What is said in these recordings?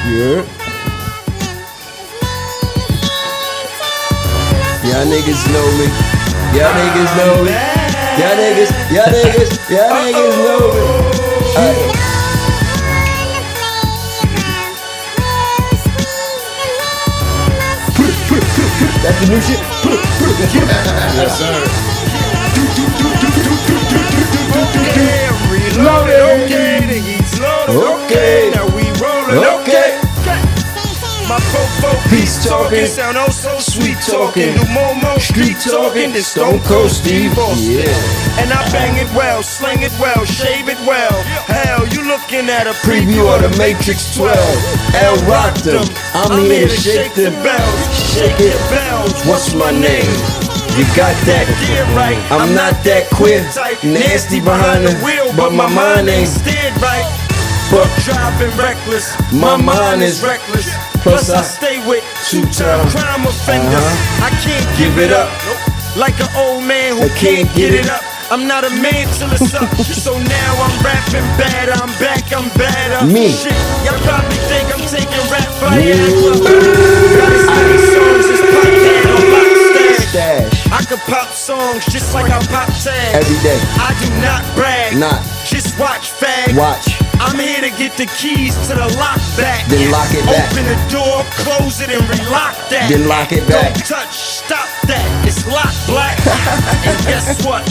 Yeah. Y'all niggas know me. Y'all niggas know me. Y'all niggas know me. That's the new shit. Yes, sir. Reloaded, okay, the heat's loaded, okay, now we rollin', okay. My fofo peace talking, sound oh so sweet talking, do more street talking than Stone Cold Steve Austin. Yeah. And I bang it well, sling it well, shave it well. Hell, you looking at a preview of the Matrix 12. L rocked them, I'm here to shake the bells, shake the bells. What's my name? You got that? Right. I'm not that queer, nasty behind the wheel, but my mind ain't steered right. But driving reckless, my mind is reckless. Plus I stay with two-time crime offenders. I can't give it up like an old man who can't get it up. I'm not a man till it's up. So now I'm rapping bad, I'm back, I'm bad. Me. Shit, y'all probably think I'm taking rap Viagra. Gotta study songs, it's pop tag on lock stash. I could pop songs just like I pop tags. Every day. I do not brag. Not. Just watch fag. Watch. I'm here to get the keys to the lock back. Then lock it back. Open the door, close it, and relock that. Then lock it back. Don't touch, stop that. It's locked black. And guess what?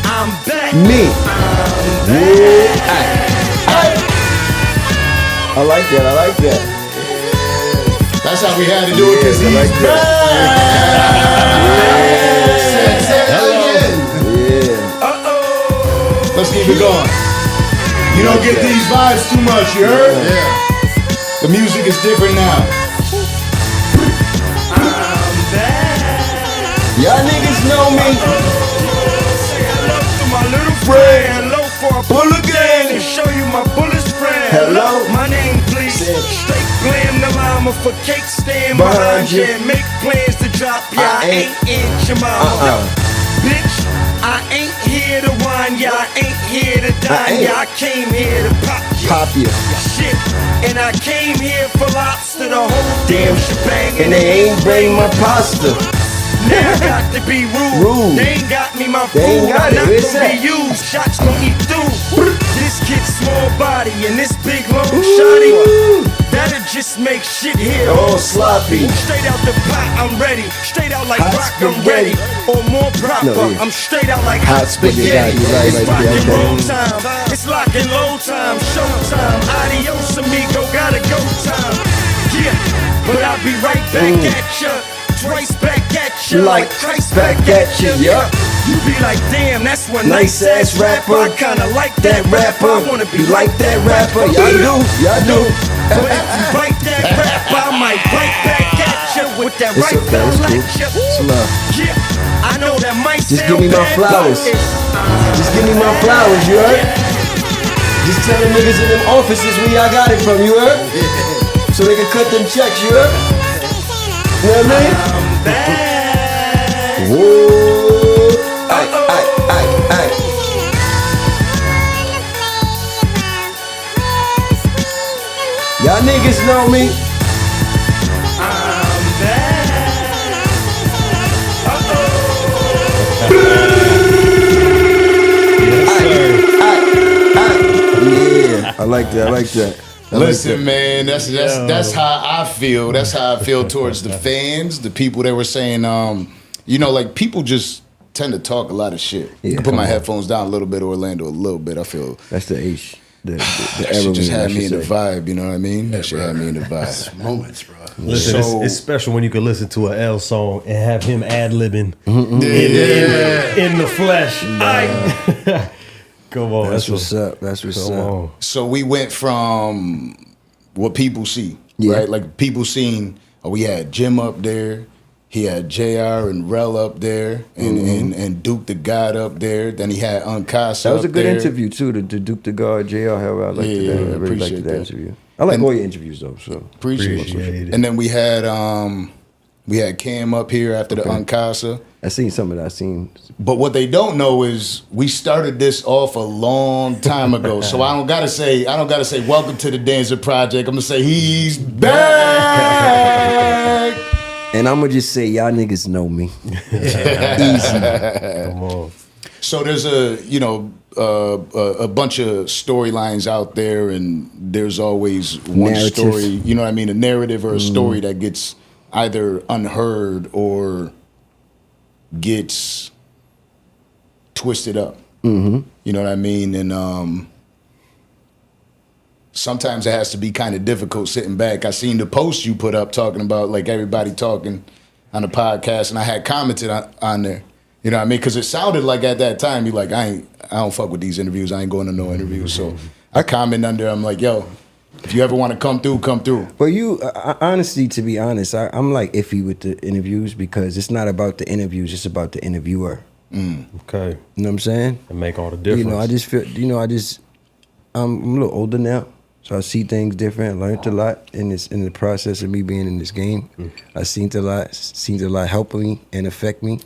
I'm back. Me. I like that. I like that. That's how we had to do it because he's like back. Yeah. Let's keep it going. You don't get these vibes too much, you heard? Yeah. The music is different now. I'm back. Y'all niggas know me. Say hello to my little friend. Hello for a pull again and show you my bullet friend. Hello. My name, please. Straight glam the llama for cake stand behind you. And make plans to drop ya. I ain't in your mama. Bitch, I ain't here to whine ya. I ain't here to dine ya. I came here to pop ya. Shit, and I came here for lobster, the whole damn shebang. And they ain't bring my pasta. Now I got to be rude. They ain't got me my food. I'm not gonna be used. Shots gon' eat through. This kid's small body and this big long shotty. That'll just make shit here all sloppy. Straight out the pot, I'm ready. Straight out like rock, I'm ready. Or more proper, I'm straight out like hot spaghetti. It's rock and roll time. It's lock and low time. Showtime. Adios amigo, gotta go time. Yeah, but I'll be right back at ya. Twice back at you, like Christ back at you, yeah. You be like, damn, that's one nice ass rapper. I kinda like that rapper. I wanna be like that rapper. Y'all do. But if you bite that rapper, I might bite back at you with that right fella like you. Yeah, I know that might just give me my flowers. Just give me my flowers, you heard? Just tell them niggas in them offices where y'all got it from, you heard? So they can cut them checks, you heard? You know what I mean? I'm back. Whoa. Y'all niggas know me. I'm back. Yeah, I like that. I like that. Listen, man, that's how I feel. That's how I feel towards the fans, the people that were saying, you know, like people just tend to talk a lot of shit. Yeah, I put my headphones down a little bit, Orlando a little bit. I feel that's the H. The that shit just had me in the vibe. You know what I mean? That shit had me in the vibe. Moments, bro. Listen, it's special when you can listen to an L song and have him ad-libbing in the flesh. Come on, that's what's up. That's what's up. So we went from what people see, right? Like people seen. We had Jim up there. He had JR and Rel up there, and Duke the God up there. Then he had Uncasa. That was a good interview too. The Duke the God, JR. I liked that. I really liked that interview. I like all your interviews though. So appreciate it. And then we had We had Cam up here after the Uncasa. I seen some of that. I seen. But what they don't know is we started this off a long time ago. So I don't gotta say welcome to the Danza Project. I'm gonna say he's back. And I'm gonna just say y'all niggas know me. Easy. Come on. So there's a bunch of storylines out there, and there's always one story. You know what I mean? A narrative or a story that gets either unheard or gets twisted up. You know what I mean? And sometimes it has to be kind of difficult sitting back. I seen the post you put up talking about like everybody talking on the podcast, and I had commented on there. You know what I mean? Because it sounded like at that time you like I don't fuck with these interviews. I ain't going to no interviews. So I comment under. I'm like, yo, if you ever want to come through, come through. Well, honestly, to be honest, I'm like iffy with the interviews because it's not about the interviews, it's about the interviewer. Okay. You know what I'm saying? And make all the difference. You know, I just feel, I'm a little older now, so I see things different. I learned a lot in the process of me being in this game. I seen a lot help me and affect me.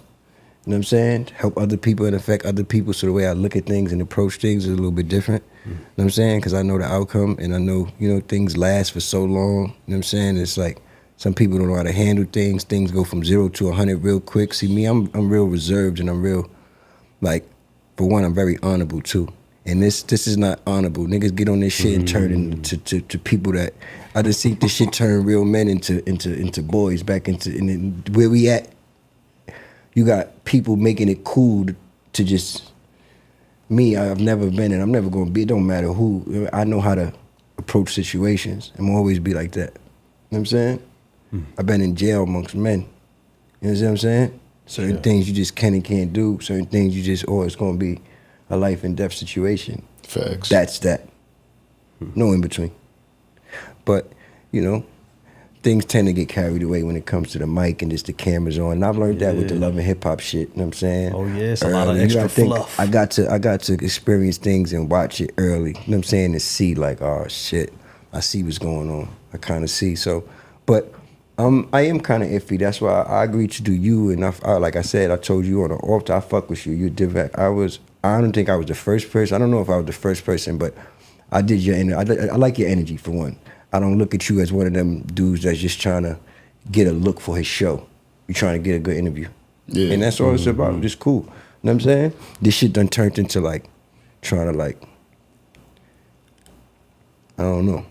You know what I'm saying? Help other people and affect other people, so the way I look at things and approach things is a little bit different. You know what I'm saying? Because I know the outcome, and I know, things last for so long. You know what I'm saying? It's like some people don't know how to handle things. Things go from 0 to 100 real quick. See, me, I'm real reserved, and I'm real, like, for one, I'm very honorable, too. And this is not honorable. Niggas get on this shit and turn into people that, I just see this shit turn real men into boys, back into where we at. You got people making it cool to just, me, I've never been and I'm never gonna be, it don't matter who, I know how to approach situations. I'm always be like that. You know what I'm saying? I've been in jail amongst men. You know what I'm saying? Certain things you just can and can't do, certain things you just, it's gonna be a life and death situation. Facts. That's that. No in between. But, things tend to get carried away when it comes to the mic and just the cameras on. And I've learned that with the Love and Hip Hop shit. You know what I'm saying? Oh yeah, it's a lot of extra fluff. I got to experience things and watch it early. You know what I'm saying? To see like, oh shit, I see what's going on. I kind of see. So, but I am kind of iffy. That's why I agreed to do you. And I like I said, I told you on the off, I fuck with you. You did that. I don't think I was the first person. I don't know if I was the first person, but I did your energy. I like your energy for one. I don't look at you as one of them dudes that's just trying to get a look for his show. You're trying to get a good interview. Yeah. And that's all it's about. It's cool. You know what I'm saying? This shit done turned into like, trying to like, I don't know.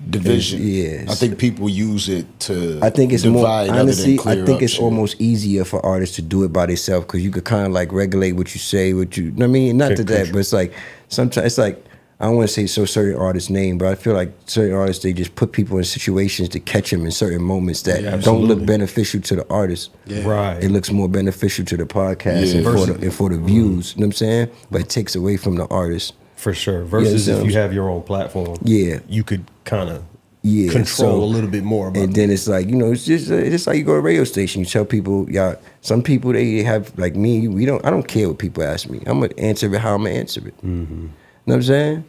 Division. Yeah. I think people use it to I think it's divide more, other honestly, than clear I think up it's shit. almost easier for artists to do it by themselves because you could kind of like regulate what you say, you know what I mean? Not that, but it's like, sometimes it's like, I don't want to say certain artists' name, but I feel like certain artists, they just put people in situations to catch them in certain moments that don't look beneficial to the artist. Yeah. Right. It looks more beneficial to the podcast and for the views, you know what I'm saying? But it takes away from the artist. For sure. Versus if you have your own platform, you could kind of control a little bit more about and then it's like, it's just like you go to a radio station, you tell people, y'all, some people, they have, like me, I don't care what people ask me. I'm going to answer it how I'm going to answer it. You know what I'm saying?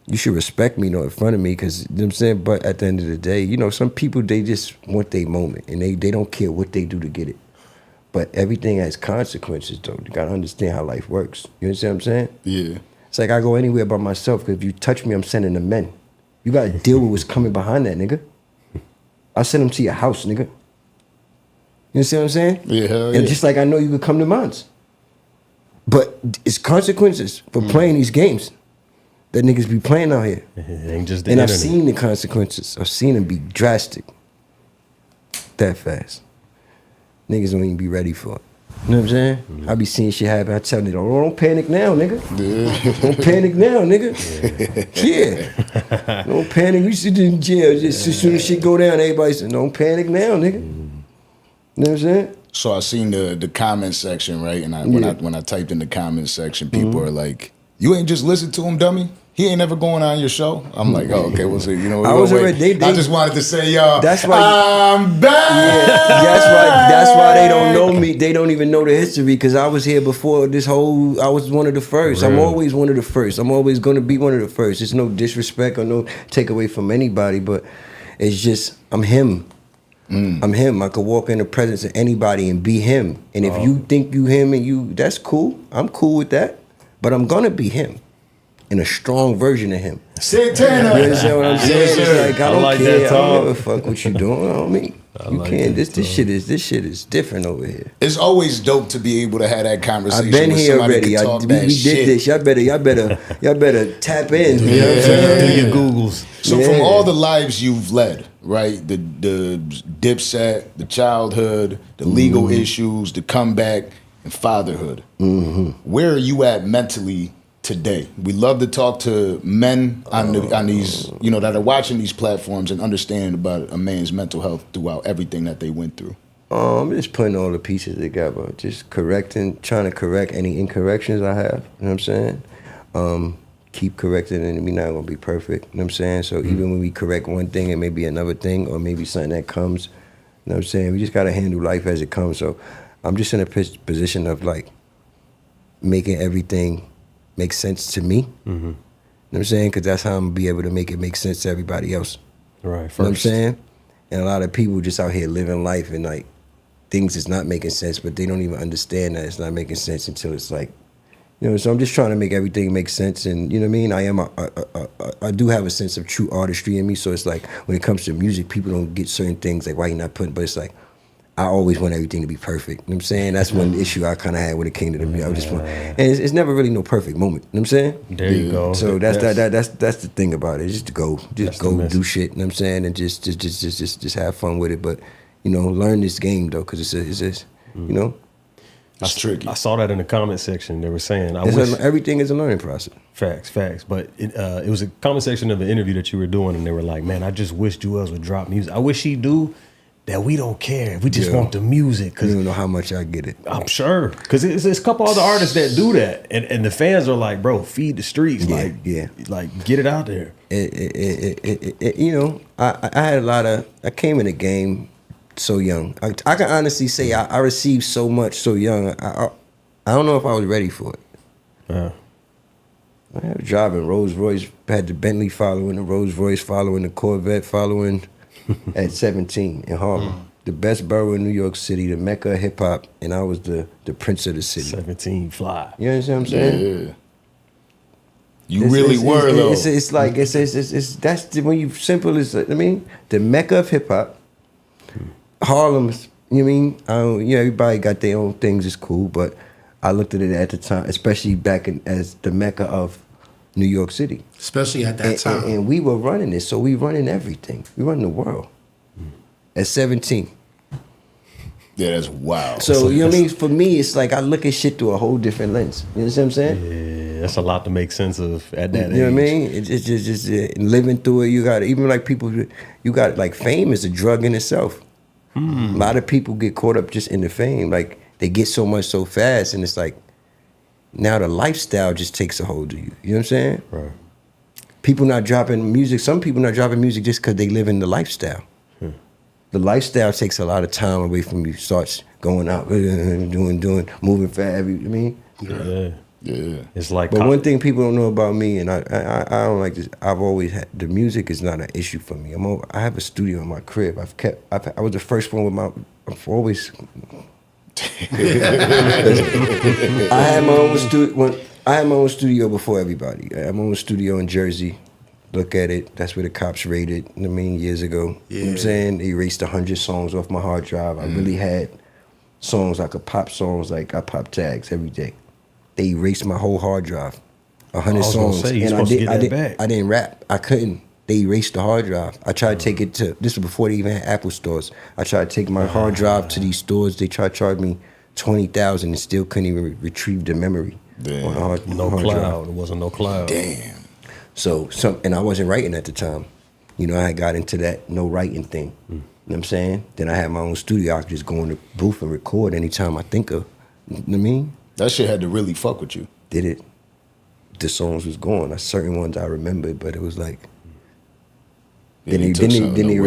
You should respect me, in front of me, because, you know what I'm saying? But at the end of the day, some people, they just want their moment, and they don't care what they do to get it. But everything has consequences, though. You got to understand how life works. You understand what I'm saying? Yeah. It's like I go anywhere by myself, because if you touch me, I'm sending the men. You got to deal with what's coming behind that, nigga. I'll send them to your house, nigga. You see what I'm saying? Yeah. And just like I know you could come to mine. But it's consequences for playing these games that niggas be playing out here. It ain't just the and internet. I've seen the consequences. I've seen them be drastic that fast. Niggas don't even be ready for it. You know what I'm saying? I be seeing shit happen. I tell niggas, don't panic now, nigga. Don't panic now, nigga. Yeah. Don't panic. We sit in jail. Just as soon as shit go down, everybody say, don't panic now, nigga. You know what I'm saying? So I seen the comment section, right? And when I typed in the comment section, people are like, "You ain't just listen to him, dummy. He ain't never going on your show." I'm like, "Oh, okay, we'll see." I just wanted to say, y'all, that's why I'm back. Yeah, that's why they don't know me. They don't even know the history because I was here before this whole. I was one of the first. Really? I'm always one of the first. I'm always going to be one of the first. It's no disrespect or no take away from anybody, but it's just I'm him. I'm him. I could walk in the presence of anybody and be him. And if you think you him and you, that's cool. I'm cool with that. But I'm gonna be him. In a strong version of him. Santana. You understand what I'm saying? It's like I don't like care. that, I don't Tom. give a fuck what you doing. I mean, you like can't. that, This shit is different over here. It's always dope to be able to have that conversation. I've been with here somebody already. can talk We that did shit. this. Y'all better tap in. You know what I'm saying? Do your Googles. So from all the lives you've led, right? The Dipset, the childhood, the legal issues, the comeback, and fatherhood. Where are you at mentally today? We love to talk to men on these, you know, that are watching these platforms and understand about a man's mental health throughout everything that they went through. I'm just putting all the pieces together, just trying to correct any incorrections I have. You know what I'm saying? Keep correcting, and we're not gonna be perfect. You know what I'm saying? So even when we correct one thing, it may be another thing, or maybe something that comes. You know what I'm saying? We just gotta handle life as it comes. So I'm just in a position of like making everything make sense to me. You know what I'm saying? Because that's how I'm gonna be able to make it make sense to everybody else. Right. First. You know what I'm saying? And a lot of people just out here living life and like things is not making sense, but they don't even understand that it's not making sense until it's like, you know. So I'm just trying to make everything make sense, and you know what I mean. I do have a sense of true artistry in me, so it's like when it comes to music, people don't get certain things like why you not putting, but it's like I always want everything to be perfect. You know what I'm saying? That's one issue I kind of had when it came to the music. I just want, and it's never really no perfect moment. You know what I'm saying? There you go. So that's the thing about it. Just to go do shit. You know what I'm saying? And just have fun with it. But you know, learn this game though, because it's you know. It's tricky. I saw that in the comment section. They were saying, everything is a learning process. Facts. But it was a comment section of an interview that you were doing, and they were like, man, I just wish Julez would drop music. I wish he do. That we don't care. We just want the music. Cause you don't know how much I get it. I'm sure. Because it's a couple other artists that do that. And the fans are like, bro, feed the streets. Like, get it out there. You know, I had I came in the game so young. I can honestly say I received so much so young. I don't know if I was ready for it. I had driving Rolls Royce, had the Bentley following, the Rolls Royce following, the Corvette following. At 17 in Harlem, the best borough in New York City, the mecca of hip hop, and I was the prince of the city. 17 fly. You understand what I'm saying? Yeah. You really were though. It's like that's when you simple as I mean the mecca of hip hop. Harlem, you know what I mean? Everybody got their own things. It's cool, but I looked at it at the time, especially back as the mecca of New York City. Especially at that time. And we were running it, so we running everything. We running the world. At 17. Yeah, that's wild. So, you know what I mean? For me, it's like I look at shit through a whole different lens. You know what I'm saying? Yeah, that's a lot to make sense of at that age. You know what I mean? It's just living through it. You got even like people, you got like fame is a drug in itself. A lot of people get caught up just in the fame. Like they get so much so fast, and it's like, now the lifestyle just takes a hold of you. You know what I'm saying? Right. People not dropping music. Some people not dropping music just because they live in the lifestyle. The lifestyle takes a lot of time away from you. Starts going out, doing, moving fast. I mean, Yeah. It's like, but one thing people don't know about me, and I don't like this. I've always had the music is not an issue for me. I have a studio in my crib. I was the first one with I've always. I had my own studio. I had my own studio before everybody. I had my own studio in Jersey. Look at it. That's where the cops raided. You know what I mean, years ago. Yeah. You know what I'm saying? They erased 100 songs off my hard drive. I really had songs I could pop songs like I pop tags every day. They erased my whole hard drive. 100 songs. And I didn't rap. I couldn't. They erased the hard drive. I tried to take it to, this was before they even had Apple stores. I tried to take my hard drive to these stores. They tried to charge me $20,000 and still couldn't even retrieve the memory. Damn. No cloud. There wasn't no cloud. Damn. So and I wasn't writing at the time. You know, I had got into that no writing thing. You know what I'm saying? Then I had my own studio. I could just go in the booth and record anytime I think of. You know what I mean? That shit had to really fuck with you. Did it. The songs was gone. Certain ones I remembered, but it was like. Yeah, Then they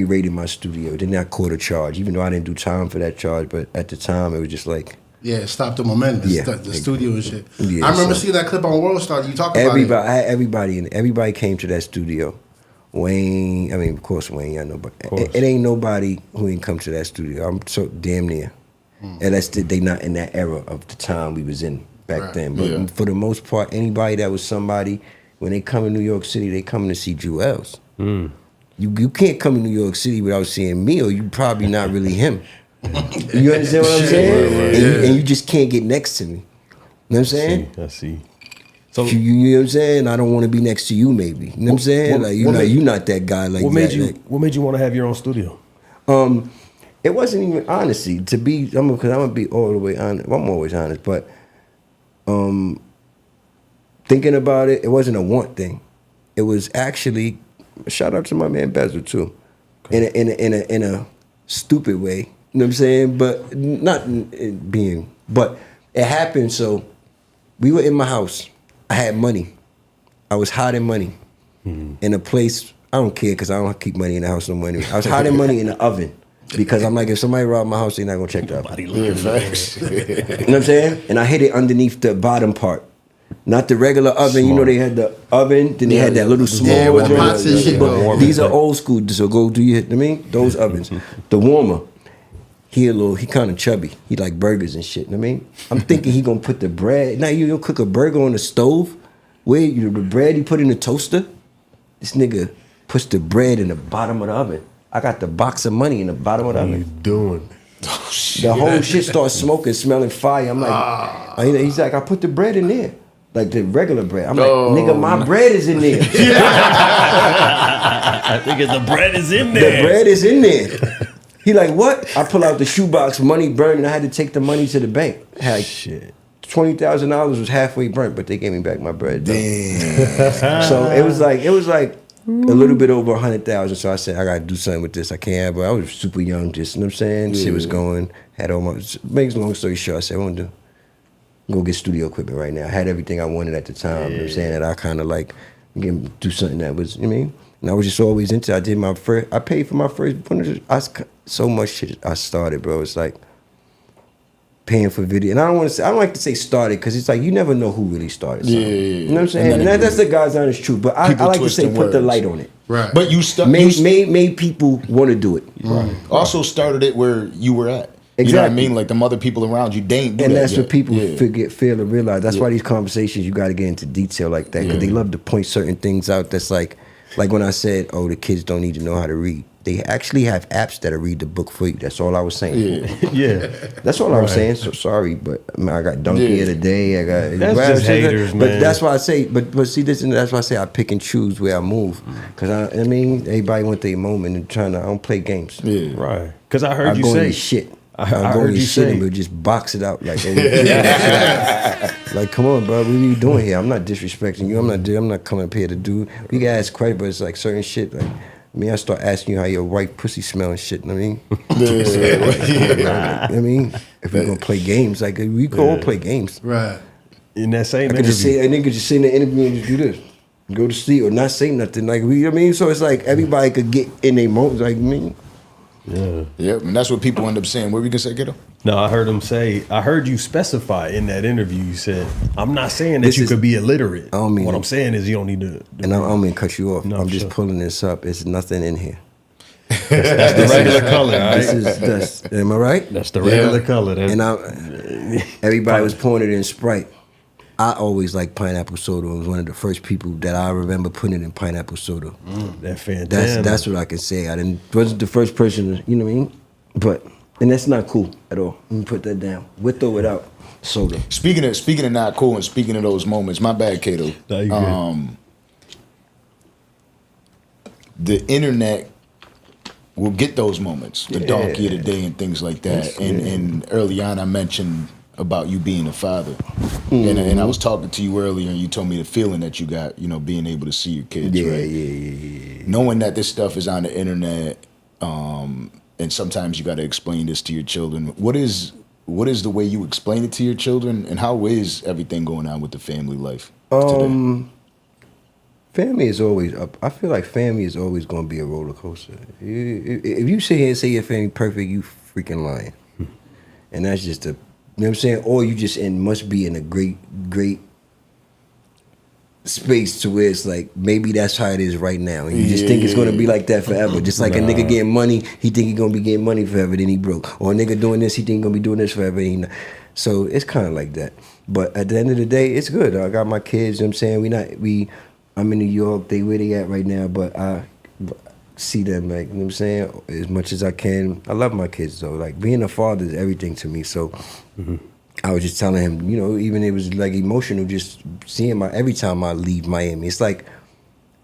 raided my studio. Then I caught a charge, even though I didn't do time for that charge. But at the time, it was just like. Yeah, it stopped the momentum. Yeah, The studio and shit. Yeah, I remember seeing that clip on World Star. You talking about it. Everybody came to that studio. Wayne, I mean, of course Wayne, y'all know, but it ain't nobody who ain't come to that studio. I'm so damn near. And they not in that era of the time we was in back then. But for the most part, anybody that was somebody, when they come to New York City, they come to see Julez. You can't come to New York City without seeing me, or you probably not really him. You understand what I'm saying? And you just can't get next to me. You know what I'm saying? I see. So you know what I'm saying? I don't want to be next to you, maybe. You know what I'm saying? Like you're not that guy like what that. What made you want to have your own studio? It wasn't even honesty to be. Because I'm gonna be all the way honest. Well, I'm always honest, but thinking about it, it wasn't a want thing. It was actually shout out to my man Bezel too, in a stupid way. You know what I'm saying? But not being. But it happened. So we were in my house. I had money. I was hiding money in a place. I don't care because I don't keep money in the house no more anyway. I was hiding money in the oven because I'm like, if somebody rob my house, they're not gonna check the oven. You know what I'm saying? And I hid it underneath the bottom part, not the regular oven. Smart. You know they had the oven, then they had that little small with the pots and shit. These are old school. So go do you? I mean those ovens. The warmer. He kind of chubby. He like burgers and shit. You know what I mean? I'm thinking he gonna put the bread. Now you cook a burger on the stove. Where the bread you put in the toaster? This nigga puts the bread in the bottom of the oven. I got the box of money in the bottom of the oven. What are you doing? The whole shit starts smoking, smelling fire. I'm like, he's like, I put the bread in there. Like the regular bread. I'm like, nigga, my bread is in there. I think the bread is in there. The bread is in there. He like, what? I pull out the shoebox, money burned, and I had to take the money to the bank. Had shit. $20,000 was halfway burnt, but they gave me back my bread. Damn. So it was like a little bit over 100,000. So I said, I gotta do something with this. I can't. But I was super young, just you know what I'm saying. Shit was going. Had all my. Makes a long story short, I said, I want to go get studio equipment right now. I had everything I wanted at the time. You know what I'm saying? That I kind of like do something that was. You know what I mean? And I was just always into. I did my first. I paid for my first. So much shit I started, bro. It's like paying for video, and I don't like to say started because it's like you never know who really started something. You know what I'm saying? And that's the God's honest truth. But I like to say put the light on it. Right. But you made people want to do it. Right. Also started it where you were at. Exactly. You know what I mean? Like the other people around you, they ain't do and that that's yet. what people fail to realize. That's why these conversations you got to get into detail like that because they love to point certain things out. That's like when I said, "Oh, the kids don't need to know how to read." They actually have apps that'll read the book for you. That's all I was saying. That's all I was saying. So sorry, but I got Donkey of the Day. I got that's just haters, man. But that's why I say. But see this, and that's why I say I pick and choose where I move. Because I mean, everybody want their moment and I don't play games. Yeah, right. Because I heard you go say into shit. I heard you say and we'll just box it out like. Like, come on, bro. What are you doing here? I'm not disrespecting you. I'm not coming up here to do. We can ask questions, but it's like certain shit like. I start asking you how your white pussy smell and shit. You know what I mean? I mean, if we're gonna play games, like we can all play games. Right. In that same I could just say a nigga just sit in the interview and just do this. Go to sleep or not say nothing. Like you know what I mean? So it's like everybody could get in their moments like me. Yeah, and that's what people end up saying. What we can say, kiddo? No, I heard you specify in that interview, you said, I'm not saying that you could be illiterate. I don't mean what I'm saying is you don't need to. And I don't mean to cut you off. No, I'm just pulling this up. It's nothing in here. That's the regular color, right? Am I right? That's the regular color. And everybody was pouring it in Sprite. I always liked pineapple soda. I was one of the first people that I remember putting it in pineapple soda. That Santana. That's what I can say. Wasn't the first person, you know what I mean? But and that's not cool at all. Let me put that down. With or without soda. Speaking of not cool and speaking of those moments, my bad, Kato. The internet will get those moments, the donkey of the day and things like that. And early on, I mentioned about you being a father, and I was talking to you earlier, and you told me the feeling that you got, being able to see your kids, right? Knowing that this stuff is on the internet, and sometimes you got to explain this to your children. What is the way you explain it to your children, and how is everything going on with the family life today? Family is always up. I feel like family is always going to be a roller coaster. If you sit here and say your family perfect, you freaking lying. And that's just you know what I'm saying? Or you just must be in a great space to where it's like maybe that's how it is right now, and you just think it's gonna be like that forever. Just like a nigga getting money, he think he gonna be getting money forever, then he broke. Or a nigga doing this, he think he gonna be doing this forever. So it's kind of like that. But at the end of the day, it's good. I got my kids. You know what I'm saying I'm in New York. They where they at right now, but I see them, like, you know what I'm saying, as much as I can. I love my kids though. Like being a father is everything to me. So. I was just telling him, you know, even it was like emotional just seeing every time I leave Miami. It's like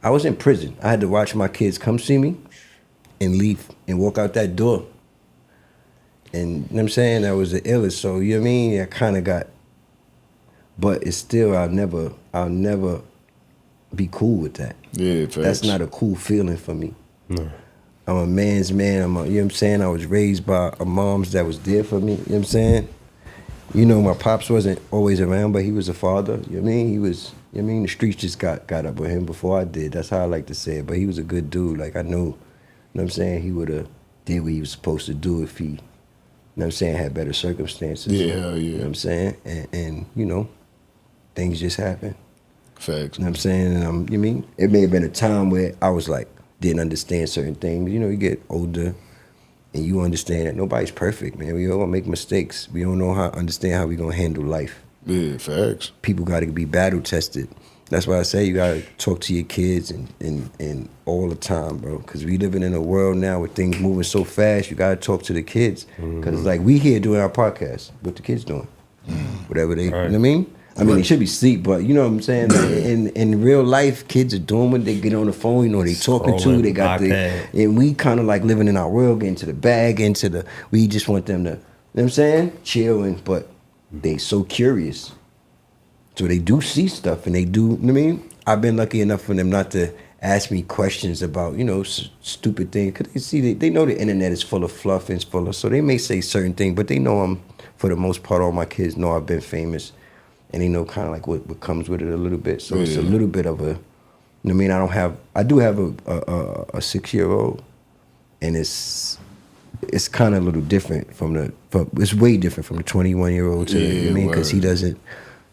I was in prison. I had to watch my kids come see me and leave and walk out that door. And you know what I'm saying? That was the illest. So, you know what I mean? I kind of got, but it's still, I'll never be cool with that. Yeah, facts. That's not a cool feeling for me. No. I'm a man's man. You know what I'm saying? I was raised by a moms that was there for me. You know what I'm saying? You know, my pops wasn't always around, but he was a father. You know what I mean? He was, you know what I mean? The streets just got up with him before I did. That's how I like to say it. But he was a good dude. Like, I knew, you know what I'm saying? He would have did what he was supposed to do if he, you know what I'm saying, had better circumstances. Yeah. You know what I'm saying? And you know, things just happen. Facts. You know what I'm saying? And you know what I mean? It may have been a time where I was like, didn't understand certain things. You know, you get older. And you understand that nobody's perfect, man. We all gonna make mistakes. We don't know understand how we gonna handle life. Yeah, facts. People gotta be battle tested. That's why I say you gotta talk to your kids and all the time, bro. Because we living in a world now with things moving so fast. You gotta talk to the kids. Because it's like we here doing our podcast. What the kids doing? Whatever they, you know what I mean? I mean, they should be asleep, but you know what I'm saying? Like in real life, kids are doing what they get on the phone, you know, they talking to, they got and we kind of like living in our world, getting to the bag, we just want them to, you know what I'm saying? Chilling, but they so curious. So they do see stuff and they do, you know what I mean? I've been lucky enough for them not to ask me questions about, you know, stupid things. Because they know the internet is full of fluff and it's full of, so they may say certain things, but they know for the most part, all my kids know I've been famous. And they know kind of like what comes with it a little bit. So it's a little bit of a, you know what I mean? I do have a 6-year-old, and it's kind of a little different it's way different from the 21-year-old to, you know what I mean? Because he doesn't,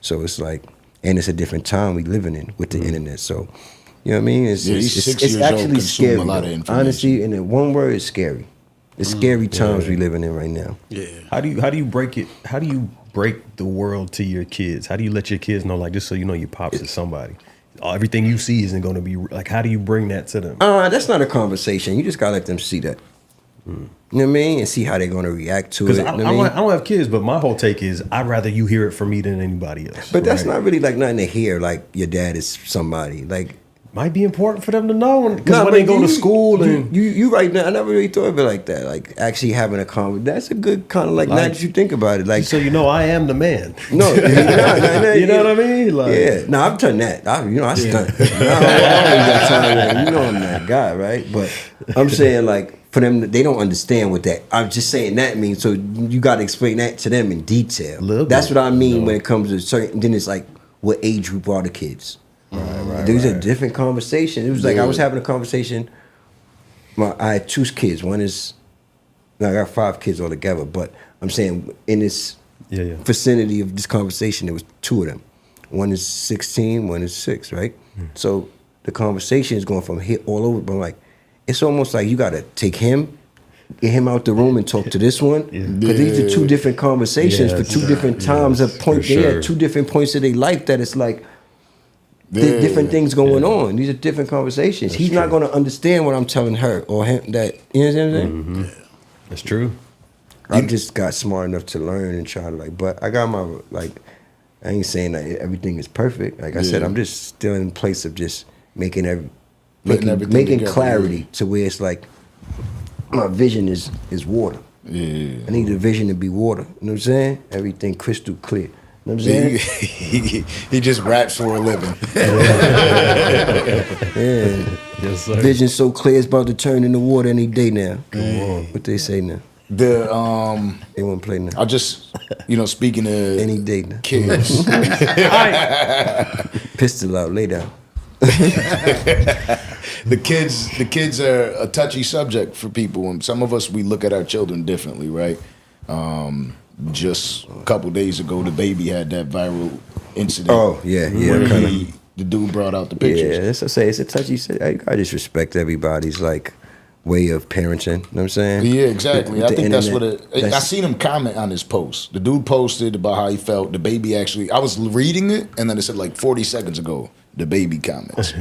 so it's like, and it's a different time we living in with the internet. So, you know what I mean? It's actually scary. A lot of information. Honestly, and in one word, it's scary. It's scary times we living in right now. Yeah. How do you break it? How do you break the world to your kids? How do you let your kids know, like, just so you know your pops is somebody? Everything you see isn't going to be, like, how do you bring that to them? That's not a conversation. You just got to let them see that. You know what I mean? And see how they're going to react to it. Because I don't have kids, but my whole take is I'd rather you hear it from me than anybody else. But that's not really like nothing to hear, like your dad is somebody. Like, might be important for them to know because when they go to school and you right now, I never really thought of it like that. Like actually having a conversation, that's a good kind of like now that you think about it. Like, so you know, I am the man. No, you know what I mean? Like, yeah. No, I've done that. I stunt. You know I'm that guy, right? But I'm saying like for them, they don't understand what that. I'm just saying that means. So you got to explain that to them in detail. That's what I mean when it comes to certain. Then it's like, what age group are the kids? Right, These are different conversations. It was like I was having a conversation. I had 2 kids. I got 5 kids altogether. But I'm saying in this vicinity of this conversation, there was 2 of them. One is 16, one is 6, right? So the conversation is going from here all over. But I'm like, it's almost like you got to take him, get him out the room and talk to this one. Because these are 2 different conversations for 2 different times. They had 2 different points of their life that it's like, different things going on. These are different conversations. He's not going to understand what I'm telling her or him. That, you know what I'm saying? Mm-hmm. That's true. I just got smart enough to learn and try to like. But I got my like. I ain't saying that everything is perfect. Like I said, I'm just still in place of just making clarity to where it's like my vision is water. Yeah. I need the vision to be water. You know what I'm saying? Everything crystal clear. You know what I'm saying? He just raps for a living. Yes, sir. Vision so clear, it's about to turn into water any day now. Come on. What they say now? They won't play now. I just, speaking of any day now. Kids. Pistol out, lay down. The kids are a touchy subject for people, and some of us, we look at our children differently, right? Just a couple days ago, the baby had that viral incident. Oh, yeah. Where he the dude brought out the pictures. Yeah, that's what I say. It's a touchy. I just respect everybody's like way of parenting. You know what I'm saying? Yeah, exactly. I think that's what internet, I seen him comment on his post. The dude posted about how he felt. The baby actually, I was reading it, and then it said like 40 seconds ago, the baby comments.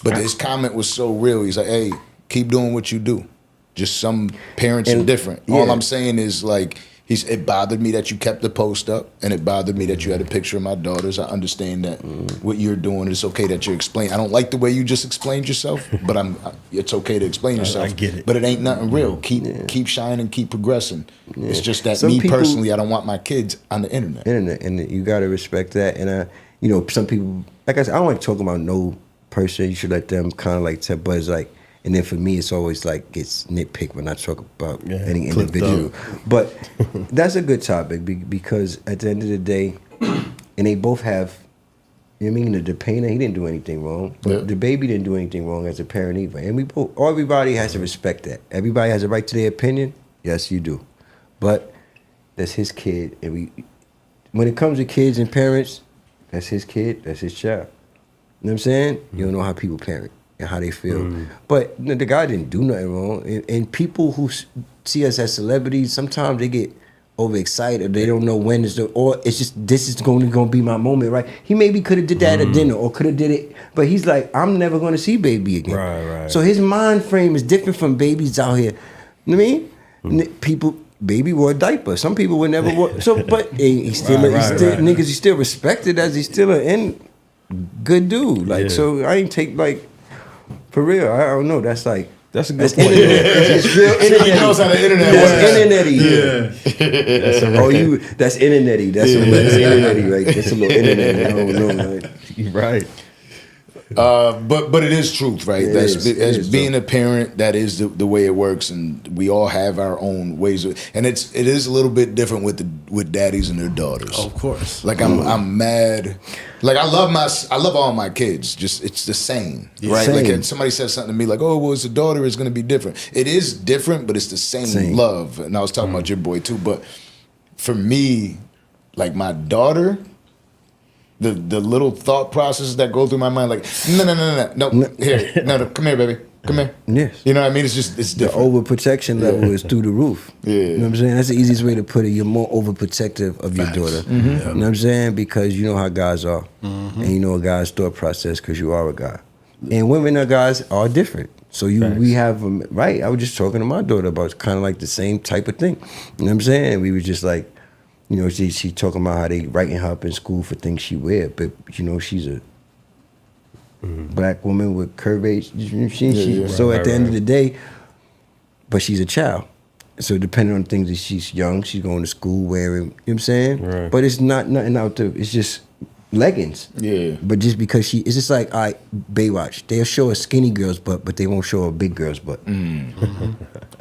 But his comment was so real. He's like, hey, keep doing what you do. Just some parents are different. Yeah. All I'm saying is like, it bothered me that you kept the post up, and it bothered me that you had a picture of my daughters. I understand that what you're doing, it's okay that you explain. I don't like the way you just explained yourself, but it's okay to explain yourself. I get it. But it ain't nothing real. Keep shining, keep progressing. It's just that Some people, personally, I don't want my kids on the internet. And you gotta respect that. And you know, some people, like I said, I don't like talking about no person. You should let them kind of like tell, but it's like. And then for me, it's always like it's nitpick when I talk about any individual. But that's a good topic because at the end of the day, and they both have, you know what I mean? The painter, he didn't do anything wrong. But the baby didn't do anything wrong as a parent either. And everybody has to respect that. Everybody has a right to their opinion. Yes, you do. But that's his kid. And when it comes to kids and parents, that's his kid, that's his child. You know what I'm saying? You don't know how people parent. And how they feel. But the guy didn't do nothing wrong. And people who see us as celebrities, sometimes they get overexcited. They don't know when or it's just, this is going to be my moment, right? He maybe could have did that at dinner or could have did it, but he's like, I'm never going to see baby again. Right. So his mind frame is different from babies out here. You know what I mean? People, baby wore a diaper. Some people would never wear, but he's still, niggas, he's still respected as he's still a good dude. Like, so I ain't take like, for real, I don't know. That's like that's a good point. It's real internet. He knows how the internet works. That's internety. That's internety. That's internety, right? That's a little internet. I don't know, right? Right. But it is truth, right? As being a parent, that is the way it works, and we all have our own ways of, and it is a little bit different with daddies and their daughters. Of course. Like I'm mad. Like I love all my kids. Just it's the same, right? Same. Like if somebody says something to me like, "Oh, well, it's a daughter. It's going to be different." It is different, but it's the same love. And I was talking about your boy too. But for me, like my daughter. The little thought processes that go through my mind, like no, here, no, come here, baby, come here. Yes, you know what I mean. It's different. The overprotection level is through the roof. Yeah, you know what I'm saying. That's the easiest way to put it. You're more overprotective of your daughter. You know what I'm saying, because you know how guys are, and you know a guy's thought process because you are a guy, and women and guys are different. So we have right. I was just talking to my daughter about kind of like the same type of thing. You know what I'm saying? We were just like. You know, she talking about how they writing her up in school for things she wear, but you know she's a black woman with curvature. So at the end of the day, but she's a child. So depending on things that she's young, she's going to school wearing. You know what I'm saying? Right. But it's not nothing out there. It's just leggings. Yeah. But just because it's just like Baywatch. They'll show a skinny girl's butt, but they won't show a big girl's butt.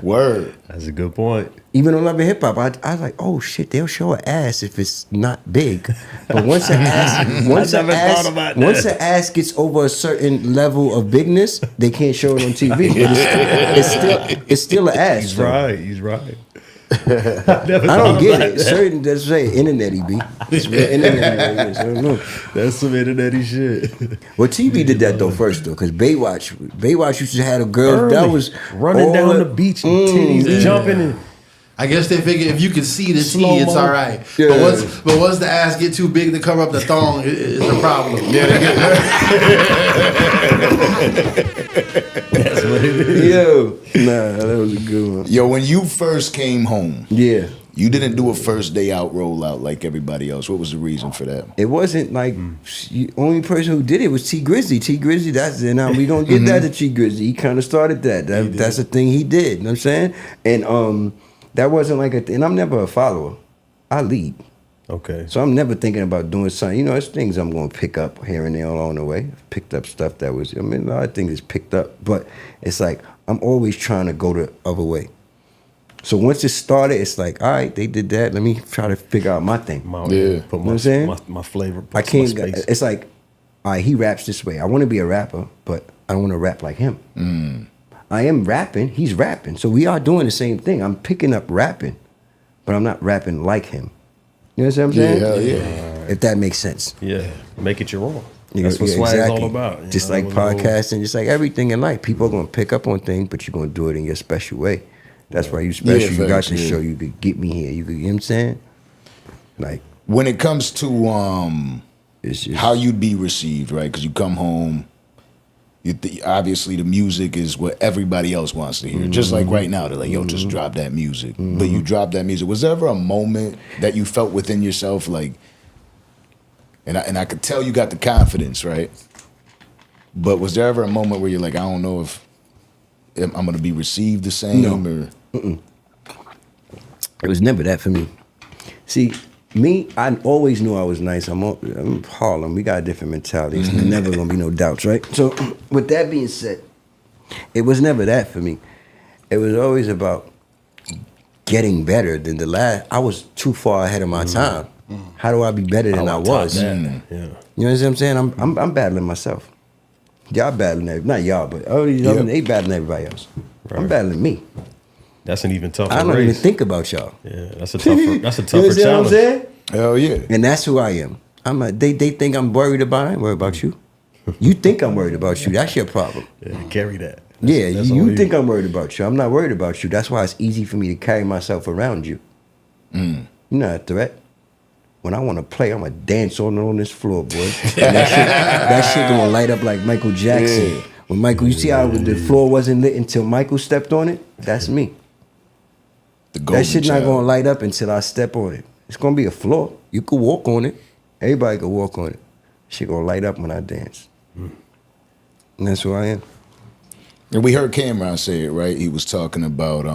Word. That's a good point. Even on Love and Hip Hop, I was like, oh shit, they'll show an ass if it's not big. But once an ass gets over a certain level of bigness, they can't show it on TV. It's still an ass. He's right. He's right. I don't get it. Certain that's say internety be. It's real internety. I don't know. That's some internety shit. Well, TV did that though first though, because Baywatch used to have a girl that was running down the beach and titties jumping and. I guess they figure if you can see the T, it's all right. Yeah. But once the ass get too big to cover up the thong, it's a problem. That's what it is. Yo, that was a good one. Yo, when you first came home, Yeah. you didn't do a first day out rollout like everybody else. What was the reason for that? It wasn't like only person who did it was T Grizzly. T Grizzly, now we gonna get that to T Grizzly. He kind of started that. That's the thing he did. You know what I'm saying? And that wasn't like and I'm never a follower. I lead. Okay. So I'm never thinking about doing something. You know, there's things I'm going to pick up here and there along the way. I've picked up stuff that was, a lot of things is picked up. But it's like, I'm always trying to go the other way. So once it started, it's like, all right, they did that. Let me try to figure out my thing. Put you know what I'm saying? My flavor. I can't, it's like, all right, he raps this way. I want to be a rapper, but I don't want to rap like him. I am rapping, he's rapping. So we are doing the same thing. I'm picking up rapping, but I'm not rapping like him. You know what I'm saying? Yeah. If that makes sense. Yeah. Make it your own. That's what swag is all about. Just like podcasting, just like everything in life. People are going to pick up on things, but you're going to do it in your special way. That's why you special. You got to show you could get me here. You know what I'm saying? Like, when it comes to how you'd be received, right? Because you come home, obviously the music is what everybody else wants to hear. Just like right now, they're like, yo, just drop that music. But you drop that music. Was there ever a moment that you felt within yourself like, and I could tell you got the confidence, right? But was there ever a moment where you're like, I don't know if I'm going to be received the same? No. It was never that for me. See, me, I always knew I was nice. I'm Harlem. We got a different mentality. There's never gonna be no doubts, right? So, with that being said, it was never that for me. It was always about getting better than the last. I was too far ahead of my time. How do I be better than I was? Yeah. You know what I'm saying? I'm battling myself. Y'all battling not y'all, but they battling everybody else. Right. I'm battling me. That's an even tougher I don't race. even think about y'all. Yeah, that's a tougher You know what I'm saying? Hell yeah. And that's who I am. They think I'm worried about it. I ain't worried about you. You think I'm worried about you. That's your problem. Yeah, carry that. That's you think I'm worried about you. I'm not worried about you. That's why it's easy for me to carry myself around you. You're not a threat. When I want to play, I'm going to dance on this floor, boy. And that shit going to light up like Michael Jackson. Yeah. When Michael, you see how the floor wasn't lit until Michael stepped on it? That's me. That shit not going to light up until I step on it. It's going to be a floor. You could walk on it. Everybody could walk on it. Shit going to light up when I dance. And that's who I am. And we heard Cameron say it, right? He was talking about,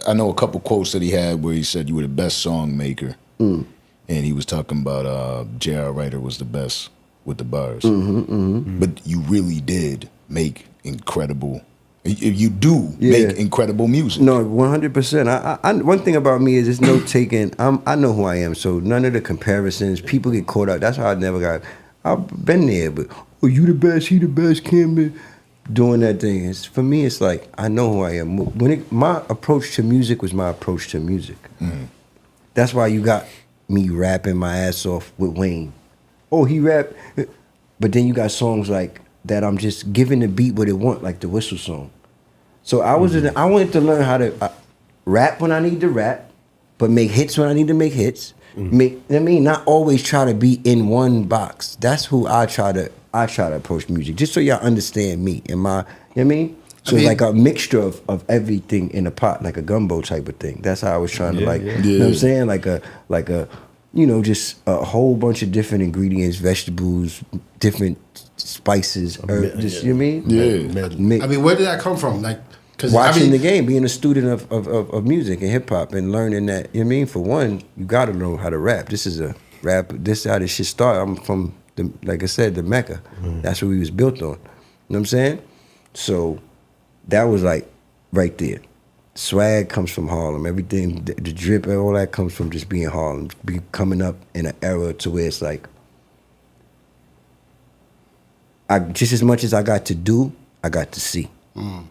I know a couple quotes that he had where he said you were the best song maker. And he was talking about J.R. Writer was the best with the bars. But you really did make incredible. You do make incredible music. No, 100%. I one thing about me is there's no taking. I know who I am, so none of the comparisons. People get caught up. That's how I never got. I've been there, but you the best, he the best, Kim. Doing that thing. For me, it's like I know who I am. My approach to music was my approach to music. That's why you got me rapping my ass off with Wayne. Oh, he rap, but then you got songs like that. I'm just giving the beat what it want, like the whistle song. So I wanted to learn how to rap when I need to rap, but make hits when I need to make hits. Not always try to be in one box. That's who I try to approach music, just so y'all understand me and my, you know what I mean? So it's like a mixture of everything in a pot, like a gumbo type of thing. That's how I was trying to you know what I'm saying? Like a, you know, just a whole bunch of different ingredients, vegetables, different spices, herbs, just, you know what I mean? I mean, where did that come from? Like, watching the game, being a student of music and hip hop and learning that, you know what I mean? For one, you got to know how to rap. This is a rap, this is how this shit started. I'm from, like I said, the Mecca. That's what we was built on. You know what I'm saying? So that was like right there. Swag comes from Harlem. Everything, the drip, all that comes from just being Harlem. Coming up in an era to where it's like, just as much as I got to do, I got to see. You know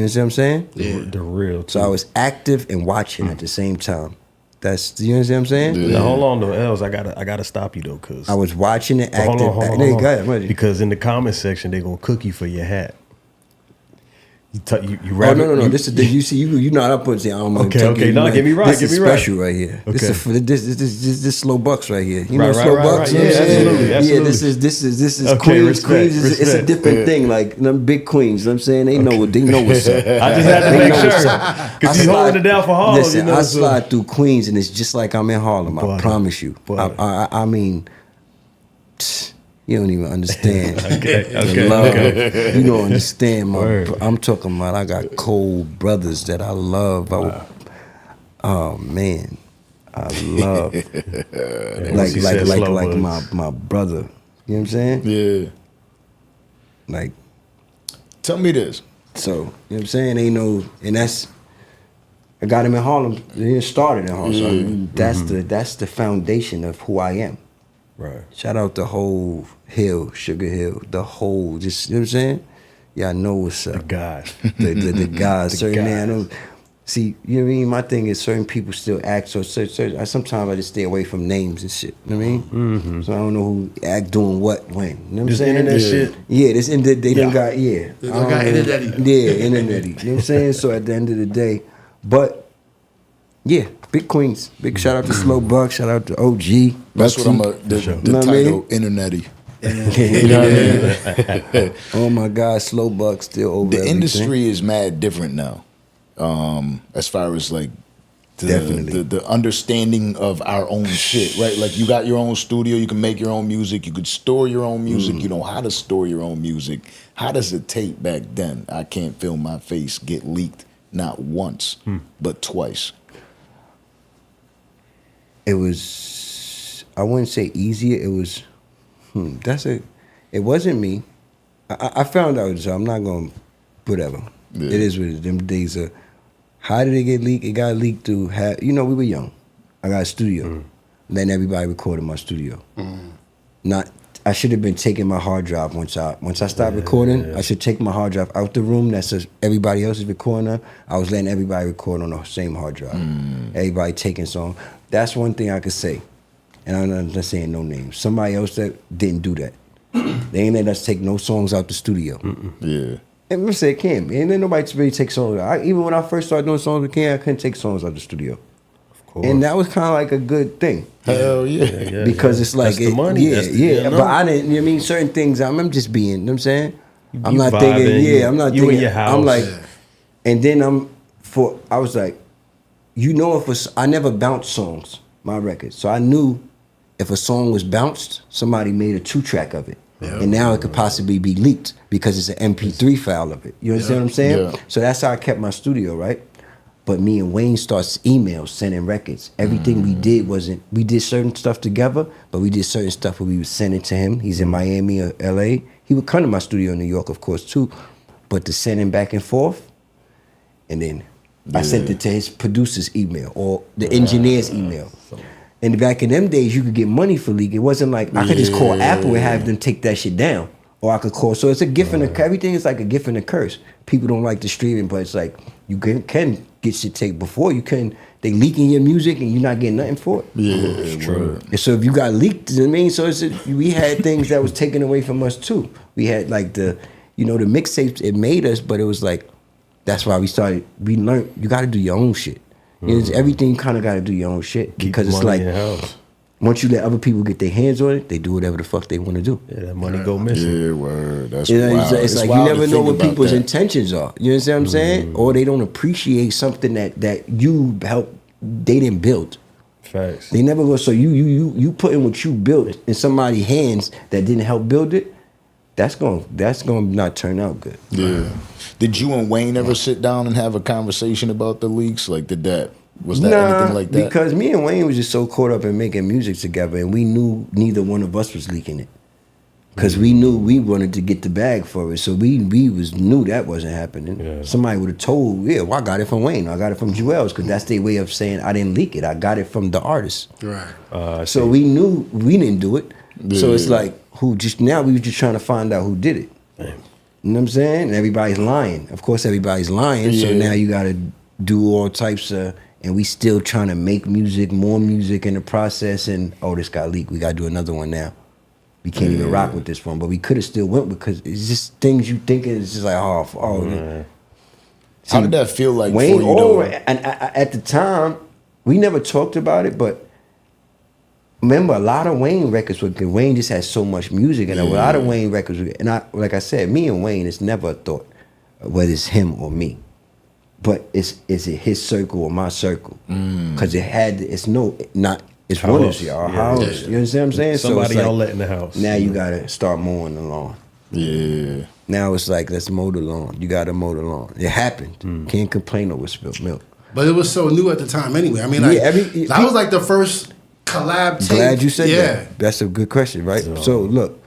what I'm saying? Yeah. The real. So I was active and watching at the same time. That's, you know what I'm saying? Yeah. Now, hold on though, Els. I gotta stop you though, cause I was watching it active. Hold on. Because in the comment section they gonna cook you for your hat. You rap. Oh no! This is you see you know I'm putting. Okay. No, get me right. This is special right here. Okay. This slow bucks right here. You know slow bucks. Yeah, absolutely. Yeah, this is okay, Queens. Respect. Queens it's a different thing. Like them big queens. You know what I'm saying they know what's up. I just had to make sure because he's holding it down for Harlem. Listen, I slide through Queens and it's just like I'm in Harlem. I promise you. I mean. You don't even understand the love. You don't understand I'm talking about. I got cold brothers that I love. Wow. Oh man, I love like my brother. You know what I'm saying? Yeah. Like, tell me this. So you know what I'm saying? Ain't no, and that's. I got him in Harlem. He started in Harlem. So that's the foundation of who I am. Right. Shout out the whole hill, Sugar Hill, the whole, just, you know what I'm saying? Y'all know what's up. The guys. The guys. Certain man, See, you know what I mean? My thing is certain people still act so certain. Sometimes I just stay away from names and shit. You know what I mean? Mm-hmm. So I don't know who act doing what when. You know what I'm Just saying? internet shit. Yeah, this they done got They done got internet-y. Yeah, internet-y. You know what I'm saying? So at the end of the day, but yeah, big queens. Big shout out to Slow Buck. Shout out to OG. That's what I'm Bugsy. the Know what I mean? title, Internet-y. You know what I mean? Oh my God, Slow Buck still over The everything. industry is mad different now. As far as like Definitely. the understanding of our own shit, right? Like you got your own studio, you can make your own music, you could store your own music, you know how to store your own music. How does it tape back then? I Can't Feel My Face get leaked not once, but twice. It was, I wouldn't say easier. It was, it wasn't me. I found out, so I'm not going to, whatever. Yeah. It is what it is. Them days are, how did it get leaked? It got leaked through, we were young. I got a studio. Then everybody recorded my studio. I should have been taking my hard drive once I stopped recording. I should take my hard drive out the room that says everybody else is recording on. I was letting everybody record on the same hard drive. Everybody taking songs. That's one thing I could say. And I'm not saying no names. Somebody else that didn't do that. They ain't let us take no songs out the studio. Yeah. And I'm saying, Cam, ain't let nobody really take songs. Even when I first started doing songs with Cam, I couldn't take songs out the studio. And that was kind of like a good thing. Hell yeah. Because it's like, That's the money. But I didn't, you know what I mean? Certain things, I'm just being, you know what I'm saying? I'm You not vibing, thinking, I'm not you thinking. in your house. I'm like, and then I was like, I never bounced songs, my records. So I knew if a song was bounced, somebody made a 2-track of it. And now it could possibly be leaked because it's an MP3 file of it. You understand what I'm saying? Yeah. So that's how I kept my studio, right? But me and Wayne starts emails, sending records. Everything we did we did certain stuff together, but we did certain stuff where we would send it to him. He's in Miami or LA. He would come to my studio in New York, of course, too. But to send him back and forth, and then I sent it to his producer's email or the engineer's email. And back in them days, you could get money for leak. It wasn't like I could just call Apple and have them take that shit down. Or I could call. So it's a gift and a everything is like a gift and a curse. People don't like the streaming, but it's like you can get shit taken before. You can, they leaking your music and you're not getting nothing for it. Yeah, it's true. And so if you got leaked, you know what I mean? So we had things that was taken away from us too. We had like the mixtapes, it made us, but it was like, that's why we learned, you got to do your own shit. Everything you kind of got to do your own shit. Because it's like, once you let other people get their hands on it, they do whatever the fuck they want to do. Yeah, that money go missing. Yeah, word. That's wild. It's like you wild never to know think what about people's that. intentions are. You understand what I'm saying? Or they don't appreciate something that you helped, they didn't build. Facts. They never go. So you put in what you built in somebody's hands that didn't help build it. That's gonna not turn out good. Yeah. Did you and Wayne ever sit down and have a conversation about the leaks? Like, was that anything like that? Because me and Wayne was just so caught up in making music together, and we knew neither one of us was leaking it. Because we knew we wanted to get the bag for it, so we knew that wasn't happening. Yeah. Somebody would have told, well, I got it from Wayne, I got it from Julez, because that's their way of saying I didn't leak it. I got it from the artist. Right. So we knew we didn't do it. So it's like, now we were just trying to find out who did it. Damn. You know what I'm saying? And everybody's lying. Of course, everybody's lying. So now you got to do all types of, and we still trying to make music, more music in the process. And this got leaked. We got to do another one now. We can't even rock with this one, but we could have still went because it's just things you thinking. It's just like See, how did that feel like Wayne? for you? Though? And at the time, we never talked about it, but remember a lot of Wayne records Wayne just had so much music, and a lot of Wayne records. And like I said, me and Wayne, it's never a thought whether it's him or me, but is it his circle or my circle? Because it's one of y'all house. You understand what I'm saying? Somebody so it's y'all like, let in the house. now you gotta start mowing the lawn. Yeah. Now it's like, let's mow the lawn. You gotta mow the lawn. It happened. Can't complain over spilled milk. But it was so new at the time anyway. I mean, that was like the first collab tape. Glad you said that. That's a good question, right? So look,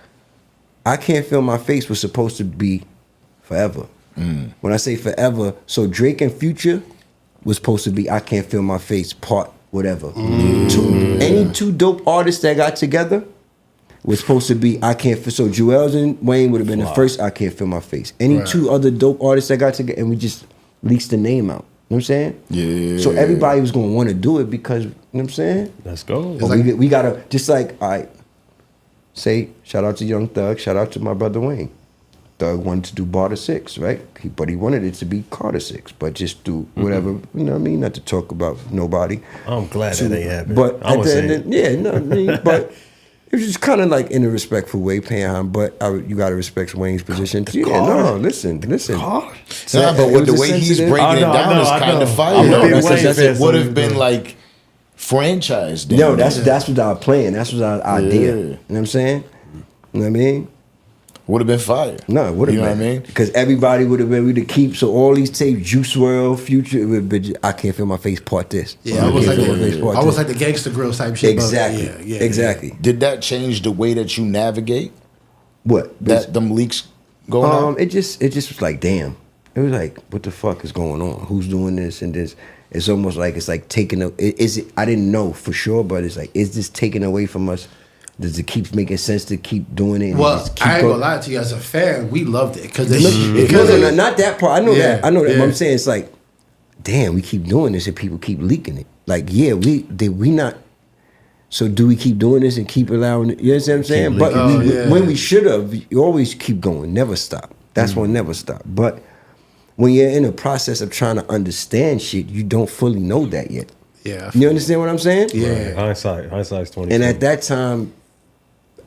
I Can't Feel My Face was supposed to be forever. When I say forever, so Drake and Future was supposed to be I Can't Feel My Face part whatever. Any two dope artists that got together was supposed to be I Can't Feel. So Julez and Wayne would have been the first I Can't Feel My Face. Any two other dope artists that got together, and we just leased the name out. what I'm saying? Yeah. So everybody was gonna want to do it because, you know what I'm saying? Let's go. But we gotta, just like, all right, say, shout out to Young Thug, shout out to my brother Wayne. Thug wanted to do Barter 6, right? But he wanted it to be Carter 6, but just do whatever, you know what I mean? Not to talk about nobody. I'm glad that ain't happened. But at the end, yeah, no, I mean, but it was just kind of like in a respectful way, paying him. But you gotta respect Wayne's position. Yeah, no, listen. Nah, but with the way he's breaking it down is kind of fire. It would have been like franchise. No, that's what I was playing. That's what our idea. You know what I'm saying? You know what I mean? Would have been fire. No, it would have been. You know what I mean? Because everybody would have been able to keep. So all these tapes, Juice WRLD, Future, it would have been, I can't feel my face part this. Yeah, I was like the Gangsta Grills type shit. Exactly. Exactly. Did that change the way that you navigate? What? Them leaks going on? It just was like, damn. It was like, what the fuck is going on? Who's doing this and this? It's almost like it's like taking I didn't know for sure, but it's like, is this taken away from us? Does it keep making sense to keep doing it? Well, keep I ain't gonna lie to you. As a fan, we loved it because not that part. I know that. But I'm saying it's like, damn, we keep doing this and people keep leaking it. Like, yeah, we not. So do we keep doing this and keep allowing it? You know what I'm saying? But when we should have, you always keep going, never stop. That's when never stop. But when you're in the process of trying to understand shit, you don't fully know that yet. Yeah, you understand what I'm saying? Yeah, right. Hindsight's 20. And at that time,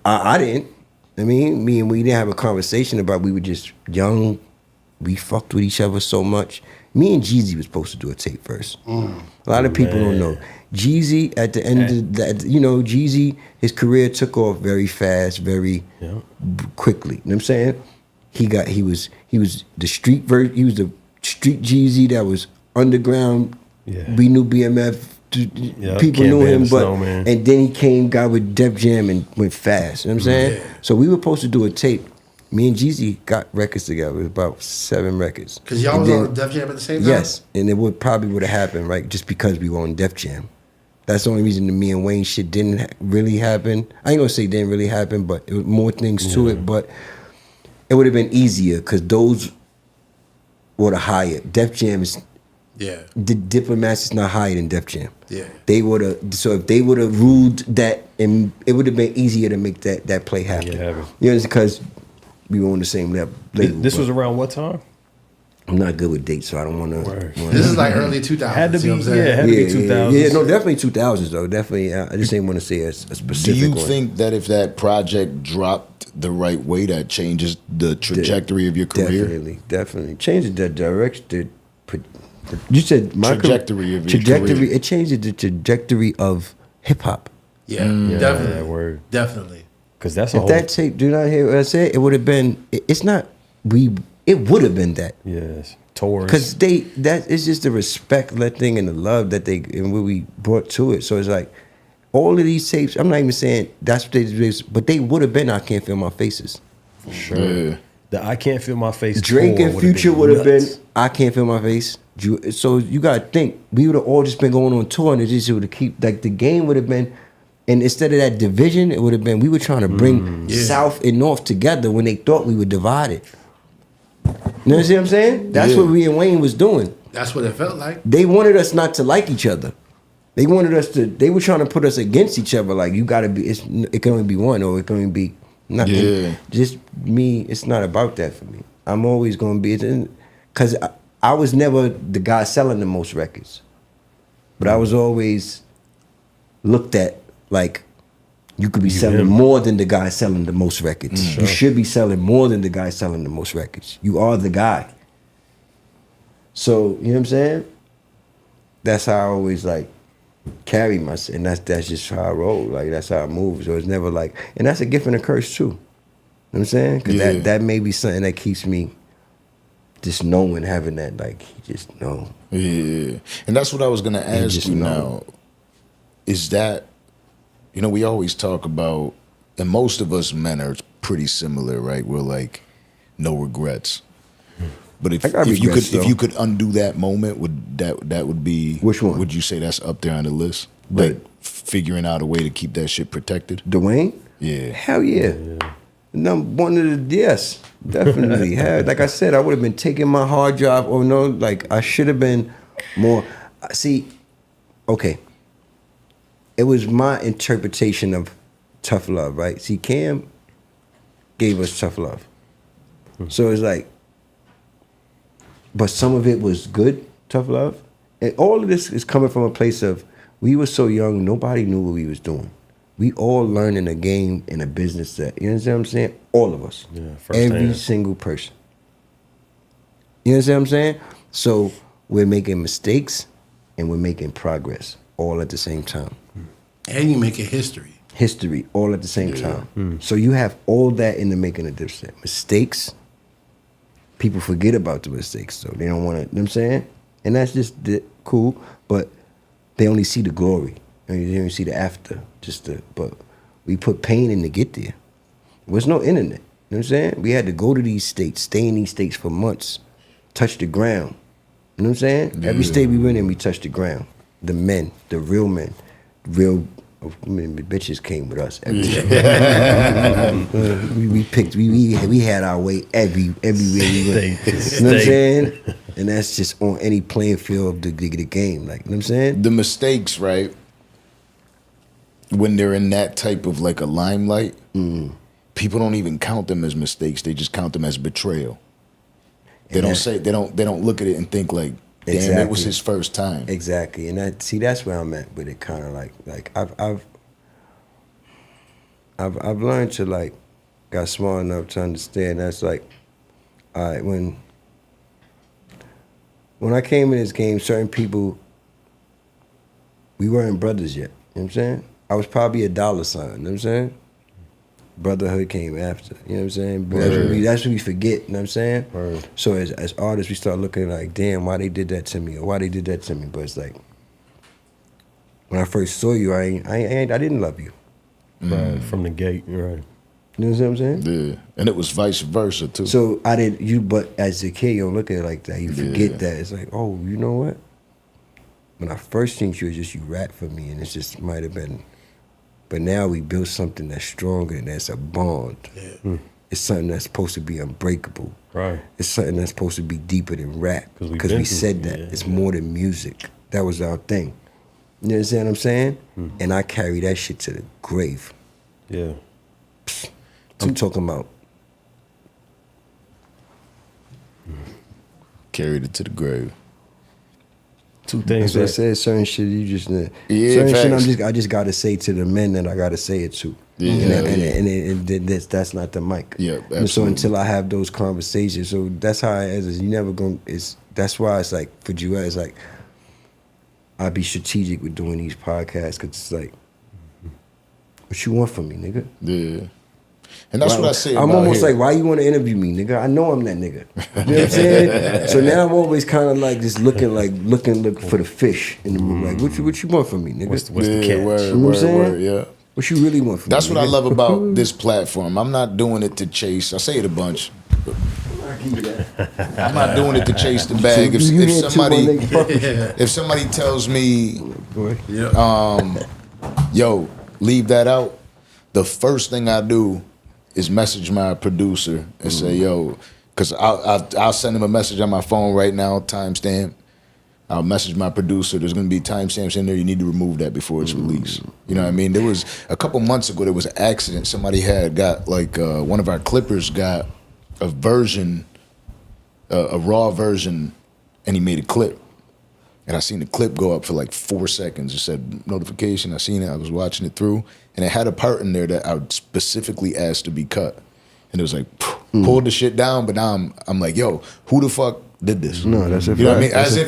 I didn't. I mean, me and we didn't have a conversation about. We were just young. We fucked with each other so much. Me and Jeezy was supposed to do a tape first. A lot of people don't know. Jeezy at the end of that, you know, Jeezy, his career took off very fast, very quickly. You know what I'm saying? He was the street version. He was the street Jeezy that was underground. Yeah. We knew BMF. People knew him, and then he got with Def Jam and went fast. You know what I'm saying? Yeah. So we were supposed to do a tape. Me and Jeezy got records together. It was about 7 records. Because y'all was on Def Jam at the same time? Yes, and it probably would have happened, right? Just because we were on Def Jam. That's the only reason the me and Wayne shit didn't really happen. I ain't gonna say it didn't really happen, but it was more things to it. But it would have been easier because those were the higher. Def Jam is... Yeah, the Diplomats is not higher than Def Jam. Yeah, they would have. So if they would have ruled that, and it would have been easier to make that play happen. You know, because we were on the same level. This was around what time? I'm not good with dates, so I don't want to. This is like early 2000s. Had to be, had to be 2000s. Yeah, no, definitely 2000s though. Definitely, I just didn't want to say a specific. Do you think that if that project dropped the right way, that changes the trajectory of your career? Definitely changes the direction. You said my trajectory of your career. It changed the trajectory of hip hop. Yeah, definitely. That word. Definitely. Because that's if that tape, do not hear what I said, it would have been. It's not. It would have been that. Yes. Tours. Because that is just the respect, thing, and the love that and what we brought to it. So it's like all of these tapes. I'm not even saying that's what they did, but they would have been. I Can't Feel My Faces. For sure. Yeah. The I Can't Feel My Face. Drake and Future would have been I Can't Feel My Face. So you gotta think we would have all just been going on tour, and it just would have keep like the game would have been, and instead of that division, it would have been we were trying to bring South and North together when they thought we were divided. You know what I'm saying? That's what we and Wayne was doing. That's what it felt like. They wanted us not to like each other. They wanted us to. They were trying to put us against each other. Like you gotta be. It can only be one, or it can only be nothing. Yeah. Just me. It's not about that for me. I'm always gonna be because. I was never the guy selling the most records, but I was always looked at like you could be selling more than the guy selling the most records. Sure. You should be selling more than the guy selling the most records. You are the guy. So, you know what I'm saying? That's how I always like carry myself, and that's just how I roll. Like that's how I move. So it's never like, and that's a gift and a curse too. You know what I'm saying? Because that may be something that keeps me just knowing, having that, like, you just know. Yeah. And that's what I was going to ask you now. Is that, you know, we always talk about, and most of us men are pretty similar, right? We're like, no regrets. But if you could undo that moment, would that would be, which one? Would you say that's up there on the list? Like figuring out a way to keep that shit protected? Dwayne? Yeah. Hell yeah. One of the, yes, definitely. Like I said, I would have been taking my hard drive, or no, like I should have been more. See, okay. It was my interpretation of tough love, right? See, Cam gave us tough love. So it's like, but some of it was good, tough love. And all of this is coming from a place of, we were so young, nobody knew what we was doing. We all learning a game in a business that, you understand what I'm saying? All of us. Yeah, every single person. You understand what I'm saying? So we're making mistakes and we're making progress all at the same time. And you make a history. History all at the same time. So you have all that in the making of difference. Mistakes, people forget about the mistakes, so they don't want to, you know what I'm saying? And that's just cool, but they only see the glory. They only see the after, but we put pain in to get there. There was no internet, you know what I'm saying? We had to go to these states, stay in these states for months, touch the ground. You know what I'm saying? Every state we went in, we touched the ground. The men, the real men, real bitches came with us every day. we picked, we had our way everywhere we went. You know what I'm saying? And that's just on any playing field of the game. Like, you know what I'm saying? The mistakes, right? When they're in that type of like a limelight, people don't even count them as mistakes. They just count them as betrayal. They don't look at it and think like, damn, exactly. It was his first time. Exactly. And that's where I'm at with it, kind of like I've learned to like, got smart enough to understand that's like, all right, when I came in this game, certain people, we weren't brothers yet. You know what I'm saying? I was probably a dollar sign, you know what I'm saying? Brotherhood came after, you know what I'm saying? That's what we forget, you know what I'm saying? Word. So as artists, we start looking like, damn, why they did that to me, or why they did that to me. But it's like, when I first saw you, I didn't love you. Right, from the gate, right. You know what I'm saying? Yeah, and it was vice versa too. So but as a kid, you don't look at it like that. You forget that. It's like, oh, you know what? When I first seen you, it was just you rap for me, and it just might have been. But now we built something that's stronger, and that's a bond. Yeah. It's something that's supposed to be unbreakable. Right. It's something that's supposed to be deeper than rap. Because we said that. Yeah. It's more than music. That was our thing. You understand what I'm saying? And I carry that shit to the grave. Yeah. I'm talking about. Carried it to the grave. Two things. As I said, certain shit you just certain shit I just gotta say to the men that I gotta say it to. Yeah, and that's not the mic. Yeah, absolutely. And so until I have those conversations, so that's how it is. You never gonna. That's why it's like for Julez, it's like I be strategic with doing these podcasts because it's like, what you want from me, nigga? Yeah. And that's what I say. I'm almost like, why you want to interview me, nigga? I know I'm that nigga. You know what I'm saying? So now I'm always kind of like just looking for the fish in the room. Like, what you want from me, nigga? What's the catch? Word, you know what I'm saying? Yeah. What you really want from me? That's what I love about this platform. I'm not doing it to chase. I say it a bunch. I'm not doing it to chase the bag. If somebody tells me, yo, leave that out, the first thing I do is message my producer and say, yo, because I'll send him a message on my phone right now, timestamp. I'll message my producer. There's going to be timestamps in there. You need to remove that before it's released. You know what I mean? There was a couple months ago, there was an accident. Somebody got like one of our clippers got a version, a raw version, and he made a clip. And I seen the clip go up for like 4 seconds. It said notification. I seen it. I was watching it through, and it had a part in there that I specifically asked to be cut. And it was like, pulled the shit down. But now I'm like, yo, who the fuck did this? No, that's a fact. You know what I mean? As if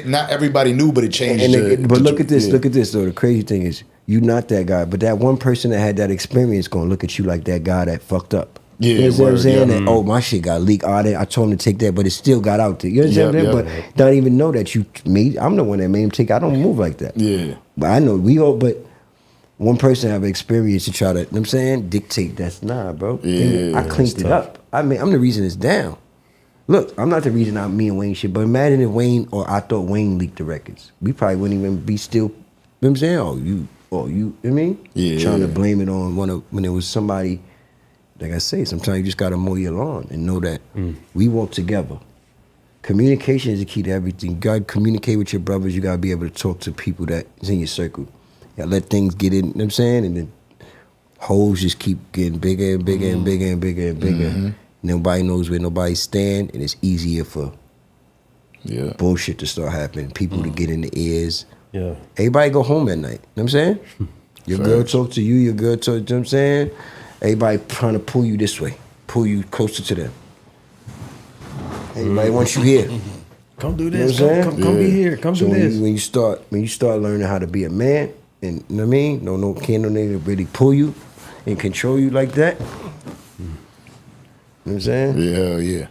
not everybody knew, but it changed. But look at this. Look at this though. The crazy thing is, you not that guy, but that one person that had that experience gonna look at you like that guy that fucked up. Yeah, you know what I'm saying? That, oh, my shit got leaked. I told him to take that, but it still got out there. You know what I'm saying? But don't even know that you made. I'm the one that made him take. I don't move like that. Yeah. But I know we all. But one person have experience to try to. You know what I'm saying? Dictate. That's bro. Yeah. I cleaned it up. I mean, I'm the reason it's down. Look, I'm not the reason me and Wayne shit. But imagine if Wayne or I thought Wayne leaked the records. We probably wouldn't even be still. You know what I'm saying? You know what I mean? Yeah. Trying to blame it on when it was somebody. Like I say, sometimes you just gotta mow your lawn and know that we walk together. Communication is the key to everything. You gotta communicate with your brothers. You gotta be able to talk to people that's in your circle. You gotta let things get in, you know what I'm saying? And then holes just keep getting bigger and bigger and bigger and bigger and bigger. Mm-hmm. Nobody knows where nobody stand, and it's easier for bullshit to start happening. People to get in the ears. Yeah. Everybody go home at night. You know what I'm saying? Your girl talk to you, your girl talk, you know what I'm saying? Everybody trying to pull you this way, pull you closer to them. Everybody wants you here. Come do You know this. what I'm Come saying? be here. Come So do this. when you start learning how to be a man, and you know what I mean? Can't no nigga really pull you and control you like that. You know what I'm saying? Yeah.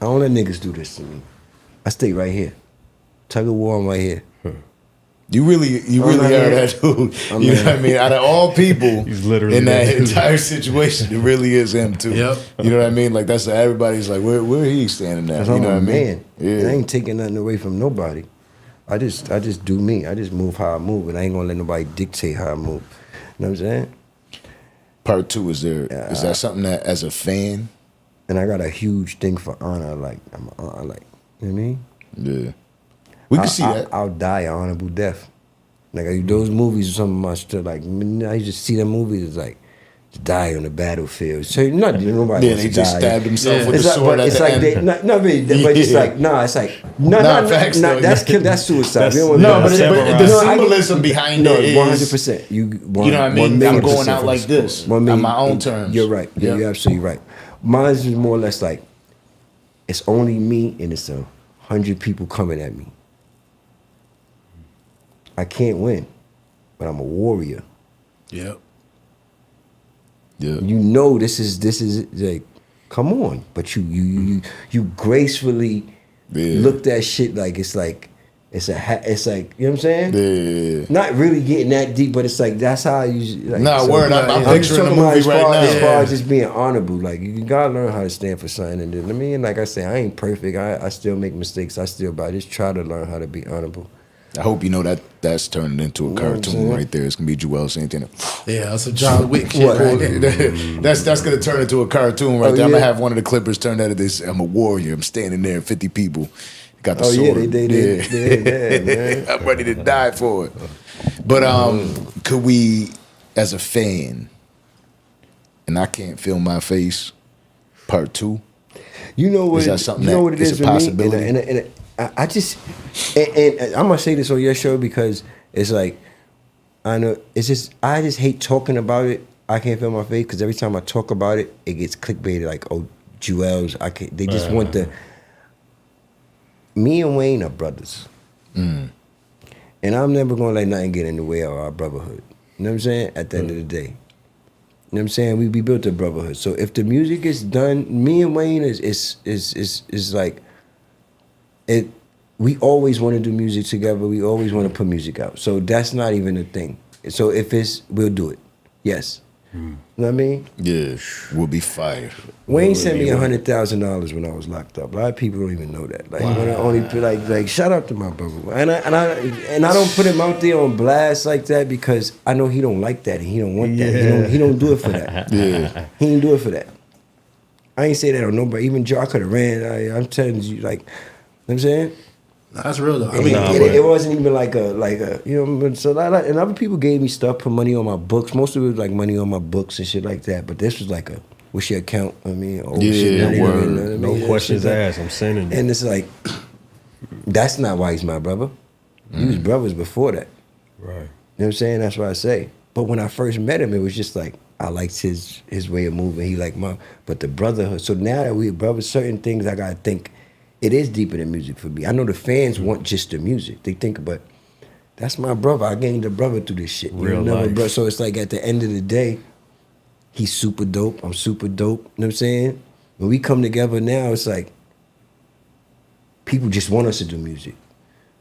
I don't let niggas do this to me. I stay right here. Tug of war, I'm right here. You really are that dude. You know what I mean? Out of all people He's literally in that that dude. entire situation, it really is him too. Yep. You know what I mean? Like that's everybody's like, where he standing at? Cause You I'm know a what I mean? man. And I ain't taking nothing away from nobody. I just do me. I just move how I move, and I ain't gonna let nobody dictate how I move. You know what I'm saying? Part 2 is that something that as a fan? And I got a huge thing for honor. Like you know what I mean? Yeah. We can see that. I'll die an honorable death. Like those movies are some of my stuff. Like I used to see them movies. It's like to die on the battlefield. So nobody Yeah, wants he to just die. stabbed himself with It's the like, sword but at it's the like end. but it's like it's like facts, though. that's suicide. That's- We don't want No, that. but Samurai. the No, I get- symbolism behind No, it is 100%. You know what I mean? I'm going out like this, on my own terms. You're right. Yeah. You're absolutely right. Mine is more or less like it's only me and it's 100 people coming at me. I can't win, but I'm a warrior. Yep. Yeah. You know this is like, come on, but you gracefully look that shit like it's like you know what I'm saying? Yeah. Not really getting that deep, but it's like that's how I usually. Like, Nah, word. I'm I'm just picturing the talking about movie as far, right now. as far as just being honorable. Like you gotta learn how to stand for something. And then, I mean, like I say, I ain't perfect. I still make mistakes. I just try to learn how to be honorable. I hope you know that's turning into a cartoon right there. It's gonna be Julez Santana. Yeah, that's some John Wick shit. What? Right? That's gonna turn into a cartoon right there. I'm yeah? gonna have one of the Clippers turn that into this. I'm a warrior. I'm standing there, 50 people. Got the Oh sword. yeah, they man. I'm ready to die for it. But could we, as a fan, and I can't feel my face, part 2? You know what? Is that something you know that what it is is a for possibility? me? And I just and I'm gonna say this on your show because it's like I know it's just I just hate talking about it. I can't feel my face because every time I talk about it, it gets clickbaited like, oh, Julez. I can't. They just want the. Me and Wayne are brothers, and I'm never gonna let nothing get in the way of our brotherhood. You know what I'm saying? At the end of the day. You know what I'm saying? We built a brotherhood. So if the music is done, me and Wayne is like it. We always want to do music together. We always want to put music out. So that's not even a thing. So if it's, we'll do it. Yes. You know what I mean? Yeah, we'll be fired. Wayne sent me $100,000 when I was locked up. A lot of people don't even know that. Like, when I only like shout out to my brother. And I don't put him out there on blast like that because I know he don't like that and he don't want that. He don't do it for that. Yeah. He ain't do it for that. I ain't say that on nobody. Even Joe, I could have ran. I'm telling you, like, you know what I'm saying? That's real though. I And mean, it wasn't even like a you know. So and other people gave me stuff, put money on my books. Most of it was like money on my books and shit like that. But this was like a what's your account? I mean, shit, word. you know what I mean? No questions Shit like- asked. I'm sending it. And it's like that's not why he's my brother. He was brothers before that. Right. You know what I'm saying? That's what I say. But when I first met him, it was just like I liked his way of moving. He liked my, but the brotherhood. So now that we're brothers, certain things I gotta think. It is deeper than music for me. I know the fans want just the music. They think, but that's my brother. I gained a brother through this shit. Real life. Bro. So it's like at the end of the day, he's super dope. I'm super dope. You know what I'm saying? When we come together now, it's like people just want us to do music.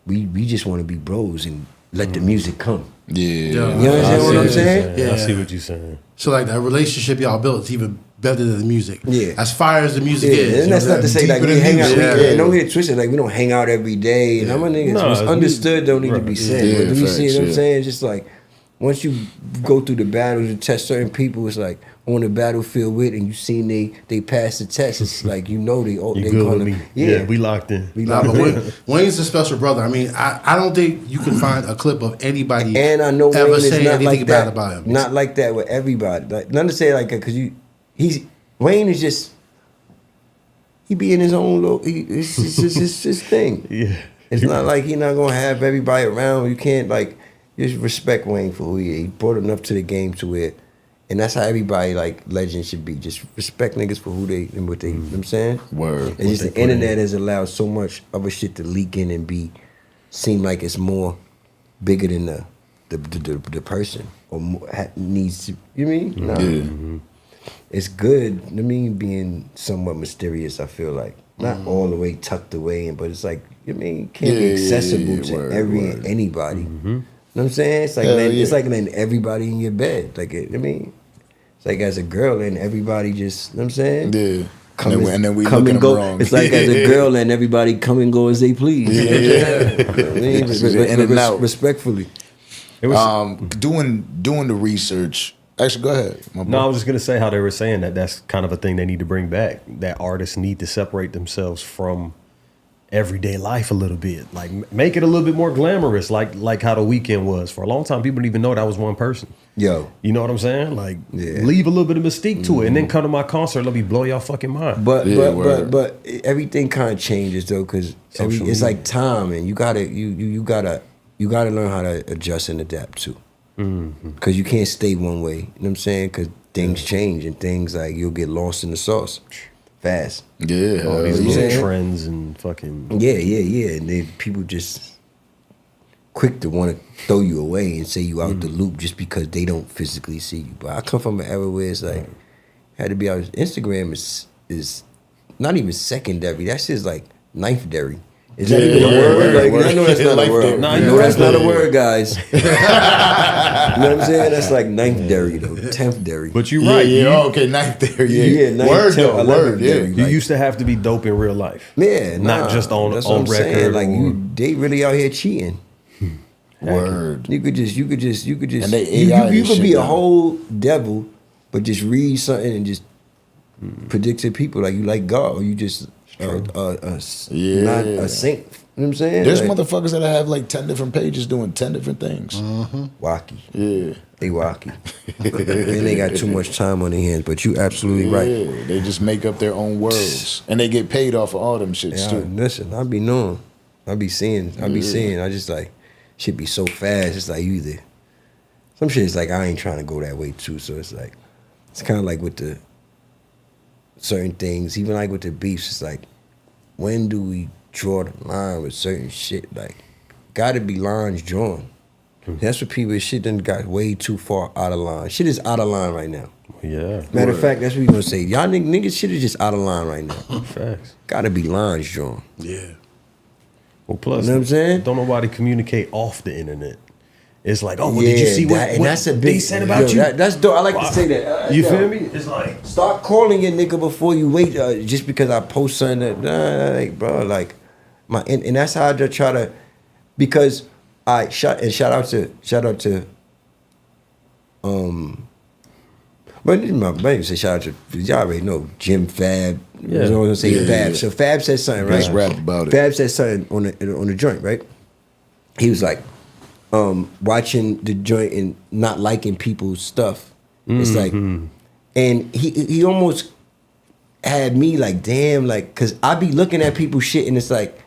We just want to be bros and let the music come. Yeah. You understand what I'm saying? Yeah. I see what you're saying. so like that relationship y'all built is even better than the music. Yeah. As fire as the music Yeah, is. and that's not to say like Deeper we than hang out. music. Yeah. Don't get it twisted. Like we don't hang out every day. And I'm a nigga. No, What's it's understood don't need to be right. said. Yeah, But do you see facts, what I'm yeah. saying? Just like once you go through the battles and test certain people, it's like on the battlefield with, and you seen they pass the test. It's like they good with me. Yeah, we locked in. But Wayne's a special brother. I mean, I don't think you can find a clip of anybody and I know ever Wayne is saying not anything like bad that. about him. Not like that with everybody. Like none to say like that because Wayne is just he be in his own little. It's just his thing. Yeah, it's not like he not gonna have everybody around. You can't like just respect Wayne for who he is. He brought enough to the game to where. And that's how everybody like legends should be. Just respect niggas for who they and what they. You know what I'm saying? Word. And just the internet has allowed so much other shit to leak in and seem like it's more bigger than the person or needs to. You mean? No. Yeah. It's good. I mean, being somewhat mysterious. I feel like not all the way tucked away, but it's like can't be accessible to anybody. You know what I'm saying? It's like it's like letting everybody in your bed. Like it's like as a girl and everybody just. You know what I'm saying? Yeah. And then we come and go. wrong. It's like as a girl and everybody come and go as they please. Respectfully. It was doing the research. Actually, go ahead. No, I was just gonna say how they were saying that's kind of a thing they need to bring back. That artists need to separate themselves from everyday life a little bit, like make it a little bit more glamorous, like how the Weeknd was. For a long time, people didn't even know that was one person. Yo, you know what I'm saying? Like, leave a little bit of mystique to it, and then come to my concert. Let me blow y'all fucking mind. But everything kind of changes though, because it's like time, and you gotta learn how to adjust and adapt too. Because you can't stay one way. You know what I'm saying? Because things change and things like you'll get lost in the sauce. Fast. Yeah. All these little trends and fucking. Yeah. And then people just quick to want to throw you away and say you out the loop just because they don't physically see you. But I come from an era where it's like, had to be out. Instagram is not even secondary. That shit's like ninth dairy. Is that even a word? Like, I know that's not a word. No, you know that's not a word, guys. You know what I'm saying? That's like ninth dairy though, 10th dairy. But you're right. Okay, ninth dairy. Yeah, ninth, word 10th, though, word. Yeah, you used to have to be dope in real life. Yeah, not just on record. Saying. Like they really out here cheating. Word. You could just. And they you could be a whole devil, but just read something and just predict to people like you like God or you just. Not a saint. You know what I'm saying? There's motherfuckers that have like 10 different pages doing 10 different things. Wacky. Yeah. They wacky. And they got too much time on their hands, but you absolutely right. Yeah, they just make up their own worlds. And they get paid off of all them shits too. Listen, I be knowing. I be seeing. I just like, shit be so fast. It's like you either, some shit is like, I ain't trying to go that way too. So it's like, it's kind of like with the certain things, even like with the beefs, it's like, when do we draw the line with certain shit? Like, gotta be lines drawn. That's what people, shit done got way too far out of line. Shit is out of line right now. Yeah. Matter of fact, that's what we gonna say. Y'all niggas, shit is just out of line right now. Facts. Gotta be lines drawn. Yeah. Well, plus, you know what I'm saying? Don't nobody communicate off the internet. It's like, oh, well, did you see what that's a big, they said about you? That's dope. I like to say that. You feel me? It's like, start calling your nigga before you wait. Just because I post something, like, bro, like and that's how I just try to, because shout out to but my buddy say shout out to, y'all already know Jim Fab. I was gonna say Fab. So Fab said something, right? Let's rap about it. Fab said something on the joint, right? He was like, watching the joint and not liking people's stuff. It's like, and he almost had me like, damn, like, cause I be looking at people's shit and it's like,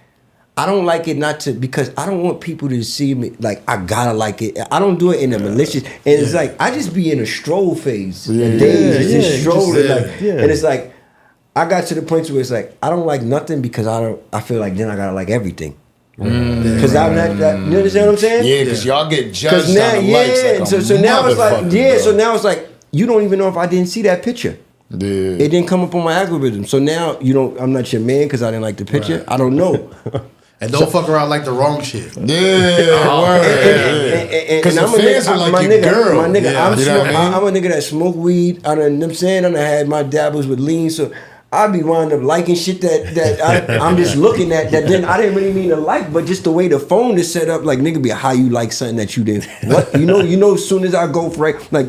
I don't like it because I don't want people to see me like I gotta like it. I don't do it in a malicious, and it's like I just be in a stroll phase. Just strolling, and it's like I got to the point where it's like I don't like nothing because I feel like then I gotta like everything. Because I'm not that, you understand what I'm saying? Yeah, because y'all get judged on the likes like a so now it's like, bro. So now it's like, you don't even know if I didn't see that picture. Yeah. It didn't come up on my algorithm. So now I'm not your man because I didn't like the picture. Right. I don't know. And don't fuck around like the wrong shit. Yeah, word. Because the fans are like your girl. I'm a nigga that smoke weed. I done had my dabbles with lean, so I be winding up liking shit that I'm just looking at that then I didn't really mean to like, but just the way the phone is set up, like nigga be how you like something that you didn't. What you know as soon as I go for it, like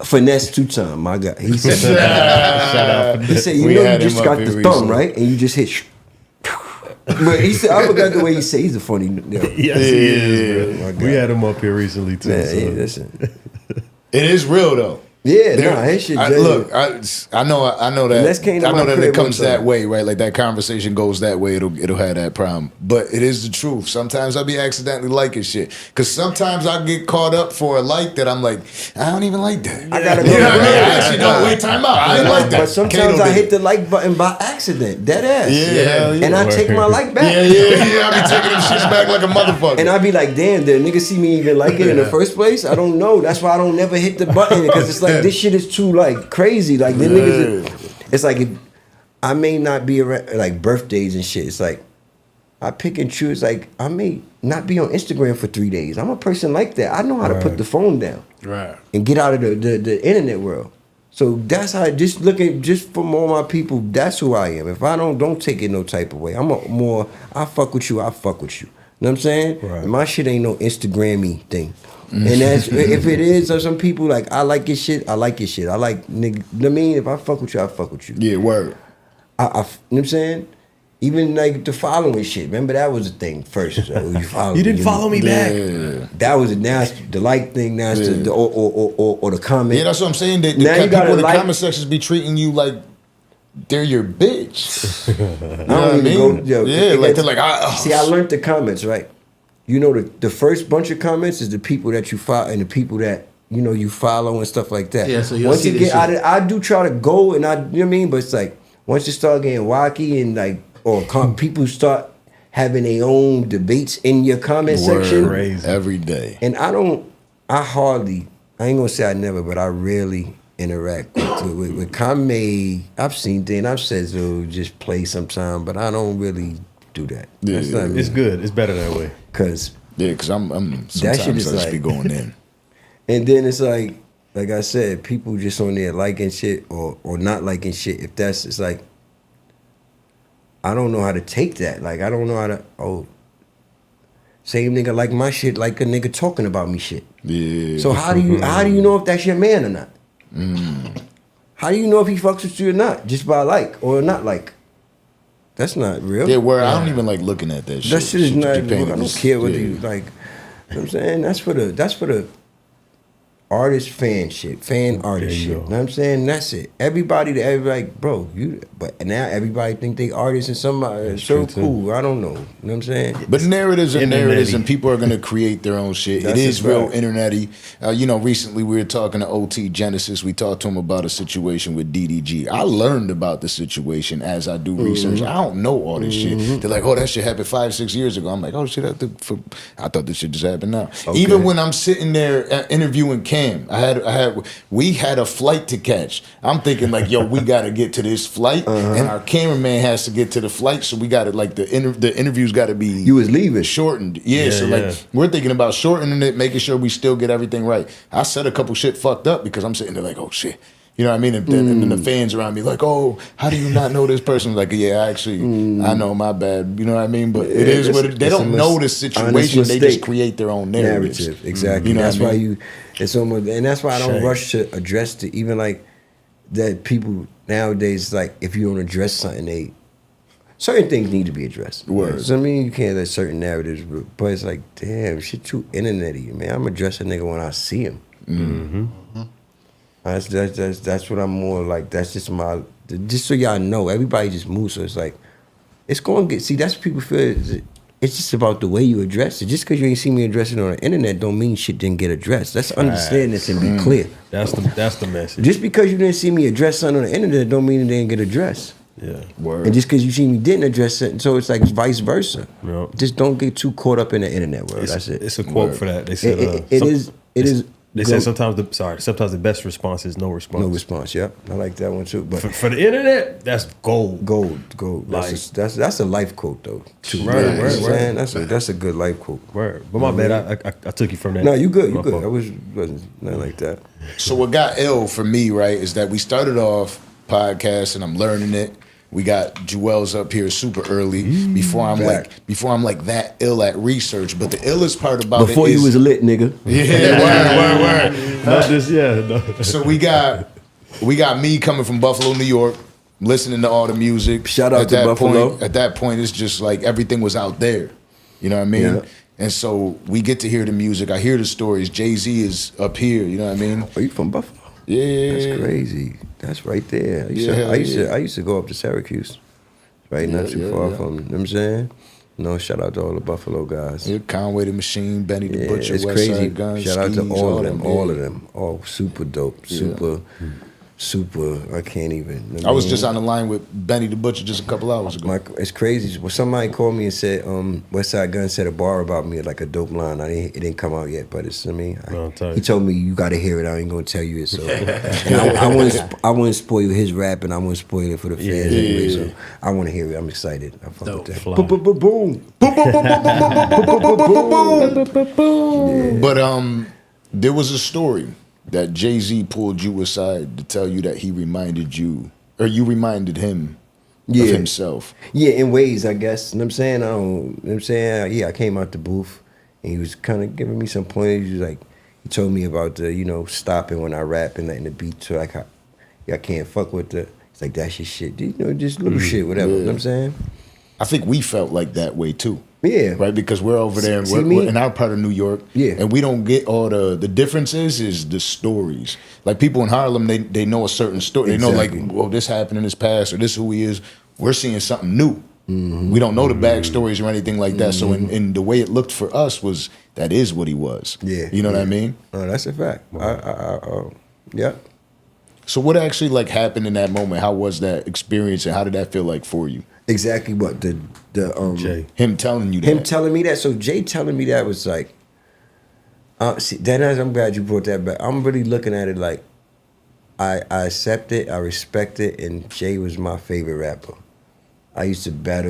finesse 2 times, my guy. He said, Shout out. he said, you know, you just got the thumb right, and you just hit. But he said, I forgot the way he said. He's a funny. Yes, he is, bro. We had him up here recently too. Man, so. hey, listen. It is real though. Yeah, his shit. Look, I know that. I know that it comes that way, right? Like that conversation goes that way. It'll have that problem, but it is the truth. Sometimes I'll be accidentally liking shit because sometimes I get caught up for a like that. I'm like, I don't even like that. I gotta go. You know what I mean? I actually don't wait time out. I ain't like that. But sometimes I hit the like button by accident, dead ass. Yeah. And I take my like back. Yeah. I be taking them shits back like a motherfucker. And I be like, damn, did a nigga see me even like it in the first place? I don't know. That's why I don't never hit the button because it's like this shit is too like crazy. Like the niggas, it's like if I may not be around like birthdays and shit. It's like I pick and choose. Like I may not be on Instagram for 3 days. I'm a person like that. I know how to put the phone down, right, and get out of the internet world. So that's how. Just from all my people, that's who I am. If I don't take it no type of way. I'm I fuck with you. I fuck with you. You know what I'm saying? Right. My shit ain't no Instagram-y thing. And that's if it is, or some people like I like your shit, I like your shit. I like nigga. I mean, if I fuck with you, I fuck with you. Yeah, word. You know what I'm saying? Even like the following shit. Remember that was the thing first. So you didn't follow me back. That was now it's the like thing. Now it's the or the comment. Yeah, that's what I'm saying. The Now you people in the like, comment sections be treating you like they're your bitch. I don't even go. Like they're like, see, I learned the comments right. You know, the first bunch of comments is the people that you follow and the people that, you know, you follow and stuff like that. Yeah, so you'll once see you this get out shit. of, I do try to go and you know what I mean? But it's like, once you start getting wacky and like, or people start having their own debates in your comment section. Crazy. every day. And I ain't gonna say I never, but I rarely interact with comment. I've seen things, I've said, so just play sometime, but I don't really do that. Yeah, That's not me. It's good. It's better that way. Cause I'm that shit sometimes I is just like, be going in. And then it's like I said, people just on there liking shit or not liking shit. If that's, it's like, I don't know how to take that. Like, I don't know how to, same nigga like my shit, like a nigga talking about me shit. Yeah. So how do you know if that's your man or not? How do you know if he fucks with you or not? Just by like or not like. That's not real. Yeah, where I don't even like looking at that shit. That shit is not. I Japan don't is- care whether yeah. you like. You know what I'm saying? That's for the artist fan shit, fan artist shit. You know what I'm saying? That's it. Everybody like, bro, but now everybody think they artists and somebody is so cool. I don't know. You know what I'm saying? But narratives are Internet-y. narratives, and people are going to create their own shit. That's It is a real fact. internet-y. Recently we were talking to OT Genesis. We talked to him about a situation with DDG. I learned about the situation as I do research. I don't know all this shit. They're like, oh, that shit happened 5-6 years ago. I'm like, oh, shit, I thought this shit just happened now. Okay. Even when I'm sitting there interviewing Cam, we had a flight to catch. I'm thinking like, yo, we got to get to this flight, and our cameraman has to get to the flight, so we got to like the interview's got to be. You was leaving. Shortened. Yeah, so yeah. like we're thinking about shortening it, making sure we still get everything right. I said a couple shit fucked up because I'm sitting there like, oh shit. You know what I mean? And then the fans around me like, oh, how do you not know this person? Like, yeah, actually, I know, my bad. You know what I mean? But it is what they don't know the situation. They just create their own narrative. Exactly. You know That's what I why mean? it's almost, and that's why I don't Shame. rush to address to even like that people nowadays, like if you don't address something, certain things need to be addressed. Word. So I mean, you can't let certain narratives, but it's like, damn, shit too internet-y, man. I'm address a nigga when I see him. That's what I'm more like. That's just just so y'all know, everybody just moves. So it's like, it's going to get, see, that's what people feel. It's just about the way you address it. Just because you ain't see me address it on the internet don't mean shit didn't get addressed. Let's understand this and be clear. That's the message. Just because you didn't see me address something on the internet don't mean it didn't get addressed. Yeah. Word. And just because you see me didn't address it, so it's like vice versa. Yep. Just don't get too caught up in the internet world. That's it. It's a quote Word. for that. They said It is. They go- said sometimes the best response is no response. no response. Yep, I like that one too. But For the internet, that's gold. gold. Like- That's a life quote though. Too. Right, You know what I'm right, saying? right. That's a good life quote. Word. But my bad, I took you from that. No, you good. You My good. fault. I wasn't nothing like that. So what got ill for me, right, is that we started off podcast and I'm learning it. We got Julez up here super early before I'm like that ill at research. But the illest part about before it is you was lit, nigga. Yeah, word. Not this, no. So we got me coming from Buffalo, New York, listening to all the music. Shout out to Buffalo. At that point, it's just like everything was out there. You know what I mean? Yeah. And so we get to hear the music. I hear the stories. Jay-Z is up here. You know what I mean? Are you from Buffalo? Yeah. That's crazy. That's right there. I used to go up to Syracuse. Right, not too far from, you know what I'm saying? No, shout out to all the Buffalo guys. Yeah, Conway the Machine, Benny the Butcher, it's West crazy. Side Gun, Shout out to Schemes, all of them. All super dope. Yeah. Super, I can't even. I was just on the line with Benny the Butcher just a couple hours ago. It's crazy. Well, somebody called me and said, West Side Gun said a bar about me, like a dope line. It didn't come out yet, but it's, he told me, you got to hear it. I ain't going to tell you it. So and I wouldn't spoil his rap, and I wouldn't spoil it for the fans anyway. So I want to hear it. I'm excited. I fuck with that. Boom. But there was a story that Jay-Z pulled you aside to tell you that he reminded you, or you reminded him of himself. Yeah, in ways, I guess. You know what I'm saying? You know what I'm saying? Yeah, I came out the booth, and he was kind of giving me some pointers. He was like, he told me about the, stopping when I rap and letting the beat, so like, I can't fuck with the, it's like, that's your shit. Just little shit, whatever. You know what I'm saying? I think we felt like that way too. Yeah. Right? Because we're over there and we're in our part of New York. Yeah. And we don't get all the differences is the stories. Like people in Harlem, they know a certain story. Exactly. They know like, well, this happened in his past or this is who he is. We're seeing something new. Mm-hmm. We don't know the backstories or anything like that. So in the way it looked for us was that is what he was. Yeah. You know what I mean? Oh, that's a fact. Wow. Yeah. So what actually like happened in that moment? How was that experience and how did that feel like for you? Exactly what the Jay. Him telling you that. Him telling me that. So Jay telling me that was like, see, I'm glad you brought that back. I'm really looking at it like, I accept it, I respect it, and Jay was my favorite rapper. I used to but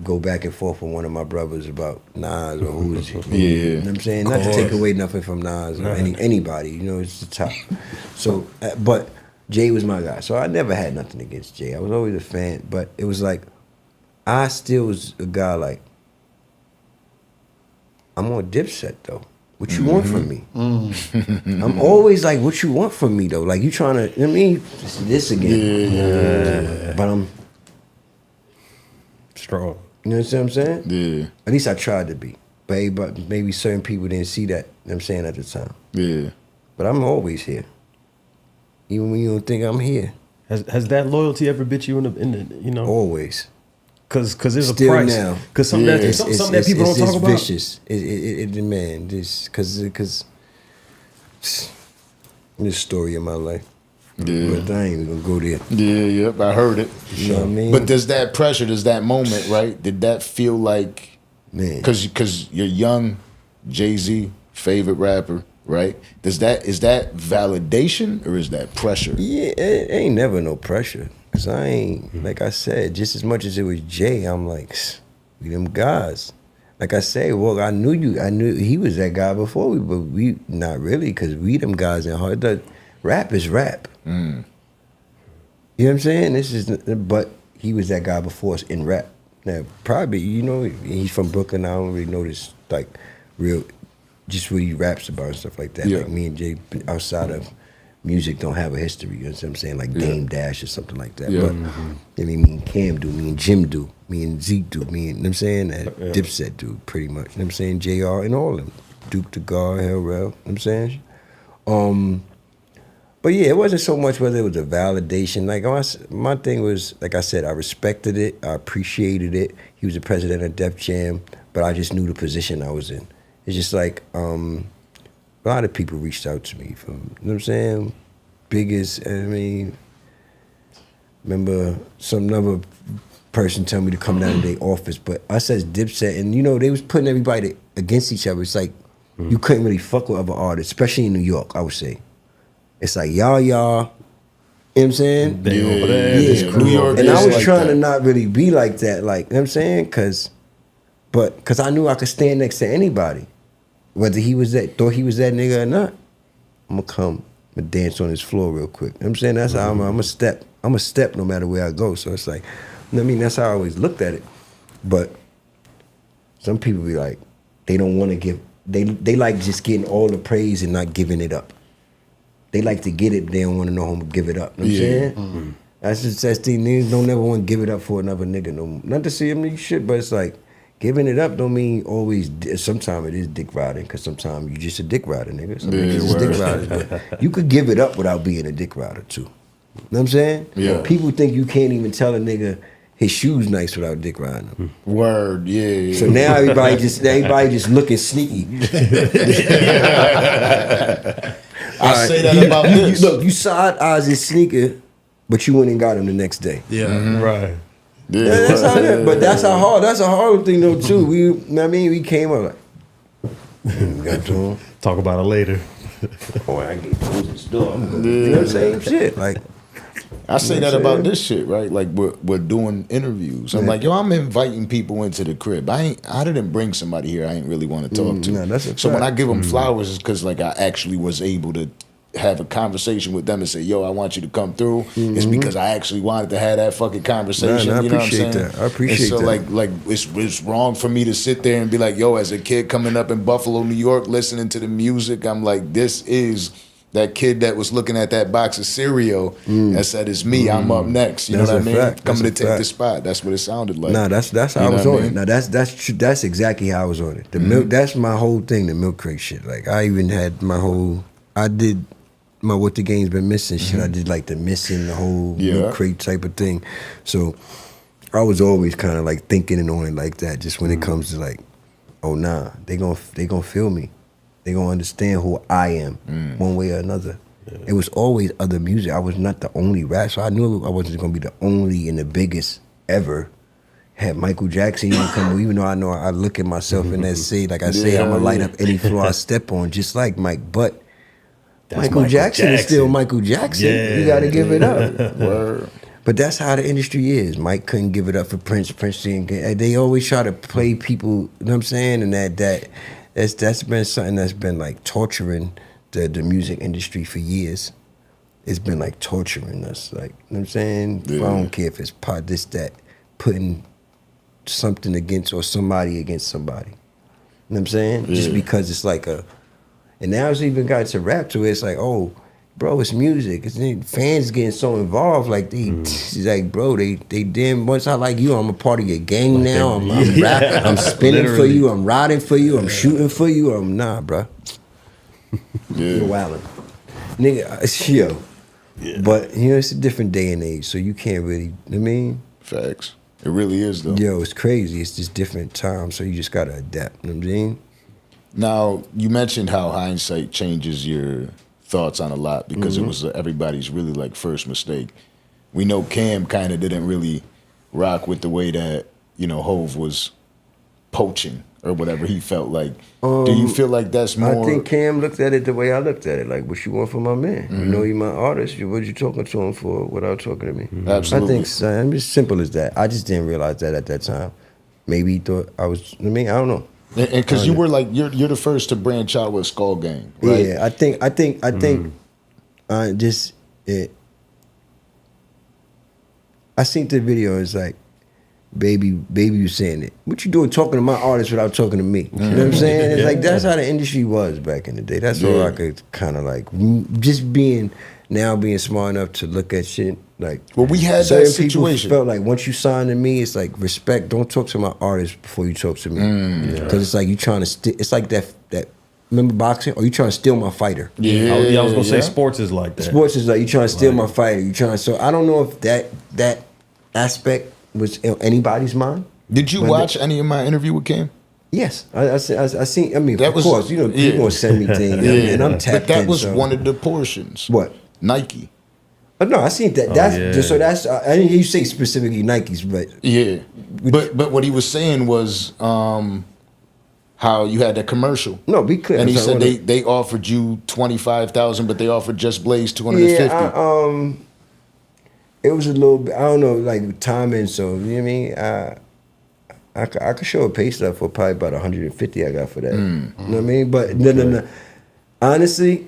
go back and forth with one of my brothers about Nas or who's he. Yeah. You know what I'm saying? Not to take away nothing from Nas or anybody, it's the top. So, but Jay was my guy. So I never had nothing against Jay. I was always a fan, but it was like, I still was a guy like, I'm on Dipset though. What you want from me? I'm always like, what you want from me though? Like you trying to, this again. Yeah. But I'm strong. You know what I'm saying? Yeah. At least I tried to be. But maybe certain people didn't see that, I'm saying, at the time. Yeah. But I'm always here. Even when you don't think I'm here. Has that loyalty ever bit you in the Always. Cause there's Still a price. now. Cause something that people don't talk about. It's vicious. Man, cause this story of my life. Yeah. But I ain't even gonna go there. Yeah, yep, I heard it. You know what I mean? But does that pressure, does that moment, right? Did that feel like, man? Because you're young, Jay-Z, favorite rapper, right? Is that validation or is that pressure? Yeah, it ain't never no pressure. Cause I ain't, like I said, just as much as it was Jay, I'm like, we them guys. Like I say, well, I knew he was that guy before but we not really, cause we them guys in hard. Rap is rap. Mm. You know what I'm saying? But he was that guy before us in rap. Now, probably, he's from Brooklyn. I don't really know this, like, just what he raps about and stuff like that. Yeah. Like me and Jay, outside of music, don't have a history. You know what I'm saying? Like Dame Dash or something like that. Yeah. But me and Cam do, me and Jim do, me and Zeke do, you know what I'm saying? Dipset do, pretty much. You know what I'm saying? JR and all of them. Duke the Gar, Hell Rel, you know what I'm saying? But yeah, it wasn't so much whether it was a validation. Like my thing was, like I said, I respected it, I appreciated it. He was the president of Def Jam, but I just knew the position I was in. It's just like a lot of people reached out to me from, you know what I'm saying? Remember another person telling me to come down to their office, but us as Dipset, and they was putting everybody against each other. It's like you couldn't really fuck with other artists, especially in New York, I would say. It's like y'all, you know what I'm saying? Yeah. Cool. New York, and I was like trying that. to not really be like that, like, you know what I'm saying? Cause I knew I could stand next to anybody. Whether he thought he was that nigga or not. I'm gonna dance on his floor real quick. You know what I'm saying? That's how I'm gonna step. I'm a step no matter where I go. So it's like, I mean, that's how I always looked at it. But some people be like, they don't want to give, they like just getting all the praise and not giving it up. They like to get it, but they don't want to know how to give it up. You know what I'm saying? Mm-hmm. That's just that thing. Niggas don't never want to give it up for another nigga no more. Not to say them shit, but it's like, giving it up don't mean always, sometimes it is dick riding, because sometimes you just a dick rider, nigga. Some niggas is dick riders, but you could give it up without being a dick rider too. You know what I'm saying? Yeah. People think you can't even tell a nigga his shoes nice without dick riding him. Word, yeah. So now everybody just looking sneaky. I say that about this. Look, you side eyes his sneaker, but you went and got him the next day. Yeah. Mm-hmm. Right. Yeah, That's how that, but that's a hard thing though too. We came up like, got to him. Talk about it later. Oh, I get close the store. I'm gonna do the same shit. Like, I say that about this shit, right? Like we're doing interviews. I'm like, yo, I'm inviting people into the crib. I didn't bring somebody here I ain't really want to talk to. No, that's a so when fact. I give them flowers, it's because like I actually was able to have a conversation with them and say, yo, I want you to come through. It's because I actually wanted to have that fucking conversation. I You know what I'm appreciate saying? that. I appreciate and so that. like it's wrong for me to sit there and be like, yo, as a kid coming up in Buffalo, New York, listening to the music, I'm like, this is that kid that was looking at that box of cereal and said, it's me, I'm up next. You That's know what I a mean? fact. Coming That's to a take fact. the spot. That's what it sounded like. nah, that's how I was on it. Now that's exactly how I was on it. The milk, that's my whole thing. The milk crate shit. Like I even had I did my what the game's been missing shit. I did like the missing the whole milk crate type of thing. So I was always kind of like thinking and on it like that. Just when it comes to like, oh nah, they gonna feel me. They gonna understand who I am one way or another. It was always other music. I was not the only rap, so I knew I wasn't gonna be the only and the biggest ever. Had Michael Jackson even come, even though I know I look at myself and that say, like I say, I'm gonna light up any floor I step on, just like Mike. But Michael Jackson is still Michael Jackson. Yeah, you gotta give it up. Word. But that's how the industry is. Mike couldn't give it up for Prince. Prince didn't get. They always try to play people. You know what I'm saying? And that's been something that's been like torturing the music industry for years. It's been like torturing us. Like, you know what I'm saying? Yeah. I don't care if it's pot, this, that, putting something against or somebody against somebody. You know what I'm saying? Yeah. Just because it's like and now it's even got to rap to it. It's like, oh, bro, it's music. Fans getting so involved. Like it's like, bro, they damn. Once I like you, I'm a part of your gang now. I'm rapping. I'm spinning for you. I'm riding for you. I'm shooting for you. I'm nah, bro. You're wildin', nigga. Yo, but you know it's a different day and age, so you can't really. You know what I mean, Facts. It really is though. yo, it's crazy. It's just different times, so you just gotta adapt. You know what I'm saying? Now, you mentioned how hindsight changes your thoughts on a lot because it was everybody's really like first mistake. We know Cam kind of didn't really rock with the way that, you know, Hove was poaching or whatever he felt like. Do you feel like that's more? I think Cam looked at it the way I looked at it. Like, what you want from my man? You know he my artist. What you talking to him for without talking to me? Absolutely. I think so. I mean, it's simple as that. I just didn't realize that at that time. Maybe he thought I was, I mean, I don't know. And because you were like, you're the first to branch out with Skull Gang, right? Yeah, I think just it. I seen the video. It's like, baby, you saying it. What you doing talking to my artist without talking to me? You know what I'm saying? It's like that's how the industry was back in the day. That's all I could kind of like just being smart enough to look at shit like. Well, we had that certain situation. people felt like once you sign to me, it's like respect. Don't talk to my artist before you talk to me, because it's like you trying to. It's like that. Remember boxing? Or you trying to steal my fighter? Yeah, I was gonna say sports is like that. Sports is like you trying to steal my fighter. You trying. So I don't know if that aspect was in anybody's mind. Did you watch any of my interview with Cam? Yes, I seen. I mean, That of was- course, you know, yeah. people gonna send me things, and I'm tapped But that in, was so. one of the portions. What? Nike. No, I seen that. That's yeah. so. That's I didn't hear you say specifically Nikes, but Yeah. But what he was saying was how you had that commercial. no, be clear. And he I'm said sorry, they offered you 25,000, but they offered Just Blaze 250. yeah, it was a little bit. I don't know, like timing. So you know what I mean. I could show a pay stub for probably about 150. I got for that. You know what I mean? But no. Honestly,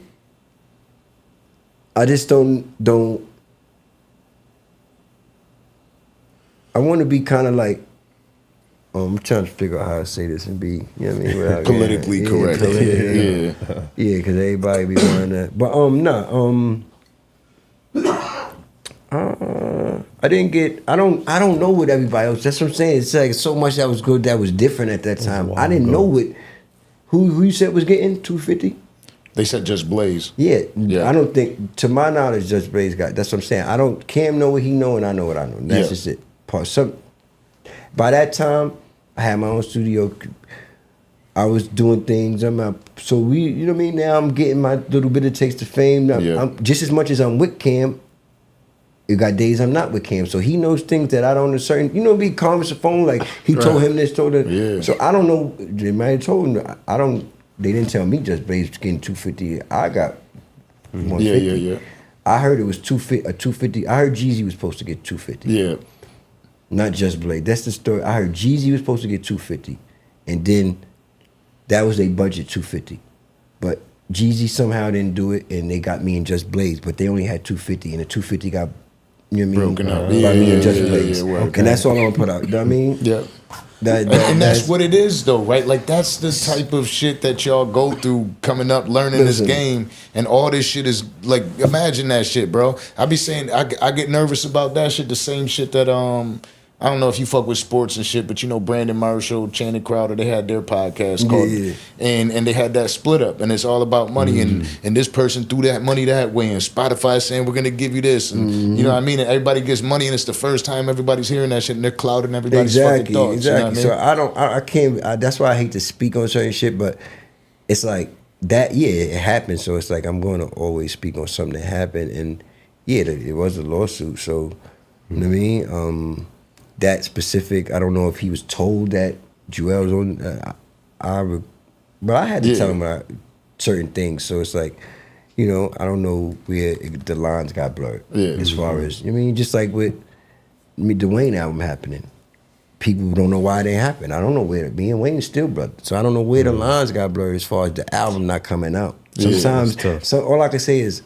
I just don't. I want to be kind of like, I'm trying to figure out how to say this and be, you know what I mean? Without, Politically correct. Yeah, because everybody be wanting that. But I didn't get. I don't know what everybody else. That's what I'm saying. It's like so much that was good that was different at that time. I didn't know what. Who you said was getting 250? They said Just Blaze. Yeah, I don't think, to my knowledge, Just Blaze got. That's what I'm saying. I don't. Cam know what he know, and I know what I know. That's just it. By that time, I had my own studio. I was doing things. So we, you know what I mean. Now I'm getting my little bit of taste of fame. I'm just as much as I'm with Cam. You got days I'm not with Cam, so he knows things that I don't. Be calm as the phone. Like he told him this, told him. Yeah. So I don't know. They might have told him. I don't. They didn't tell me Just Blaze getting 250. I got 150. Yeah. I heard it was 250. I heard Jeezy was supposed to get 250. Yeah. Not Just Blaze. That's the story. I heard Jeezy was supposed to get 250, and then that was their budget 250, but Jeezy somehow didn't do it, and they got me and Just Blaze, but they only had 250, and the 250 got. You know what I mean? Broken up. By me and Just Blaze. And that's all I'm gonna put out. You know what I mean? Yeah. And that's what it is, though, right? Like, that's the type of shit that y'all go through coming up, learning this game, and all this shit is, like, imagine that shit, bro. I be saying, I get nervous about that shit, the same shit that, I don't know if you fuck with sports and shit, but you know Brandon Marshall, Channing Crowder, they had their podcast called, and they had that split up, and it's all about money, and this person threw that money that way, and Spotify saying we're gonna give you this, and you know what I mean, and everybody gets money, and it's the first time everybody's hearing that shit, and they're clouding everybody's fucking thoughts. Exactly. You know what I mean? So I can't. That's why I hate to speak on certain shit, but it's like that. Yeah, it happened. So it's like I'm going to always speak on something that happened, and yeah, it was a lawsuit. So you know what I mean. That specific, I don't know if he was told that Julez was on. But I had to tell him about certain things. So it's like, you know, I don't know where the lines got blurred as far as, you know what I mean, just like with the Wayne album happening. People don't know why they happened. I don't know where me and Wayne still brother. So I don't know where the lines got blurred as far as the album not coming out. Sometimes, so all I can say is,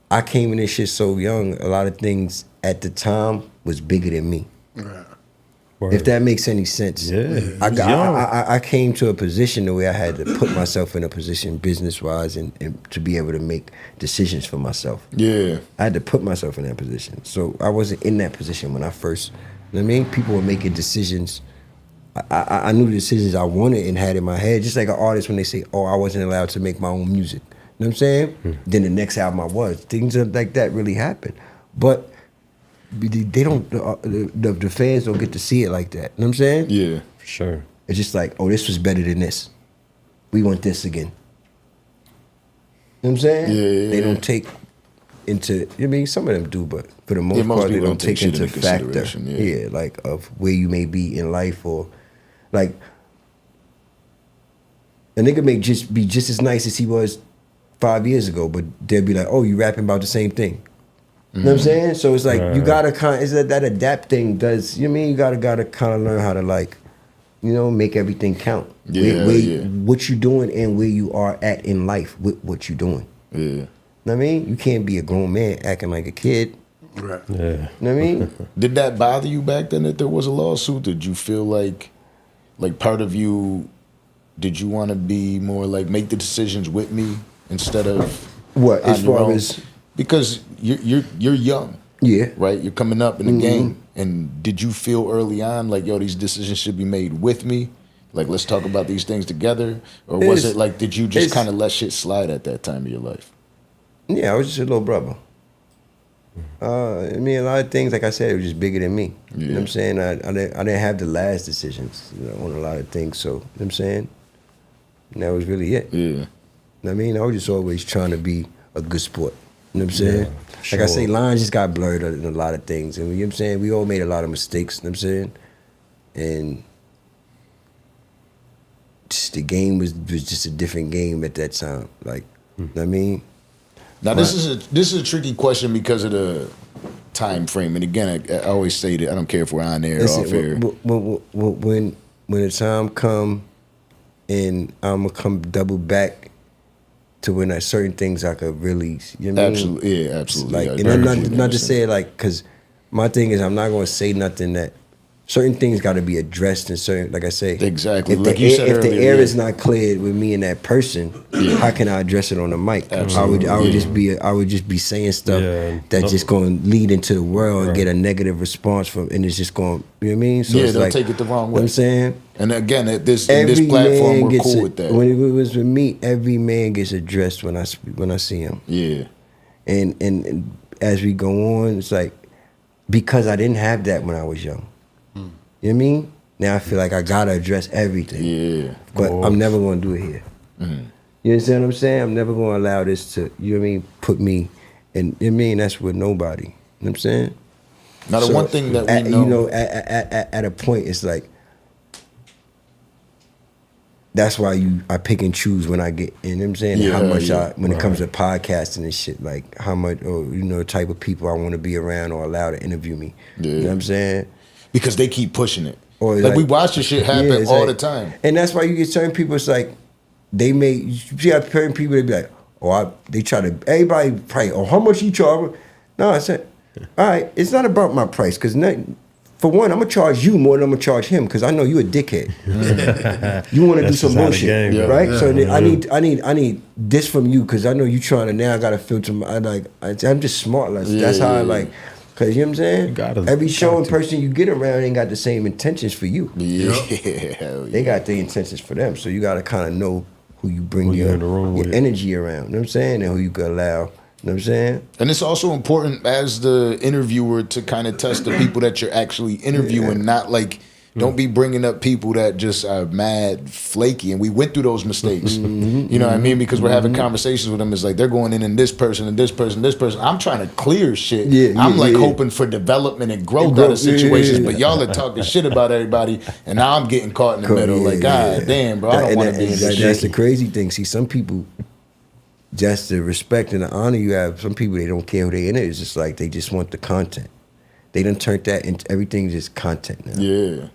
I came in this shit so young. A lot of things at the time was bigger than me. Right. If that makes any sense. I came to a position the way I had to put myself in a position business-wise and to be able to make decisions for myself. Yeah. I had to put myself in that position. So I wasn't in that position when I first, you know what I mean? People were making decisions. I knew the decisions I wanted and had in my head, just like an artist when they say, oh, I wasn't allowed to make my own music. You know what I'm saying? Then the next album I was. Things like that really happened. But they don't, the fans don't get to see it like that. You know what I'm saying? Yeah, for sure. It's just like, oh, this was better than this. We want this again. You know what I'm saying? Yeah. They don't take into, I mean, some of them do, but for the most part, they don't take into factor. Yeah, like of where you may be in life, or like a nigga may just be just as nice as he was 5 years ago, but they'll be like, oh, you rapping about the same thing. You know what I'm saying? So it's like you gotta kind of, that adapt thing does, you know what I mean? You gotta kind of learn how to, like, you know, make everything count. What you doing and where you are at in life with what you doing. Yeah. You know what I mean? You can't be a grown man acting like a kid. Right. Yeah. You know what I mean? Did that bother you back then that there was a lawsuit? Did you feel like part of you, did you want to be more like make the decisions with me instead of what, as far as? Because you're young, right? You're coming up in the game, and did you feel early on like, yo, these decisions should be made with me? Like, let's talk about these things together, or was it like, did you just kind of let shit slide at that time of your life? Yeah, I was just a little brother. I mean, a lot of things, like I said, it was just bigger than me. You know what I'm saying? I didn't have the last decisions, you know, on a lot of things. So, you know what I'm saying? And that was really it. Yeah. You know what I mean? I was just always trying to be a good sport. You know what I'm saying? Like I say, lines just got blurred in a lot of things. And you know what I'm saying? We all made a lot of mistakes, you know what I'm saying? And just the game was just a different game at that time. Like, you know what I mean? Now, this is a tricky question because of the time frame. And again, I always say that I don't care if we're on air or off air. When the time come and I'm going to come double back to when certain things I could really, you know what I mean? Absolutely, yeah, absolutely. Like, and I'm not to say it like, because my thing is I'm not going to say nothing that certain things got to be addressed in certain, like I say, exactly. If Like the you air, said if the earlier, air is not cleared with me and that person, how can I address it on the mic? Absolutely. I would just be saying stuff that's just going to lead into the world and get a negative response from, and it's just going, you know what I mean? So it's they'll like, take it the wrong way. You know what I'm saying? And again, in this platform, we're cool with that. When it was with me, every man gets addressed when I see him. Yeah. And as we go on, it's like, because I didn't have that when I was young. You know what I mean? Now I feel like I gotta address everything. Yeah. But I'm never gonna do it here. You understand what I'm saying? I'm never gonna allow this to, you know what I mean, put me in, you know what I mean, that's with nobody. You know what I'm saying? Now the one thing that we know. You know, at a point, it's like, that's why I pick and choose when I get in, you know what I'm saying? Yeah, how much when it right. comes to podcasting and shit, like how much, or you know, the type of people I want to be around or allow to interview me. Yeah. You know what I'm saying? Because they keep pushing it. Or like we watch this shit happen all the time. And that's why you get certain people, it's like, you got certain people, they be like, they try to, everybody probably, how much you charge? No, I said, all right, it's not about my price, because for one, I'm gonna charge you more than I'm gonna charge him, because I know you a dickhead. You want to do some bullshit, game, right? So I need this from you, because I know you trying to, now I gotta filter I'm just smart. That's how I like, because you know what I'm saying? Every show and person you get around ain't got the same intentions for you. Yeah. They got the intentions for them, so you gotta kind of know who you bring your energy around. You know what I'm saying? And who you could allow. You know what I'm saying? And it's also important as the interviewer to kind of test the people that you're actually interviewing, not like, don't be bringing up people that just are mad flaky. And we went through those mistakes. You know what I mean? Because we're having conversations with them. It's like they're going in and this person and this person, this person. I'm trying to clear shit. I'm hoping for development and growth out of situations. But y'all are talking shit about everybody. And now I'm getting caught in the middle. Like, God damn, bro, I don't want to be in this shit. That's the crazy thing. See, some people, just the respect and the honor you have, some people, they don't care who they in it. It's just like they just want the content. They done turned that into everything just content now. Yeah.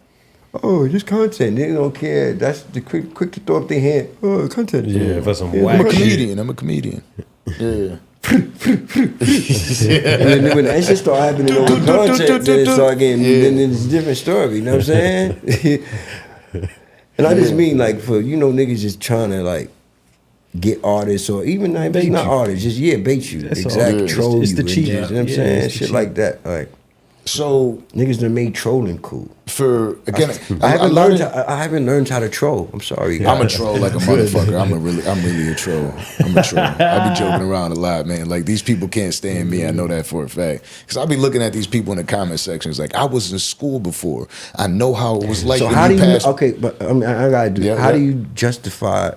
Oh, just content. They don't care. That's the quick to throw up their hand. Oh, content. Yeah, for some I'm a whack comedian. shit. I'm a comedian. Yeah. And then when that shit start happening over content, then it start getting, then it's a different story. You know what I'm saying? And I just mean like for, you know, niggas just trying to like get artists or even not artists, just bait you. That's exactly. all. Troll It's you. the cheat. You know what I'm saying? Shit like that. Like, so niggas done made trolling cool. For again, I haven't learned how to troll. I'm sorry, guys. I'm a troll like a motherfucker. I'm really a troll. I'm a troll. I be joking around a lot, man. Like these people can't stand me. I know that for a fact. Because I be looking at these people in the comment sections. Like I was in school before. I know how it was like. So when how do you? passed. Okay, but I gotta do. How do you justify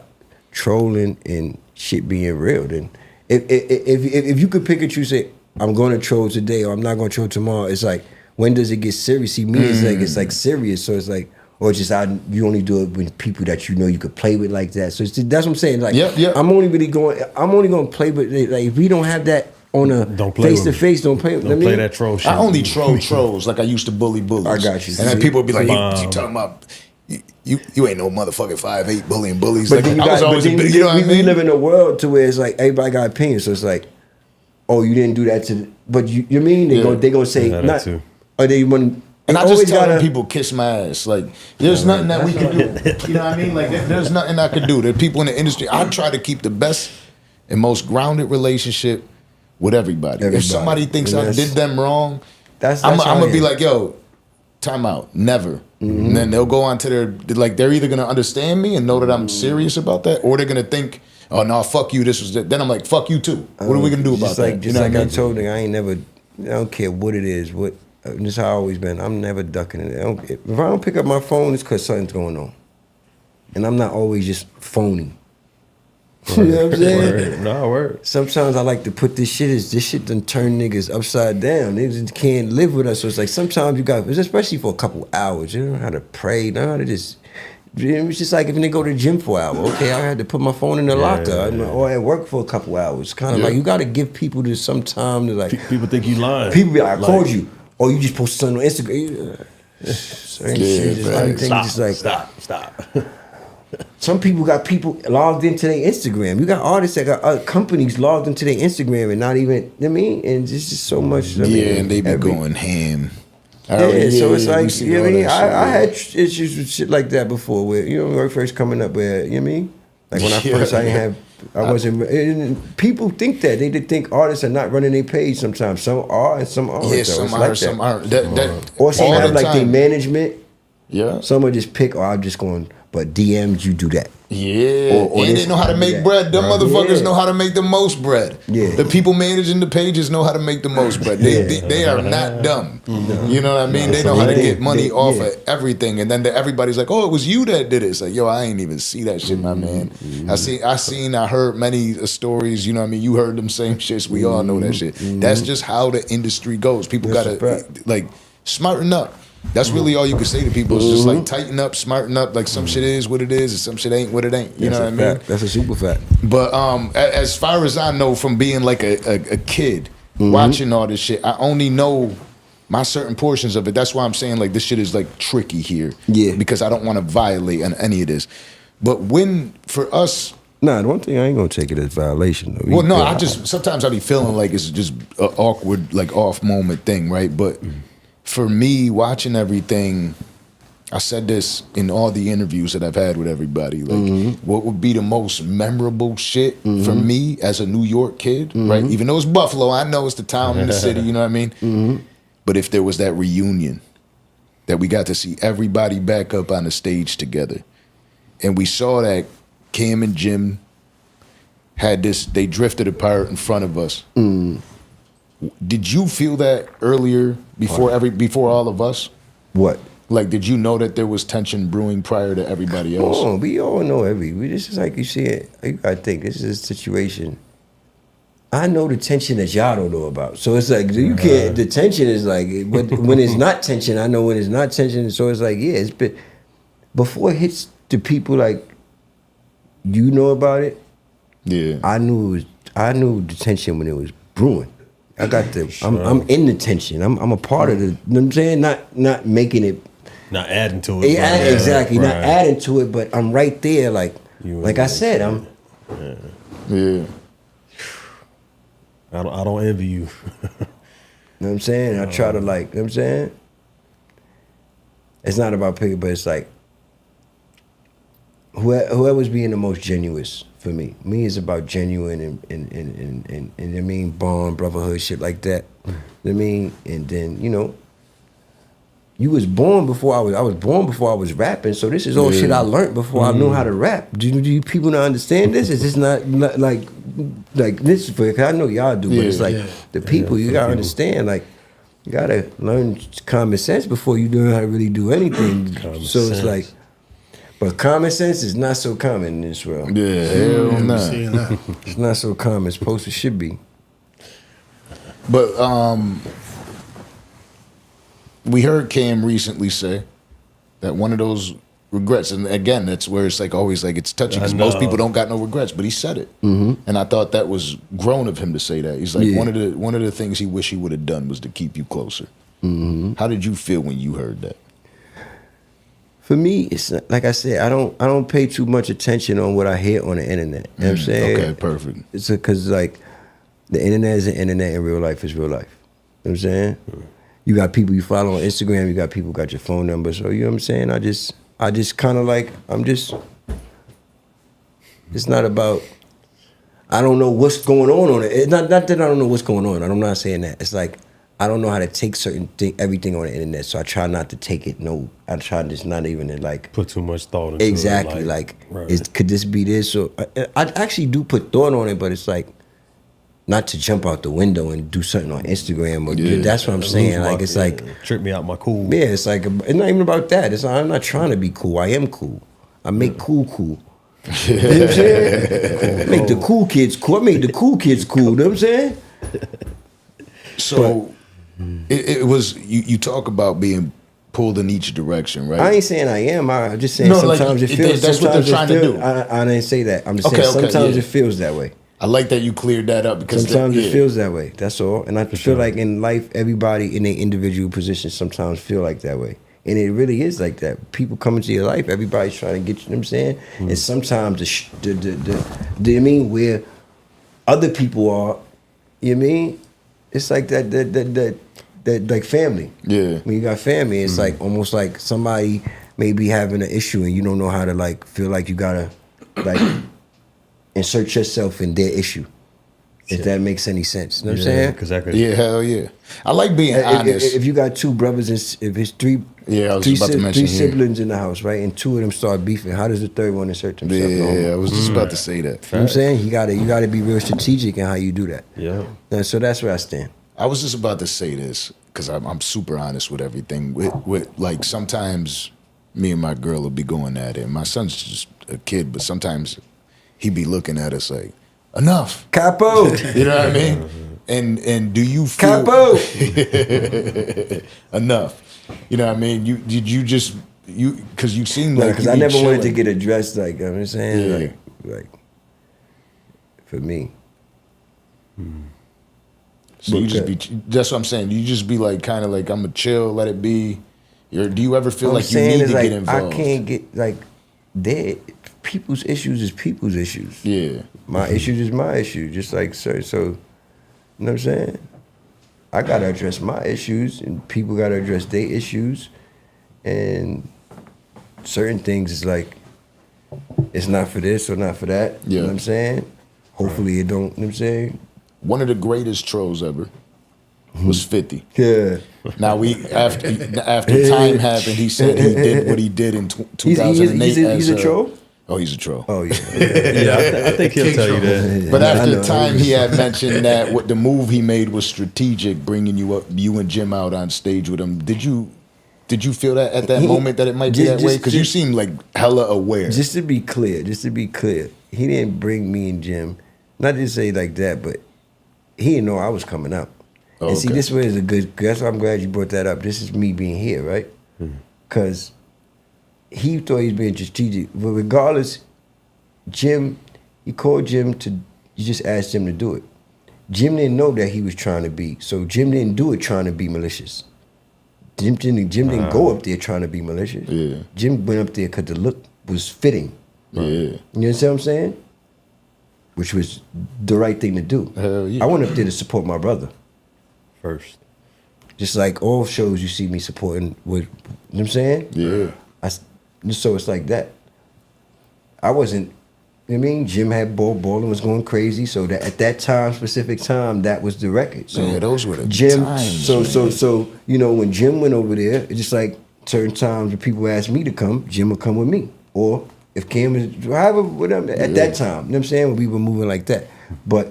trolling and shit being real? Then, if you could pick and choose, say I'm going to troll today or I'm not going to troll tomorrow. It's like, when does it get serious? See, me, it's like serious. So it's like, or just you only do it with people that you know you could play with like that. So that's what I'm saying. Like, I'm only going to play with, like, if we don't have that on a face to face, don't play that troll shit. I only troll trolls like I used to bully bullies. I got you. And then people would be like, you talking about, you ain't no motherfucking 5'8" bullying bullies. But like, then you know what I mean? We live in a world to where it's like everybody got opinions. So it's like, oh, you didn't do that but you mean they gonna say not. Or they want. And I just tell people kiss my ass. Like there's nothing that we can do. You know what I mean? Like there's nothing I can do. There are people in the industry. I try to keep the best and most grounded relationship with everybody. If somebody thinks I did them wrong, I'm gonna be like, yo, time out. Never. And then they'll go on to they're either gonna understand me and know that I'm serious about that, or they're gonna think, oh no, fuck you. This was then I'm like, fuck you too. What are we gonna do about that? Just like I told you, I don't care what it is. This is how I always been. I'm never ducking it. If I don't pick up my phone, it's because something's going on. And I'm not always just phoning. You know what I'm saying? Word. Sometimes I like to put this shit done turn niggas upside down. Niggas can't live with us. So it's like sometimes you got, especially for a couple hours, you know how to pray, you know how to just, it's just like if they go to the gym for an hour. Okay, I had to put my phone in the locker or at work for a couple hours. Kind of like you got to give people some time to like. People think you lying. People be like, I called you. Or you just posted something on Instagram. Stop. Some people got people logged into their Instagram. You got artists that got companies logged into their Instagram and not even, you know what I mean? And it's just so much. And they be going ham. So it's like, you know what I mean? I had shit, issues with shit like that before, where, you know, when I first coming up, where, you know what I mean? Like when I first, I didn't have, I wasn't, and people think that. They did think artists are not running their page sometimes. Some are and some aren't. Yeah, some are, some aren't. Or some have like their management. Yeah. Some will just pick, I'm just going, but DMs, you do that. Yeah, and they know how to make bread. Them motherfuckers know how to make the most bread. Yeah, the people managing the pages know how to make the most bread. They are not dumb. You know what I mean? They know how to get money off of everything. And then everybody's like, "Oh, it was you that did it." It's like, yo, I ain't even see that shit, my man. I heard many stories. You know what I mean? You heard them same shits. We all know that shit. That's just how the industry goes. People gotta like smarten up. That's really all you can say to people. It's just like tighten up, smarten up. Like some shit is what it is, and some shit ain't what it ain't. You know what I mean? That's a super fact. But as far as I know, from being like a kid watching all this shit, I only know my certain portions of it. That's why I'm saying like this shit is like tricky here. Yeah. Because I don't want to violate on any of this. But when for us. Nah, the one thing I ain't gonna take it as violation though. Well, no, I just sometimes I be feeling like it's just an awkward, like off moment thing, right? But. For me, watching everything, I said this in all the interviews that I've had with everybody. Like, what would be the most memorable shit for me as a New York kid, right? Even though it's Buffalo, I know it's the town and the city, you know what I mean? But if there was that reunion, that we got to see everybody back up on the stage together, and we saw that Cam and Jim had this, they drifted apart in front of us. Did you feel that earlier before all of us? What? Like, did you know that there was tension brewing prior to everybody else? Oh, we all know this is like you see it. You gotta think this is a situation. I know the tension that y'all don't know about. So it's like you can't. The tension is like, but when it's not tension, I know when it's not tension. So it's like, yeah, it's been before it hits the people like you know about it. Yeah, I knew the tension when it was brewing. I got the. I'm in the tension. I'm a part of the. You know what I'm saying? Not making it. Not adding to it. Yeah, exactly. Not adding to it, but I'm right there. Like I said, I'm. Yeah. I don't envy you. You know what I'm saying? I try to you know what I'm saying? It's not about picking, but it's like whoever's being the most genuine for me. Me is about genuine and I mean bond, brotherhood, shit like that. You know what I mean? And then, you know, you was born before I was born before I was rapping, so this is all shit I learned before I knew how to rap. Do you people not understand this? Is this not like this? Because I know y'all do, but it's like the people you gotta understand. Like you gotta learn common sense before you learn how to really do anything. It's like, but common sense is not so common in this world. Yeah, hell no. It's not so common. It's supposed to should be. But we heard Cam recently say that one of those regrets, and again, that's where it's like always like it's touchy because most people don't got no regrets, but he said it, and I thought that was grown of him to say that. He's like one of the things he wish he would have done was to keep you closer. How did you feel when you heard that? For me, it's like I said, I don't pay too much attention on what I hear on the internet. You know what I'm saying? Okay, perfect. It's because like the internet is the internet and real life is real life. You know what I'm saying? You got people you follow on Instagram, you got people who got your phone number. So you know what I'm saying? I just kind of like, it's not about, I don't know what's going on it. It's not that I don't know what's going on. I'm not saying that. It's like, I don't know how to take everything on the internet, so I try not to take it. I try just not even to like put too much thought into exactly. it. Could this be this? Or I actually do put thought on it, but it's like not to jump out the window and do something on Instagram or that's what I'm saying. Like it's like trip me out my cool. Yeah, it's like it's not even about that. It's I'm not trying to be cool. I am cool. I make cool. You know what I'm saying? I make the cool kids cool. I make the cool kids cool. You know what I'm saying? So. It was you talk about being pulled in each direction, right? I ain't saying I am. I'm just saying sometimes it feels. That's what they're trying to do. I didn't say that. I'm just saying sometimes it feels that way. I like that you cleared that up because sometimes it feels that way. That's all. And I feel like in life, everybody in their individual positions sometimes feel like that way. And it really is like that. People come into your life, everybody's trying to get you. You know what I'm saying? And sometimes I mean where other people are, you know what I mean? It's like that that like family. Yeah. When you got family, it's like almost like somebody may be having an issue and you don't know how to like feel like you gotta like insert yourself in their issue. If that makes any sense. You know what I'm saying? Because that could. Yeah, hell yeah. I like being honest. If you got two brothers and if it's three I was three, about to mention three siblings in the house, right? And two of them start beefing, how does the third one insert himself? Yeah, I was just about to say that. You know what I'm saying? You gotta be real strategic in how you do that. Yeah. And so that's where I stand. I was just about to say this because I'm super honest with everything. With like sometimes me and my girl will be going at it. My son's just a kid, but sometimes he be looking at us like, enough. Capo. You know what I mean? And do you feel Capo. enough? You know what I mean? Did you just because you seem like because I never wanted to get addressed like, you know what I'm saying? Like for me. So you just be, that's what I'm saying. You just be like, kind of like, I'm going to chill, let it be. Do you ever feel like you need to get involved? I can't get, like, people's issues is people's issues. Yeah. My issues is my issue. Just like, so, you know what I'm saying? I got to address my issues, and people got to address their issues. And certain things is like, it's not for this or not for that. You know what I'm saying? Hopefully it don't, you know what I'm saying? One of the greatest trolls ever was 50. Yeah. Now after time happened, he said he did what he did in 2008. He's a troll? Oh, he's a troll. Oh, yeah. Yeah, I think he'll tell you that. But after time, he had mentioned that what the move he made was strategic, bringing you and Jim out on stage with him. Did you feel that at that moment that it might be that way? Because you seem like hella aware. Just to be clear, he didn't bring me and Jim, not to say like that, but he didn't know I was coming out. Oh, and see, this way is a good, that's why I'm glad you brought that up. This is me being here, right? Because he thought he was being strategic. But regardless, he called Jim he just asked Jim to do it. Jim didn't know that he was trying to be, so Jim didn't do it trying to be malicious. Jim didn't go up there trying to be malicious. Yeah. Jim went up there because the look was fitting. Yeah. You understand what I'm saying? Which was the right thing to do. Hell yeah. I went up there to support my brother. First. Just like all shows you see me supporting with, you know what I'm saying? Yeah. So it's like that. I wasn't, you know what I mean? Jim had balling was going crazy, so that at that time, specific time, that was the record. So yeah, those were the Jim, times. So you know, when Jim went over there, it's just like certain times when people asked me to come, Jim would come with me. Or if Cam was however, whatever, at that time, you know what I'm saying? When we were moving like that. But,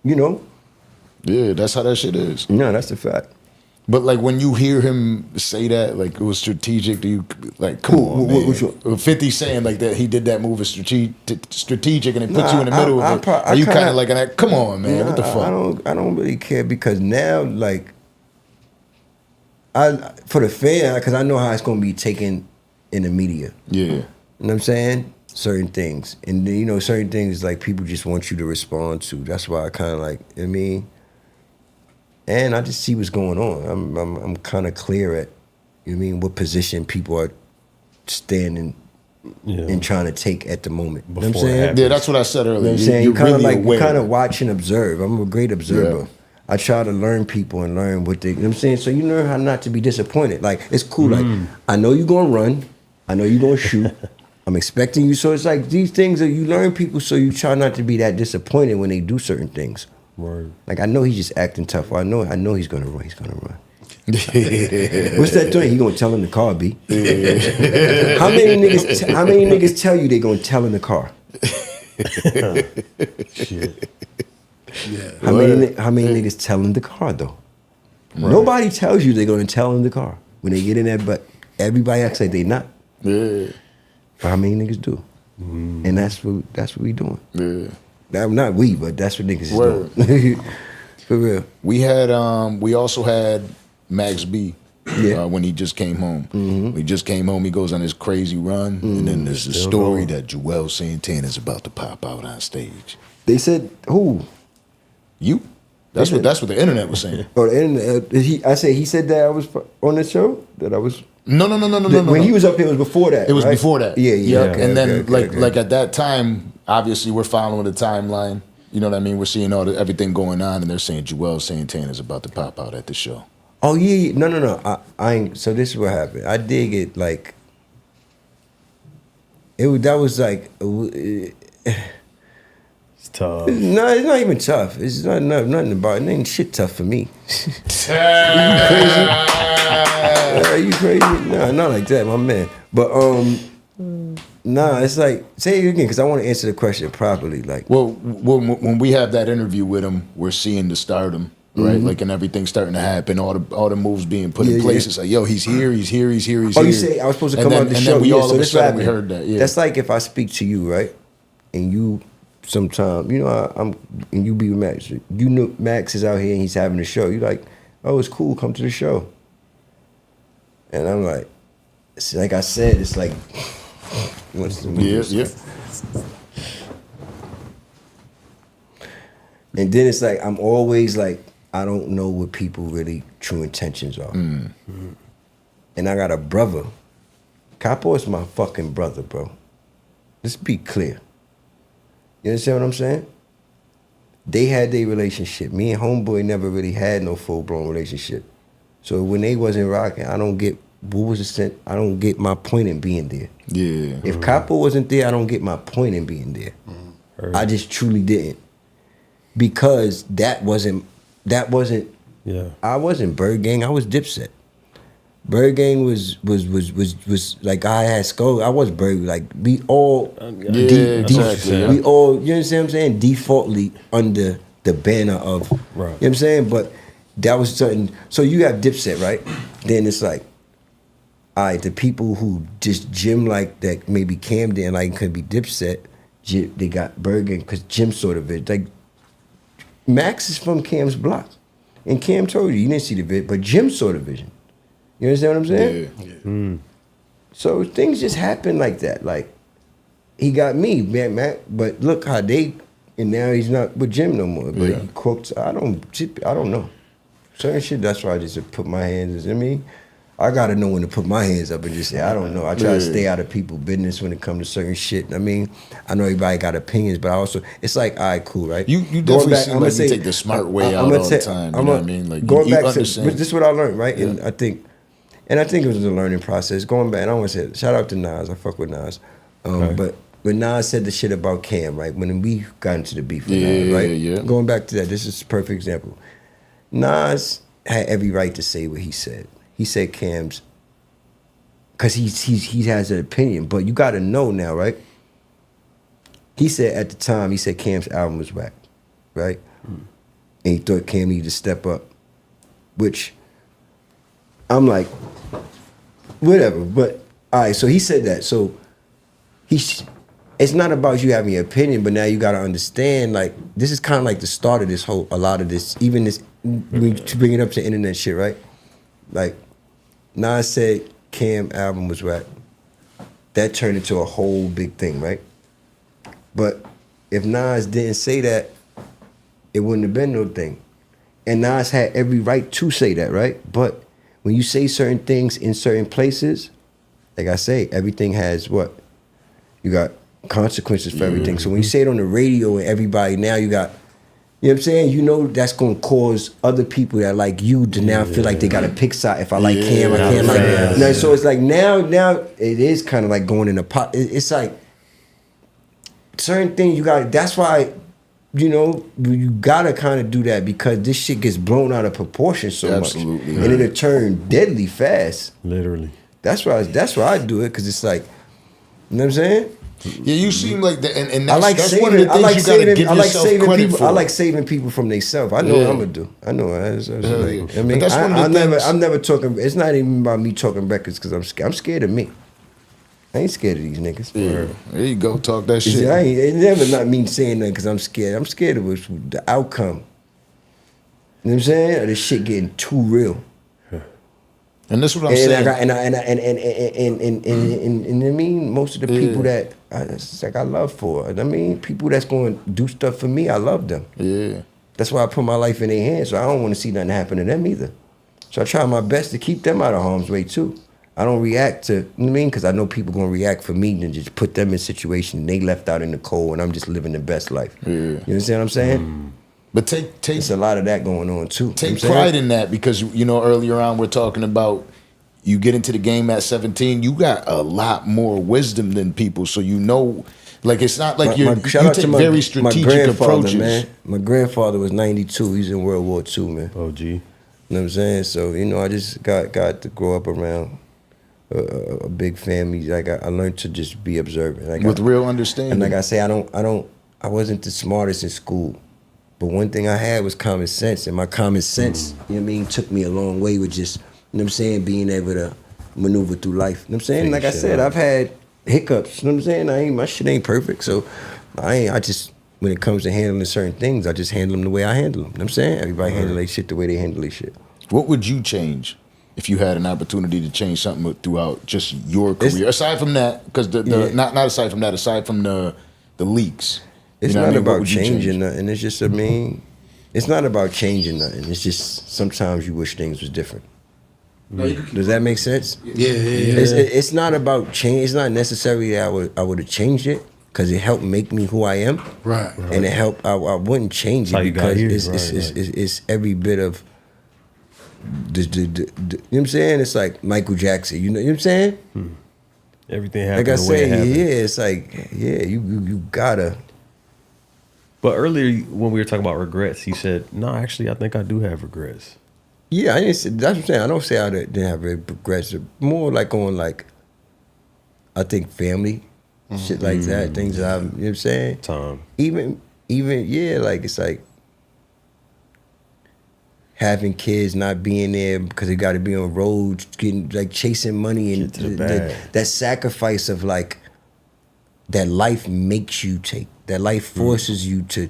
you know. Yeah, that's how that shit is. No, that's the fact. But like when you hear him say that, like it was strategic, do you like come on, man. Which one? 50 saying like that he did that move as strategic and it puts you in the middle of it. Are you kind of like that? Come on, man, what the fuck? I don't really care because now like for the fan, because I know how it's gonna be taken in the media. Yeah. You know what I'm saying? Certain things. And then, you know, certain things like people just want you to respond to. That's why I kind of like, you know what I mean? And I just see what's going on. I'm kind of clear at, you know what I mean, what position people are standing and trying to take at the moment. You know what I'm saying? Yeah, that's what I said earlier. You know what I'm saying? You're You kind of really like, aware. you kind of watch and observe. I'm a great observer. Yeah. I try to learn people and learn what they, you know what I'm saying? So you learn how not to be disappointed. Like, it's cool. Like, I know you're going to run. I know you're going to shoot. I'm expecting you. So it's like these things that you learn people, so you try not to be that disappointed when they do certain things. Word. Like, I know he's just acting tough. I know he's gonna run. He's gonna run. What's that doing? He gonna tell in the car, B. How many niggas tell you they gonna tell in the car? shit. Yeah. How many niggas tell in the car though? Right. Nobody tells you they're gonna tell in the car when they get in there, but everybody acts like they not. Yeah. But how many niggas do? And that's what we doing. Yeah. Not we, but that's what niggas is doing. For real. We also had Max B when he just came home. When he just came home, he goes on this crazy run, and then there's a story that Julez Santana is about to pop out on stage. They said who? You? That's what the internet was saying. Or the internet? He said that I was on the show. That I was. No. When he was up here, it was before that. It was right? before that. Yeah. Okay, and then like at that time, obviously we're following the timeline. You know what I mean? We're seeing everything going on, and they're saying Julez Santana is about to pop out at the show. Oh yeah. No. I ain't. So this is what happened. I did get like. That was like. It's tough. No, it's not even tough. It's nothing about it. It ain't shit tough for me. Are you crazy? Nah, not like that, my man. But nah, it's like, say it again, because I want to answer the question properly. Like, well, when we have that interview with him, we're seeing the stardom, right? Like, and everything starting to happen, all the moves being put in place. It's like, yo, he's here. Oh, you say I was supposed to come on the show? And then we all so of a sudden we heard that. Yeah. That's like if I speak to you, right, and you. Sometime, you know, and you be with Max. You know, Max is out here and he's having a show. You like, oh, it's cool. Come to the show. And I'm like, it's like I said, it's like, what's the movie? Yeah. And then it's like I'm always like, I don't know what people really true intentions are. Mm-hmm. And I got a brother. Capo is my fucking brother, bro. Let's be clear. You understand what I'm saying? They had their relationship. Me and Homeboy never really had no full-blown relationship. So when they wasn't rocking, I don't get I don't get my point in being there. Yeah. If Capo wasn't there, I don't get my point in being there. I just truly didn't. Because that wasn't yeah. I wasn't Bird Gang, I was Dipset. Bird Gang was like I had Skull. I was Bird. Like we all, exactly. We all. You understand what I'm saying? Defaultly under the banner of. Right. You know what I'm saying? But that was something. So you have Dipset, right? Then it's like, all right, the people who just Jim like that maybe Cam didn't like could be Dipset. They got Bird Gang because Jim sort of it. Like Max is from Cam's block, and Cam told you didn't see the vid, but Jim saw the vision. You understand what I'm saying? Yeah. So things just happen like that. Like, he got me, man, but look how and now he's not with Jim no more. But he cooked, I don't know. Certain shit, that's why I just put my hands, I gotta know when to put my hands up and just say, I don't know. I try to stay out of people's business when it comes to certain shit. I know everybody got opinions, but I also, it's like, all right, cool, right? You definitely seem like you take the smart way out all the time. You know what I mean? Like, going back understand. This is what I learned, right? Yeah. And I think it was a learning process. Going back, and I want to say, shout out to Nas. I fuck with Nas. But when Nas said the shit about Cam, right? When we got into the beef with Nas, right? Yeah. Going back to that, this is a perfect example. Nas had every right to say what he said. He said Cam's, because he has an opinion. But you got to know now, right? He said at the time, he said Cam's album was whack, right? And he thought Cam needed to step up, which I'm like, whatever. But all right, so he said that. So it's not about you having an opinion, but now you got to understand, like, this is kind of like the start of this a lot of this, even this, to bring it up to internet shit, right? Like, Nas said Cam album was whack. That turned into a whole big thing, right? But if Nas didn't say that, it wouldn't have been no thing. And Nas had every right to say that, right? But when you say certain things in certain places, like I say, everything has what? You got consequences for everything. So when you say it on the radio and everybody, now you got, you know what I'm saying? You know that's going to cause other people that like you to now feel like they got to pick side. If I like Cam, I can't like him. No, so it's like now it is kind of like going in a pot. It's like certain things you got, that's why, you got to kind of do that because this shit gets blown out of proportion so much. And it'll turn deadly fast. Literally. That's why I do it because it's like, you know what I'm saying? Yeah, you seem like that, and I like that's saving, one of the things you gotta give yourself credit people, for. I like saving people from themselves. I know what I'm gonna do. I know. I mean, that's one of the things. I'm never talking. It's not even about me talking records because I'm scared of me. I ain't scared of these niggas. Yeah, there you go. Talk that shit. It never not me saying that because I'm scared. I'm scared of the outcome. You know what I'm saying? Or this shit getting too real. And that's what I'm saying. And I mean, most of the people that I love for. I mean, people that's going to do stuff for me, I love them. Yeah. That's why I put my life in their hands. So I don't want to see nothing happen to them either. So I try my best to keep them out of harm's way too. I don't react to, you know what I mean? Because I know people going to react for me and just put them in situations they left out in the cold and I'm just living the best life. Yeah. You understand what I'm saying? But take There's a lot of that going on too. Take pride in that because earlier on we're talking about you get into the game at 17, you got a lot more wisdom than people, so like it's not like you take very strategic approaches. Man. My grandfather was 92. He's in World War II, man. Oh, gee. You know what I'm saying? So I just got to grow up around a big family. Like I learned to just be observant, like with real understanding. And like I say, I wasn't the smartest in school, but one thing I had was common sense, and my common sense, you know what I mean, took me a long way with just, you know what I'm saying, being able to maneuver through life. You know what I'm saying? Like I said, I've had hiccups. You know what I'm saying? My shit ain't perfect, so I just, when it comes to handling certain things, I just handle them the way I handle them. You know what I'm saying? Everybody handle their shit the way they handle their shit. What would you change if you had an opportunity to change something throughout just your career? Aside from that, because not aside from that, aside from the leaks. It's not about changing nothing. It's just, it's not about changing nothing. It's just sometimes you wish things was different. Does that make sense? Yeah. It's not about change. It's not necessarily that I would have changed it because it helped make me who I am. Right. And it helped. I wouldn't change it because it's every bit of. You know what I'm saying? It's like Michael Jackson. You know what I'm saying? Everything happened. Like I the way it happened. it's like you gotta. But earlier when we were talking about regrets, you said, "No, actually, I think I do have regrets." Yeah, I didn't say, that's what I'm saying. I don't say I didn't have regrets. More like on I think family, shit like that. Things that you know what I'm saying? Time. Even like it's like having kids, not being there because they got to be on roads, getting like chasing money and that sacrifice of like that life makes you take. That life forces you to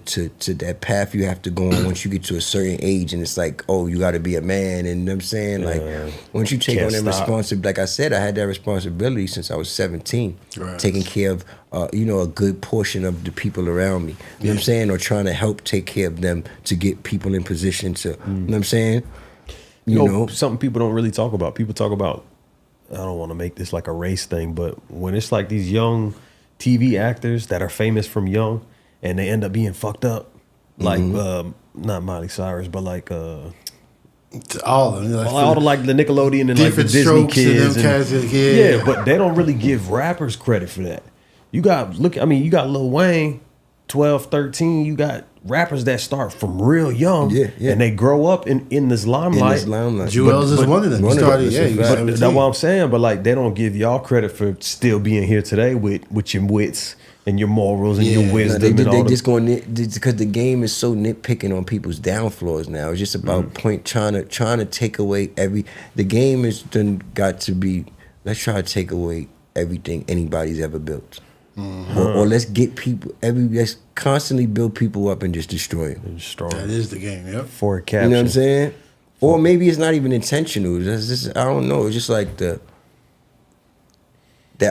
that path you have to go on once you get to a certain age, and it's like, oh, you got to be a man, and you know what I'm saying, like once you take on that responsibility, like I said, I had that responsibility since I was 17, taking care of a good portion of the people around me, you know what I'm saying, or trying to help take care of them to get people in position to, you know what I'm saying, you know, something people don't really talk about. People talk about, I don't want to make this like a race thing, but when it's like these young TV actors that are famous from young and they end up being fucked up, like not Miley Cyrus, but like all of them, all the like the Nickelodeon and like the Disney kids, yeah, but they don't really give rappers credit for that. You got Lil Wayne, 12, 13. You got rappers that start from real young, and they grow up in this limelight. Julez is one of them. That's what I'm saying. But like, they don't give y'all credit for still being here today with your wits and your morals and your wisdom. They just going because the game is so nitpicking on people's downfalls now. It's just about trying to take away the game is done got to be. Let's try to take away everything anybody's ever built. Or let's get people. Let's constantly build people up and just destroy them. That is the game. Yep. For a caption. You know what I'm saying? Or maybe it's not even intentional. It's just, I don't know. It's just like that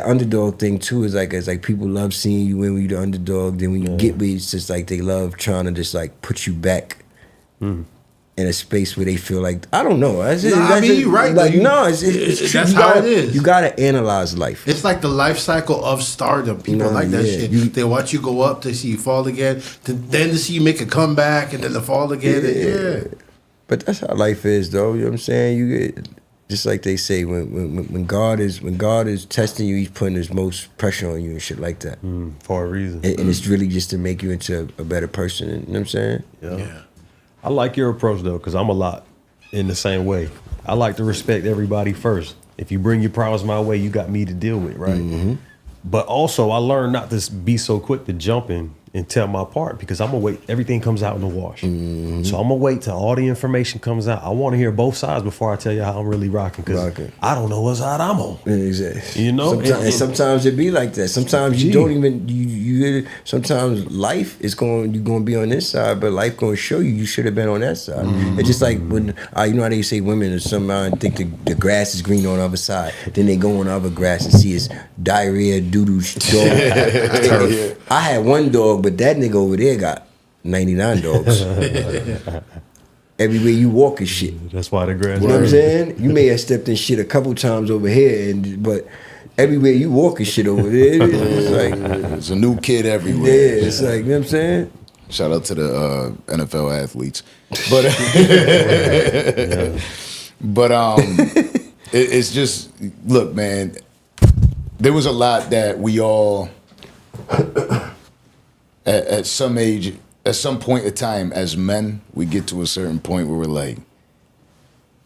underdog thing too. Is like it's like people love seeing you when you're the underdog. Then when you get where it's just like they love trying to just like put you back. In a space where they feel like, I don't know. You're right. Like, it's that's how it is. You gotta analyze life. It's like the life cycle of stardom. People like that shit. They watch you go up, they see you fall again, then to see you make a comeback, and then to fall again. But that's how life is, though. You know what I'm saying? You get just like they say, when God is testing you, He's putting His most pressure on you and shit like that. For a reason. And it's really just to make you into a better person. You know what I'm saying? Yeah. I like your approach though, because I'm a lot in the same way. I like to respect everybody first. If you bring your problems my way, you got me to deal with, right? But also, I learned not to be so quick to jump in and tell my part, because I'm gonna wait. Everything comes out in the wash, so I'm gonna wait till all the information comes out. I want to hear both sides before I tell you how I'm really rocking, because I don't know what side I'm on. Exactly. You know, sometimes it be like that. Sometimes you don't even you. Sometimes life is you're gonna be on this side, but life gonna show you should have been on that side. It's just like when you know how they say women somehow think the grass is green on the other side, then they go on the other grass and see it's diarrhea, doo-doo dog. I had one dog, but that nigga over there got 99 dogs. Everywhere you walk is shit. That's why the grass. You know what I'm saying? You may have stepped in shit a couple times over here, but everywhere you walk is shit over there. It's like it's a new kid everywhere. Yeah, it's like, you know what I'm saying? Shout out to the NFL athletes, but it's just look, man. There was a lot that we all at some age, at some point in time, as men, we get to a certain point where we're like,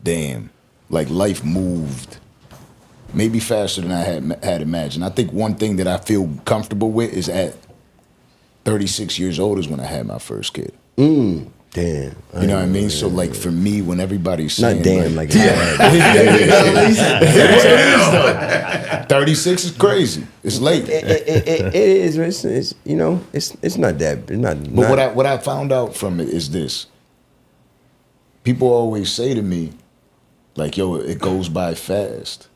damn, like life moved maybe faster than I had imagined. I think one thing that I feel comfortable with is at 36 years old is when I had my first kid. Damn. You know what I mean? So like for me, when everybody's saying Not damn, like 36 is crazy. It's late. It is. It's you know, it's not that. It's not. But what I found out from it is this. People always say to me, like, yo, it goes by fast,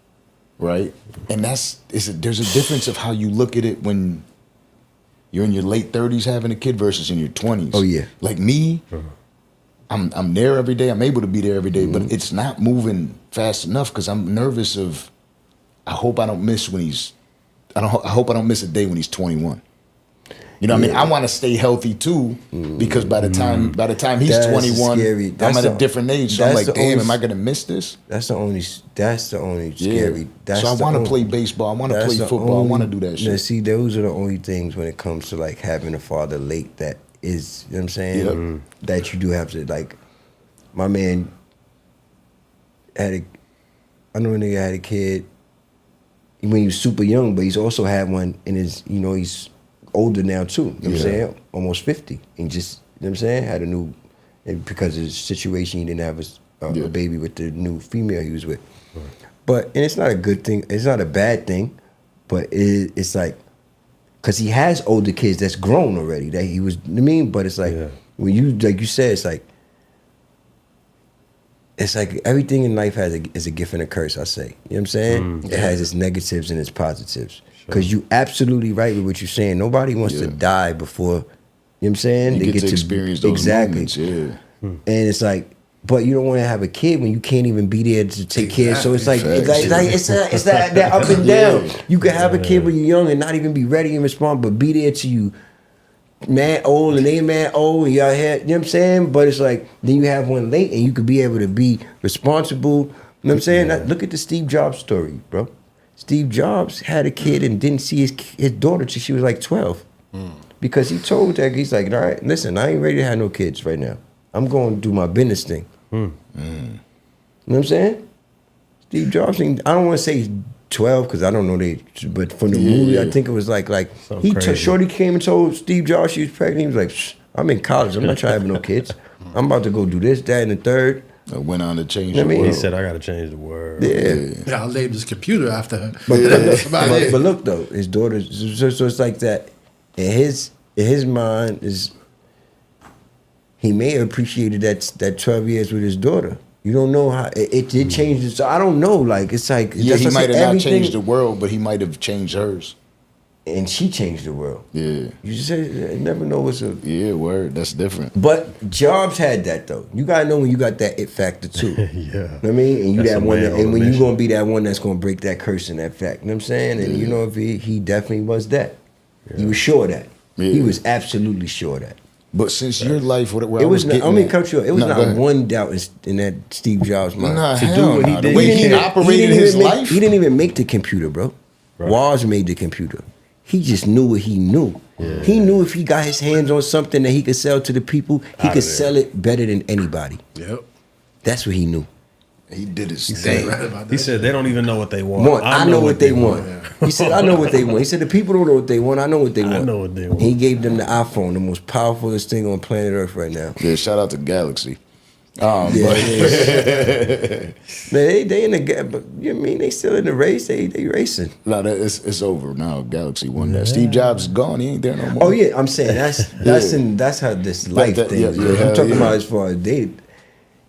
right? And there's a difference of how you look at it when you're in your late 30s having a kid versus in your 20s. Oh yeah. Like me, I'm there every day. I'm able to be there every day, but it's not moving fast enough because I'm nervous of. I hope I don't miss when I hope I don't miss a day when he's 21. You know what I mean? I want to stay healthy too, because by the time he's That's 21, scary. I'm at a different age. So I'm like, damn, am I gonna miss this? That's the only scary. That's so I the want to only- play baseball. I want to that's play the football. I only- want to do that Now, shit. see, those are the only things when it comes to like having a father late that is, you know what I'm saying? Yep. That you do have to like. My man I know a nigga had a kid when he was super young, but he's also had one in his, you know, he's older now too. You know what I'm saying? Almost 50. And just, you know what I'm saying? Had a new, and because of his situation, he didn't have a baby with the new female he was with. Right. But, and it's not a good thing, it's not a bad thing, but it's like, because he has older kids that's grown already, that he was, you know what I mean? But it's like, when you, like you said, it's like everything in life is a gift and a curse, I say. You know what I'm saying? It has its negatives and its positives. Because you absolutely right with what you're saying. Nobody wants to die before, you know what I'm saying? You get to experience those moments, And it's like, but you don't want to have a kid when you can't even be there to take care. So it's like, it's that up and down. You can have a kid when you're young and not even be ready and respond, but be there till you mad old and they mad old and y'all had, you know what I'm saying? But it's like, then you have one late and you could be able to be responsible. You know what I'm saying? Look at the Steve Jobs story, bro. Steve Jobs had a kid and didn't see his daughter till she was like 12. Because he told that, he's like, all right, listen, I ain't ready to have no kids right now. I'm going to do my business thing. You know what I'm saying? Steve Jobs, I don't want to say 12 because I don't know but from the movie, I think it was like Shorty came and told Steve Jobs she was pregnant. He was like, Shh, I'm in college. I'm not trying to have no kids. I'm about to go do this, that, and the third. I went on to change the world. He said, I got to change the world. Yeah. I'll name this computer after her. But look though, his daughter. So it's like that. In his mind is he may have appreciated that 12 years with his daughter. You don't know how it changed. So I don't know. Like it's like he might have not changed the everything- world, but he might have changed hers. and she changed the world. Yeah. You just say you never know what's up. Yeah, word. That's different. But Jobs had that though. You gotta know when you got that it factor too. You know what I mean? And you That's that a one man that, on and a when you mission. gonna be that one that's gonna break that curse and that fact. You know what I'm saying? And you know if he definitely was that. He was sure of that. He Yeah. was absolutely sure of that. But since your life, where It I was was not, getting I mean, at- cut you off. It was No, go not ahead. one doubt in that Steve Jobs mind. Nah, To do hell what he nah. did. The way He he didn't operated his life. He didn't even make the computer, bro. Woz made the computer. He just knew what he knew. He knew if he got his hands on something that he could sell to the people, he could sell it better than anybody. Yep. That's what he knew. He did his He thing. said, he said they don't even know what they want. I know what they want. He said, I know what they want. He said, the people don't know what they want. I know what they want. know what they want. He gave them the iPhone, the most powerfulest thing on planet Earth right now. Yeah, shout out to Galaxy. Man, they in the gap, but you know what I mean they still in the race. They racing. No, it's over now. Galaxy won that. Steve Jobs is gone. He ain't there no more. Oh yeah, I'm saying that's how this life that- thing. yeah, is. yeah, I'm talking yeah. about as far as they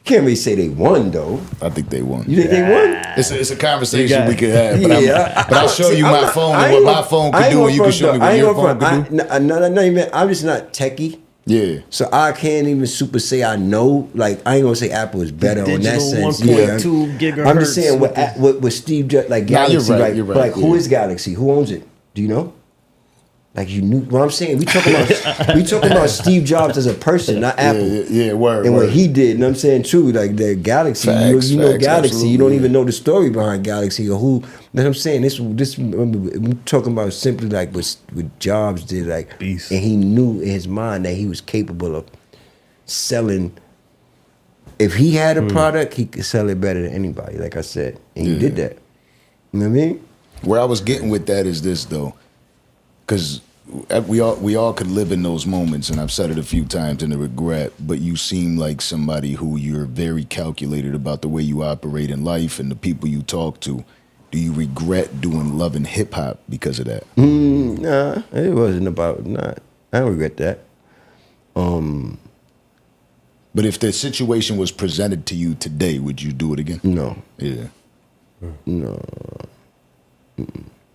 can't really say they won though. I think they won. You think they won? It's a conversation got- we could have. But, Yeah, but I'll show you my phone and what my phone could do, and you can show me what your phone could do. I'm just not techie. Yeah. So I can't even super say I know. Like I ain't gonna say Apple is better on that Digital sense. 1.2 gigahertz. I'm just saying with Steve Jobs, like Nah, you're Galaxy, right, right? you're right, Like who yeah. is Galaxy? Who owns it? Do you know? Like you knew what I'm saying. We talking about Steve Jobs as a person, not Apple. Word. And what he did, you know what I'm saying too, like the Galaxy. Facts, you know facts, Galaxy. absolutely, You don't even know the story behind Galaxy or who. You know what I'm saying? This we're talking about simply like what Jobs did, like, Beast. and he knew in his mind that he was capable of selling. If he had a product, he could sell it better than anybody. Like I said, and he did that. You know what I mean? Where I was getting with that is this though, because we all could live in those moments, and I've said it a few times in the regret. But you seem like somebody who you're very calculated about the way you operate in life and the people you talk to. Do you regret doing Love and Hip Hop because of that? Nah, it wasn't about not. I don't regret that. But if the situation was presented to you today, would you do it again? No. Yeah. No.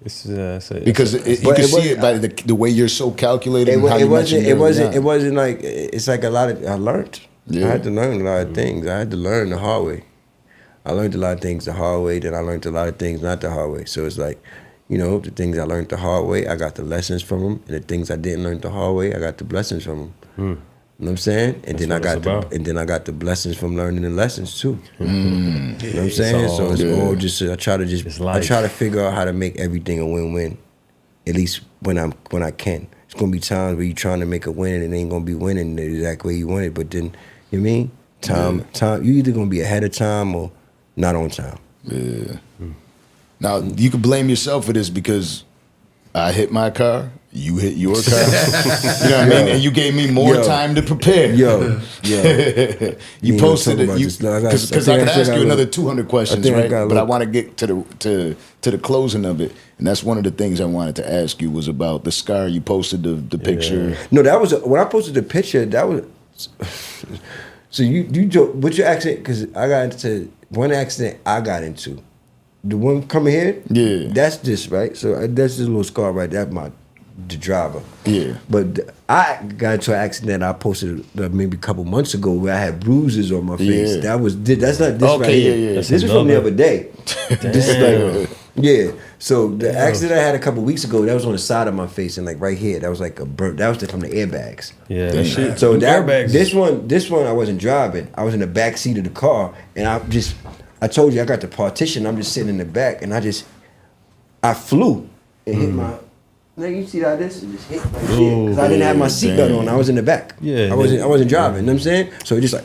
It's, Because you can see it by the way you're so calculated. And how you mentioned It wasn't like, it's like a lot of, I learned. Yeah. I had to learn a lot of things. I had to learn the hard way. I learned a lot of things the hard way, then I learned a lot of things not the hard way. So it's like, you know, the things I learned the hard way, I got the lessons from them. And the things I didn't learn the hard way, I got the blessings from them. You know what I'm saying? And then I got the blessings from learning the lessons too. You know what I'm saying? So it's all just I try to figure out how to make everything a win-win. At least when I can. It's gonna be times where you're trying to make a win and it ain't gonna be winning the exact way you want it. But then, you know what I mean? Time you either gonna be ahead of time or not on time. Yeah. Now you can blame yourself for this because I hit my car, you hit your car. You know what I mean? And you gave me more time to prepare. You posted it because I could ask you another 200 questions, right? But I want to get to the closing of it, and that's one of the things I wanted to ask you was about the scar. You posted the picture. No, that was when I posted the picture. That was so what's your accident? Because I got into one accident. I got into. The one coming here, that's this, right? So that's this little scar right there. That's the driver. Yeah. But I got into an accident I posted maybe a couple months ago where I had bruises on my face. Yeah. That's not this right here. This is from the other day. This is like, So the accident I had a couple weeks ago, that was on the side of my face and like right here. That was like a burnt. That was from the airbags. Yeah. So this one I wasn't driving. I was in the back seat of the car, and I told you I got the partition. I'm just sitting in the back, and I flew and hit my. Now you see how this just hit my shit because I didn't have my seatbelt on. I was in the back. I wasn't driving. You know what I'm saying? So it just like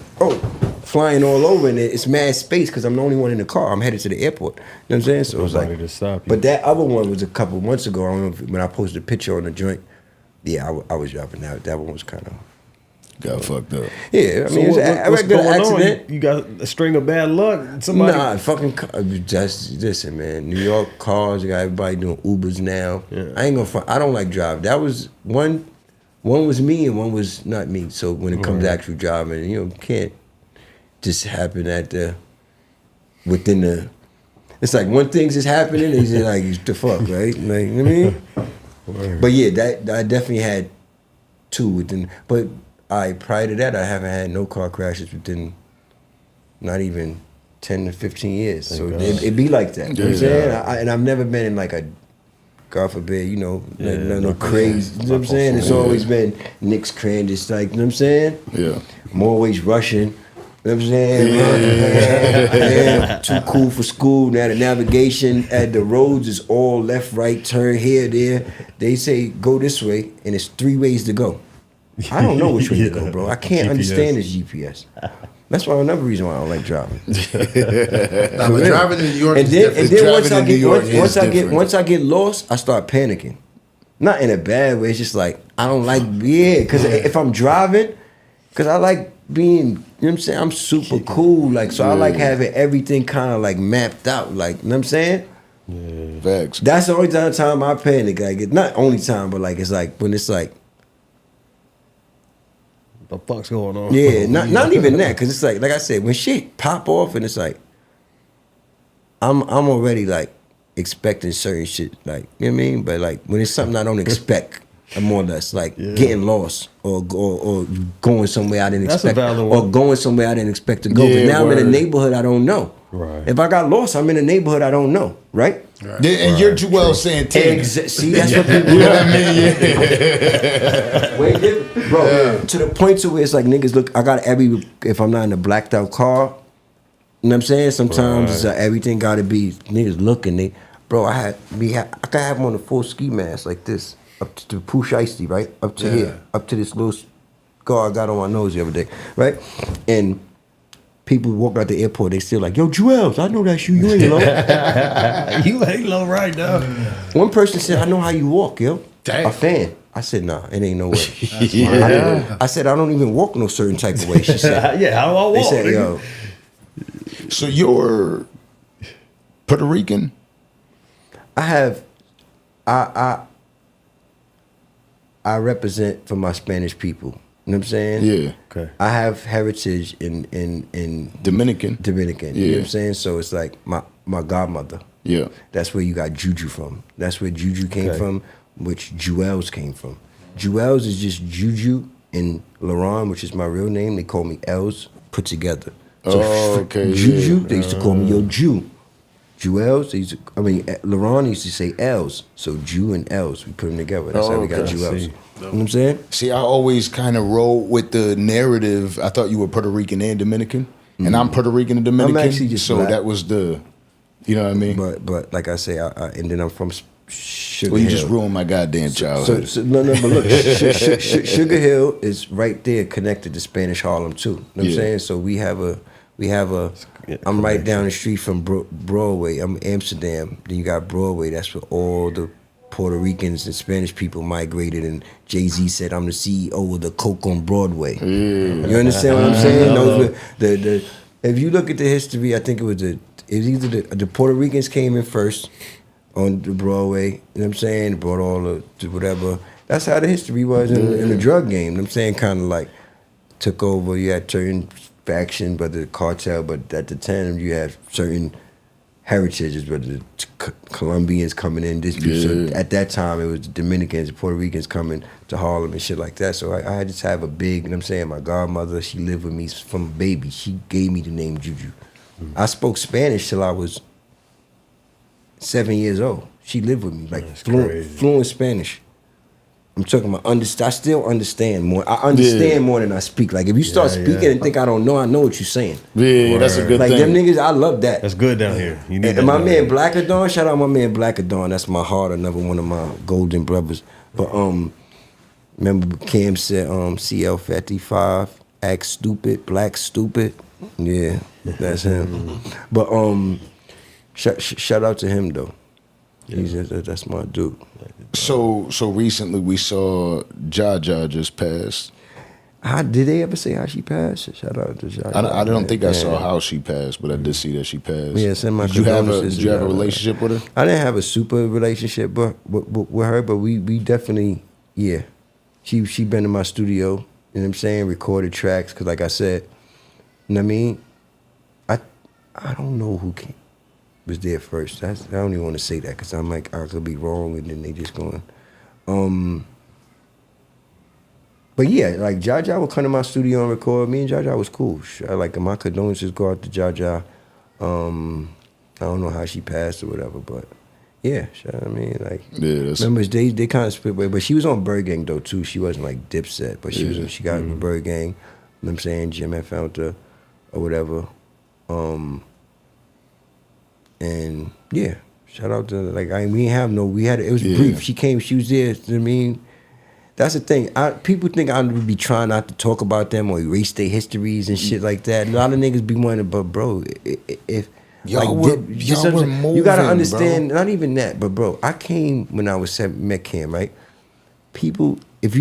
flying all over, and it's mad space because I'm the only one in the car. I'm headed to the airport. You know what I'm saying? So it was like. To stop you. But that other one was a couple months ago. I don't know when I posted a picture on the joint. Yeah, I was driving that. That one was kind of. Got fucked up. Yeah, I mean, what's going accident. You got a string of bad luck. Somebody. Nah, fucking. Listen, man. New York cars. You got everybody doing Ubers now. Yeah. I ain't gonna. I don't like drive. That was one. One was me and one was not me. So when it comes to actual driving, you can't just happen within the. It's like one thing's just happening. And you're like, the fuck, right? Like, you know what I mean? But yeah, that I definitely had two within. But. Prior to that, I haven't had no car crashes within not even 10 to 15 years. So it be like that. You know what I'm saying? And I've never been in like a, God forbid, no crazy. You know what I'm saying? It's always been Nick's cran, just like, you know what I'm saying? Yeah. I'm always rushing. You know what I'm saying? Too cool for school. Now the navigation at the roads is all left, right, turn here, there. They say go this way, and it's 3 ways to go. I don't know which way to go, bro. I can't understand this GPS. That's why another reason why I don't like driving. Driving in New York and then once I get lost, I start panicking. Not in a bad way. It's just like I don't like because if I'm driving, because I like being, you know what I'm saying? I'm super cool, like so. I like having everything kind of like mapped out, like you know what I'm saying? Yeah, facts. That's the only time I panic. Like it's not only time, but like it's like when it's like. The fuck's going on? Yeah, not even that, because it's like I said, when shit pop off and it's like, I'm already like expecting certain shit, like you know what I mean. But like when it's something I don't expect, I'm more or less like getting lost or going somewhere I didn't expect, or going somewhere I didn't expect to go. But now I'm in a neighborhood I don't know. Right. If I got lost, I'm in a neighborhood I don't know. Right. Right. Yeah, and you're Julez Santana. See, that's what people. You know what I mean? Yeah. Way different, bro. To the point to where it's like niggas look. I got if I'm not in a blacked out car, you know what I'm saying? Sometimes it's everything got to be niggas looking. Bro, I could have them on a full ski mask like this up to Pooh Shiesty, right? Up to here, up to this little scar I got on my nose the other day, right? And people walk out the airport, they still like, yo, Julez, I know that's you. You ain't low. You ain't low right now. One person said, I know how you walk, yo. Damn. A fan. I said, nah, it ain't no way. Yeah. I said, I don't even walk no certain type of way. She said, Yeah, how do I walk? they said, yo, So you're Puerto Rican? I represent for my Spanish people. You know what I'm saying? Yeah. Okay. I have heritage in Dominican? Dominican. You know what I'm saying? So it's like my godmother. Yeah. That's where you got Juju from. That's where Juju came from, which Julez came from. Julez is just Juju and Laurent, which is my real name. They call me Els put together. So Juju, they used to call me Yo Jew. Julez, Laurent used to say Els. So Jew and Els, we put them together. That's how we got Julez. You know what I'm saying? See, I always kind of roll with the narrative. I thought you were Puerto Rican and Dominican, and I'm Puerto Rican and Dominican. I'm actually just so black. that was the, you know what I mean? But like I say, and then I'm from Sugar Well, you Hill. just ruined my goddamn childhood. No, but look, Sugar Hill is right there connected to Spanish Harlem too. You know what I'm saying? So we have a. I'm right down the street from Broadway. I'm in Amsterdam. Then you got Broadway. That's where all the Puerto Ricans and Spanish people migrated. And Jay-Z said, "I'm the CEO of the Coke on Broadway." You understand what I'm saying? Those were if you look at the history, I think it was either the Puerto Ricans came in first on the Broadway. You know what I'm saying? Brought all the whatever. That's how the history was in the drug game. You know what I'm saying? Kind of like took over. You had certain faction, but the cartel. But at the time, you had certain heritages, but the Colombians coming in. So at that time, it was the Dominicans, the Puerto Ricans coming to Harlem and shit like that. So I just have a big, you know what I'm saying? My godmother, she lived with me from a baby. She gave me the name Juju. I spoke Spanish till I was 7 years old. She lived with me, like fluent Spanish. I'm talking about I still understand more. I understand more than I speak. Like if you start speaking and think I don't know what you're saying. Yeah, that's a good like thing. Them niggas, I love that. That's good down here. You need and my man Blackadon, shout out my man Blackadon. That's my heart, another one of my golden brothers. But remember Cam said CL55, act stupid, black stupid. Yeah, that's him. But shout out to him though. That's my dude. So recently we saw Jaja just passed. Did they ever say how she passed? Shout out to Jaja. I don't think I saw how she passed, but I did see that she passed. Yeah, send my Did you have a condolences. relationship with her? I didn't have a super relationship with her, but we definitely, yeah. She been in my studio, you know what I'm saying, recorded tracks, because like I said, you know what I mean? I don't know who was there first. I don't even want to say that because I'm like, I could be wrong, and then they just going. But yeah, like Jaja would come to my studio and record. Me and Jaja was cool. Like my condolences go out to Jaja. I don't know how she passed or whatever, but yeah, I mean, like, remember they kind of split way, but she was on Bird Gang though too. She wasn't like Dipset, but she got in Bird Gang. You know what I'm saying? Jim had found her or whatever. And yeah, shout out to like it was brief. She came, she was there. I mean, that's the thing. People think I would be trying not to talk about them or erase their histories and shit like that. A lot of niggas be wanting, but bro, if y'all were moving, you gotta understand. bro. Not even that, but bro, I came when I was met Cam, right? People, if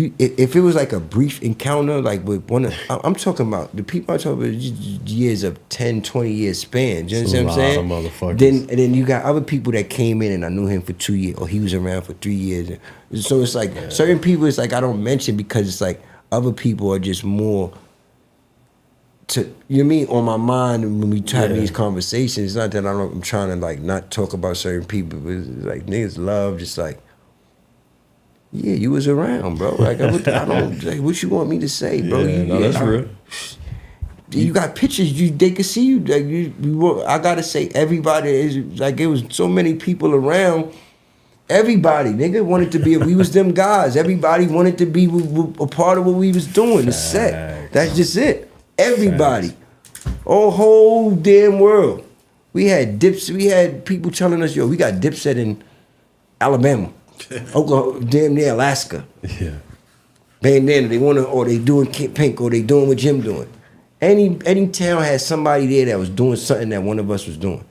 it was like a brief encounter, like with I'm talking about the people I'm talking about years of 10, 20 years span. You understand what I'm saying? Motherfuckers. Then you got other people that came in and I knew him for 2 years or he was around for 3 years. So it's like certain people, it's like I don't mention because it's like other people are just more to, you know what I mean, on my mind when we have these conversations. It's not that I'm trying to like not talk about certain people, but it's like niggas love just like, yeah, you was around, bro. Like I don't like what you want me to say, bro. That's real. You got pictures. They could see you. Like I gotta say, everybody is like it was so many people around. Everybody, nigga, wanted to be. We was them guys. Everybody wanted to be a part of what we was doing. The set. That's just it. Everybody, whole damn world. We had dips. We had people telling us, "Yo, we got Dipset in Alabama, Oklahoma, damn near Alaska." Yeah. Bandana. They want to, or they doing Pink, or they doing what Jim doing. Any town had somebody there that was doing something that one of us was doing.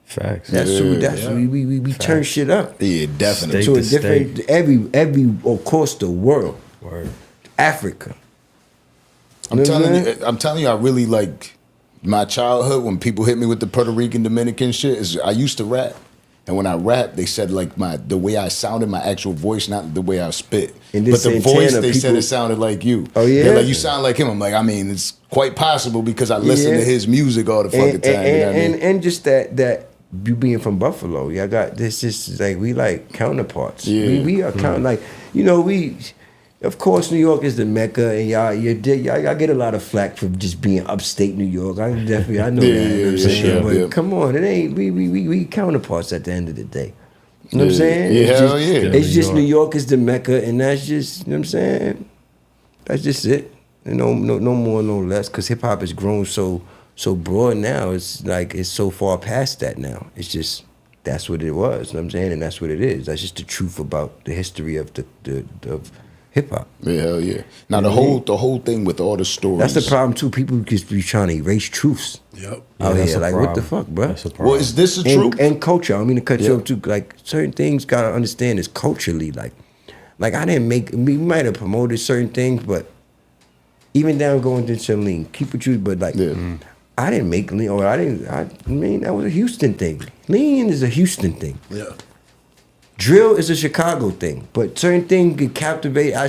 Facts. That's we turn shit up. Yeah, definitely. To a different every across the world. Word. Africa. I'm telling you, I really like my childhood when people hit me with the Puerto Rican Dominican shit. Is I used to rap. And when I rap, they said like the way I sounded, my actual voice, not the way I spit. And but the Santana, voice, they said it sounded like you. Oh yeah, they're like you sound like him. I'm like, I mean, it's quite possible because I listen to his music all the fucking time. And, you know what I mean? And just that you being from Buffalo, y'all got this. Just like we like counterparts. Yeah. We are like we. Of course, New York is the mecca, and y'all get a lot of flack for just being upstate New York. I know that. You know what I'm saying? But come on, it ain't we counterparts at the end of the day. You know what I'm saying? Yeah, hell yeah. It's just New York is the mecca, and that's just, you know what I'm saying? That's just it. No more, no less. Because hip hop has grown so broad now. It's like it's so far past that now. It's just that's what it was. You know what I'm saying? And that's what it is. That's just the truth about the history of of hip hop. Yeah, hell yeah. Now the whole thing with all the stories. That's the problem too. People just be trying to erase truths. Yep. Out that's here, a like problem. what the fuck, bro? That's a problem. Well, is this the truth? And culture. I don't mean to cut you off too. Like certain things, gotta understand is culturally. Like I didn't make. We might have promoted certain things, but even down going to lean, keep it true. But like, I didn't make lean, or I mean, that was a Houston thing. Lean is a Houston thing. Yeah. Drill is a Chicago thing, but certain things get captivate. I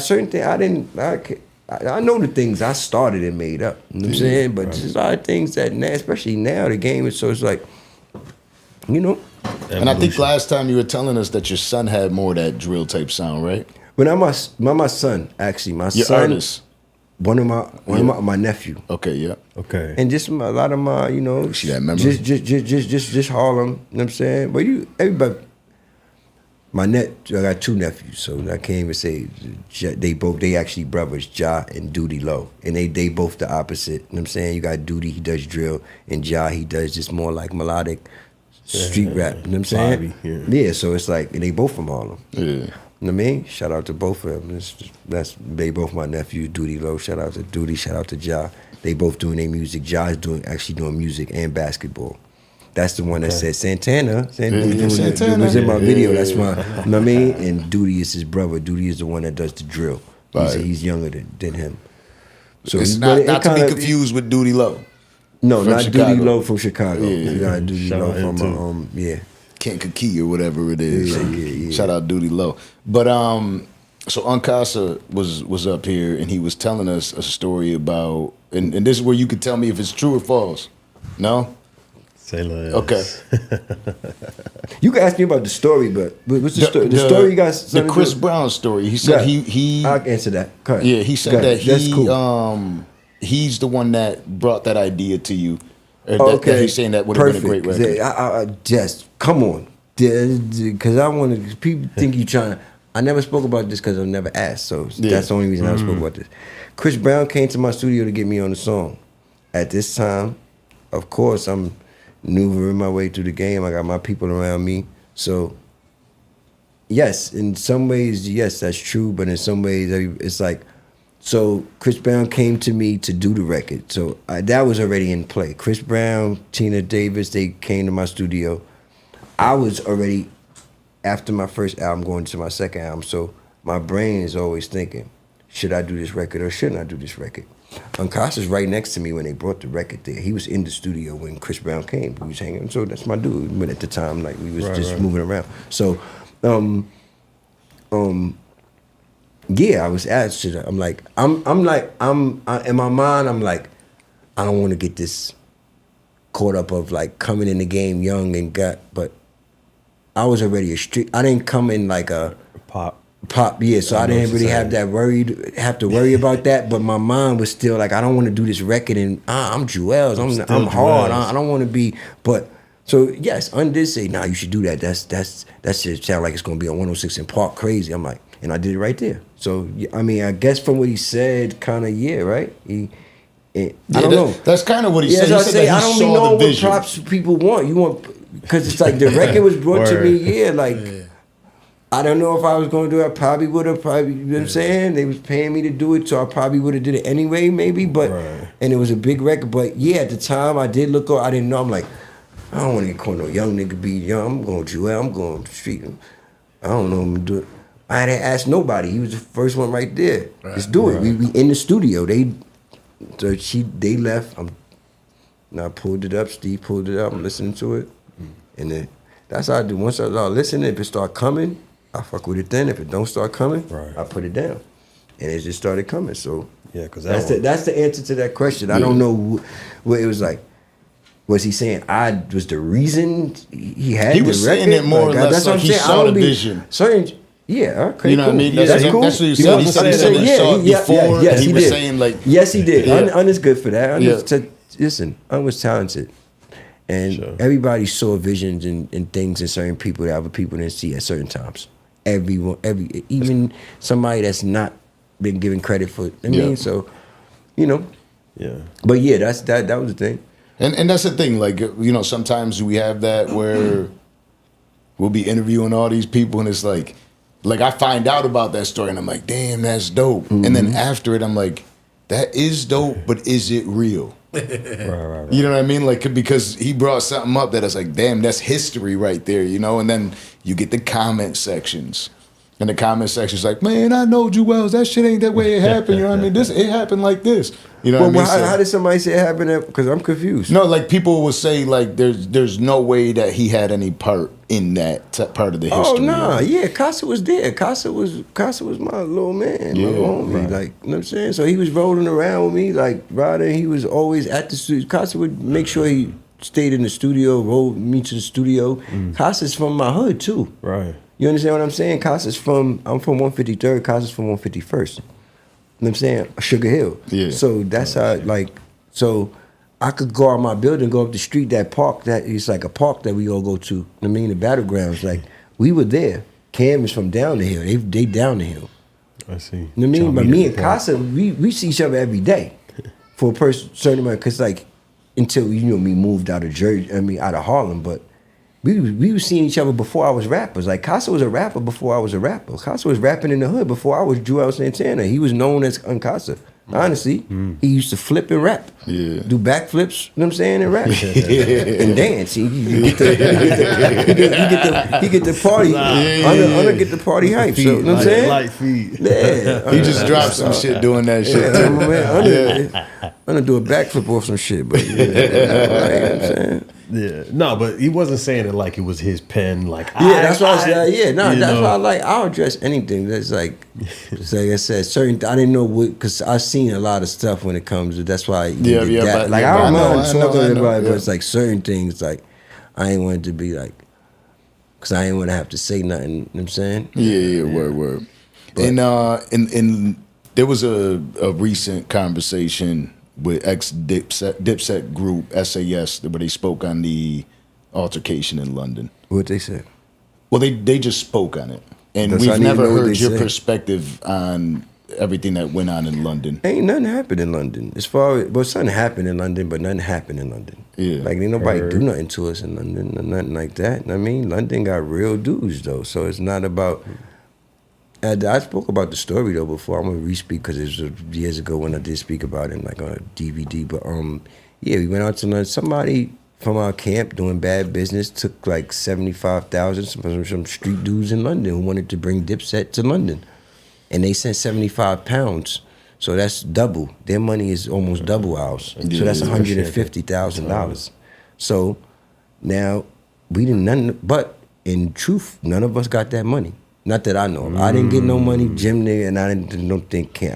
know the things I started and made up. You know what I'm saying? But there's a lot of things that now, especially now, the game is so it's like, you know. And I think last time you were telling us that your son had more of that drill type sound, right? But now my son, actually, my Your son, artist. one of my nephew. Okay, yeah. Okay. And just a lot of my, you know, See that memory? just Harlem. You know what I'm saying? But everybody. I got two nephews, so I can't even say they actually brothers, Ja and Duty Low. And they both the opposite. You know what I'm saying? You got Duty, he does drill, and Ja, he does just more like melodic street rap. You know what I'm saying? Bobby, yeah, so it's like, and they both from Harlem. Yeah. You know what I mean? Shout out to both of them. They both my nephews, Duty Low. Shout out to Duty, shout out to Ja. They both doing their music. Ja is actually doing music and basketball. That's the one that said Santana. Santana was in my video. That's my, you know what I mean? And Duty is his brother. Duty is the one that does the drill. He's younger than him. So It's not to be confused with Duty Low. No, not Chicago. Duty Low from Chicago. Yeah. You got Duty Shout Low out from him, Kent Kaki or whatever it is. Yeah. Shout out Duty Low. But so Uncasa was up here and he was telling us a story about, and this is where you could tell me if it's true or false. No? Say less. Okay. You can ask me about the story, but what's the story? The story you got. The Chris Brown story. He said he I'll answer that. Yeah, he said that That's cool. he's the one that brought that idea to you. Okay. That he's saying that would have been a great record. I just come on, because I want to. People think you trying. I never spoke about this because I've never asked, so that's the only reason I spoke about this. Chris Brown came to my studio to get me on the song. At this time, of course, I'm maneuvering my way through the game. I got my people around me, so yes, in some ways, yes, that's true. But in some ways, it's like. So Chris Brown came to me to do the record. So that was already in play. Chris Brown, Tina Davis, they came to my studio. I was already, after my first album, going to my second album. So my brain is always thinking, should I do this record or shouldn't I do this record? Uncasa's right next to me when they brought the record there. He was in the studio when Chris Brown came. We was hanging. So that's my dude. But at the time, like we was just moving around. So, yeah, I was asked. I'm like, in my mind, I'm like, I don't want to get this caught up of like coming in the game young but I was already a street. I didn't come in like a Pop. Pop, yeah. So I didn't really have to worry about that. But my mind was still like, I don't want to do this record, and I'm Julez. I'm hard. I don't want to be. But so yes, did say, nah, you should do that. That shit sound like it's gonna be on 106 in Park, crazy. I'm like, and I did it right there. So I mean, I guess from what he said, kind of right. I don't know. That's kind of what he said. As He I said say, that I he don't saw know the what vision. props people want. You want, because it's like the record was brought to me. Like I don't know if I was going to do it. I probably would have. You know what I'm saying? They was paying me to do it, so I probably would have did it anyway, maybe. But and it was a big record. But yeah, at the time I did look up. I didn't know. I'm like, I don't want to get called no young nigga. Be young. I'm going Julez. I'm going to the street. I don't know. I'm gonna do it. I didn't ask nobody. He was the first one right there. Let's do it. We in the studio. They left. I pulled it up. Steve pulled it up. I'm listening to it, and then that's how I do. Once I start listening, if it start coming, I fuck with it. Then if it don't start coming, I put it down, and it just started coming. So yeah, because that's the answer to that question. I don't know what it was like. Was he saying I was the reason he had? He was saying it more or less that's like what I'm he saying. saw the vision. Certain. Yeah, okay, you know what I mean? That's cool. what he said. He said he saw it before. Yes, he was saying like, yes, he did. Yeah. Un is good for that. Listen, Un was talented, and everybody saw visions and things in certain people that other people didn't see at certain times. Even somebody that's not been given credit for. I mean, so you know. Yeah. But yeah, that was the thing. And that's the thing. Like sometimes we have that where we'll be interviewing all these people, and it's like I find out about that story, and I'm like, damn, that's dope. And then after it, I'm like, that is dope, but is it real? Right. You know what I mean? Like, because he brought something up that I was like, damn, that's history right there, And then you get the comment sections. And the comment section's like, man, I know Julez, that shit ain't that way it happened. You know what I mean? It happened like this. You know what I mean? How did somebody say it happened? Because I'm confused. No, like people will say like there's no way that he had any part in that part of the history. Oh nah, yeah, Casa was there. Casa was my little man, my homie. Like, you know what I'm saying? So he was rolling around with me, like riding. He was always at the studio. Casa would make sure he stayed in the studio, rode me to the studio. Casa's from my hood too. Right. You understand what I'm saying? I'm from 153rd, Casa's from 151st. You know what I'm saying? Sugar Hill. Yeah. So that's how, so I could go out my building, go up the street, that park, that it's like a park that we all go to. I mean, the battlegrounds. Like, we were there. Cam is from down the hill. They down the hill. I see. You know what I mean? But me and Casa, we see each other every day for a certain amount, because until, we moved out of Jersey, out of Harlem, but we were seeing each other before I was rappers. Like, Casa was a rapper before I was a rapper. Casa was rapping in the hood before I was Julez Santana. He was known as Casa. Honestly, he used to flip and rap. Yeah. Do backflips, you know what I'm saying, and rap. And dance. He get the party. Under get the party hype. So, you know what I'm saying? Light feet. Yeah. He just dropped some shit doing that shit. I'm gonna do a backflip off some shit, but you know what I'm saying? Yeah, no, but he wasn't saying it like it was his pen. Like, that's why I said, that's why I'll address anything. That's like I said, certain. I didn't know because I've seen a lot of stuff when it comes to. That's why I did that. Like, I don't mind talking about it, but it's like certain things. Like, I ain't want it to be like, because I ain't want to have to say nothing. You know what I'm saying? Yeah, word. But, and there was a recent conversation with ex-Dipset group, SAS, where they spoke on the altercation in London. What they said? Well, they just spoke on it. And we've never heard your perspective on everything that went on in London. Ain't nothing happened in London. Something happened in London, but nothing happened in London. Yeah. Like, ain't nobody do nothing to us in London or nothing like that. I mean, London got real dudes, though. So it's not about... I spoke about the story though before. I'm gonna re-speak because it was years ago when I did speak about it, like on a DVD. But we went out to London. Somebody from our camp doing bad business took like $75,000 from some street dudes in London who wanted to bring Dipset to London, and they sent 75 pounds. So that's double. Their money is almost double ours. So that's $150,000. So now we didn't none. But in truth, none of us got that money. Not that I know of. I didn't get no money, Jim nigga, and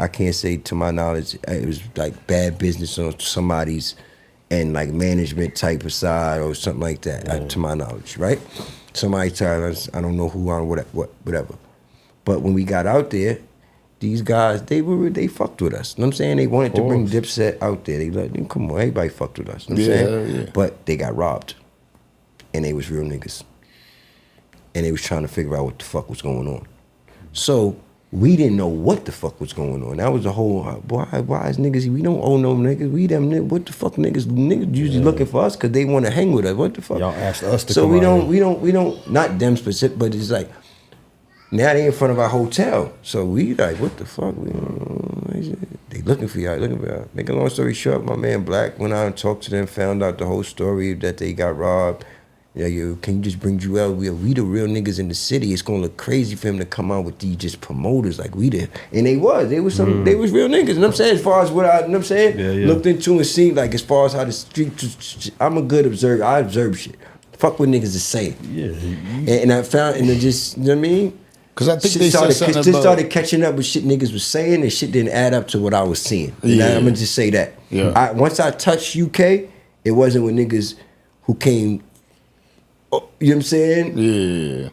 I can't say to my knowledge it was like bad business on somebody's and like management type of side or something like that, to my knowledge, right? Somebody telling us, I don't know who on whatever. But when we got out there, these guys, they fucked with us. You know what I'm saying? They wanted to bring Dipset out there. They like, come on, everybody fucked with us. You know what I'm saying? Yeah. But they got robbed. And they was real niggas. And they was trying to figure out what the fuck was going on. So we didn't know what the fuck was going on. That was the whole, why is niggas, we don't own no niggas. We them niggas, what the fuck niggas usually looking for us because they want to hang with us. What the fuck? Y'all asked us to so come we out don't, not them specific, but it's like, now they in front of our hotel. So we like, what the fuck? They looking for y'all, Make a long story short, my man Black went out and talked to them, found out the whole story that they got robbed. Yeah, can you just bring Julez? We the real niggas in the city. It's gonna look crazy for him to come out with these just promoters like we did. And they was real niggas. And I'm saying, as far as what I, you know what I'm saying? Looked into and seen, like, as far as how the street, I'm a good observer. I observe shit. Fuck what niggas is saying. Yeah. And I found, and it just, you know what I mean? Because I think Shit they said something about... started catching up with shit niggas was saying, and shit didn't add up to what I was seeing. And I'm gonna just say that. Yeah. Once I touched UK, it wasn't with niggas who came. You know what I'm saying? Yeah.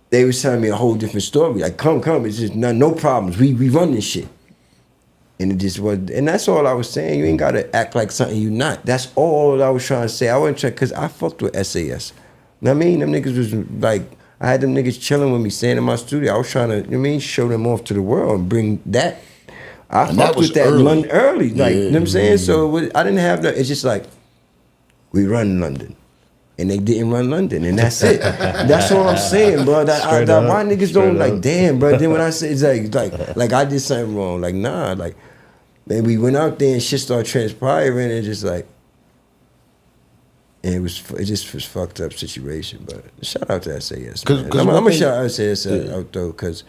They was telling me a whole different story. Like, come, it's just no problems. We run this shit. And it just was, and that's all I was saying. You ain't gotta act like something you not. That's all I was trying to say. I wasn't trying, cause I fucked with SAS. You know what I mean? Them niggas was like, I had them niggas chilling with me, staying in my studio. I was trying to, you know what I mean, show them off to the world and bring that. I fucked with that London early. Like, you know what I'm saying? So I didn't have that. It's just like, we run London. And they didn't run London, and that's it. That's all I'm saying, bro. Why niggas don't like, damn, bro. Then when I say it's like I did something wrong, like nah, like, man, we went out there and shit started transpiring, and just like, and it just was fucked up situation. But shout out to SAS. I'm gonna shout out SAS out though, cause.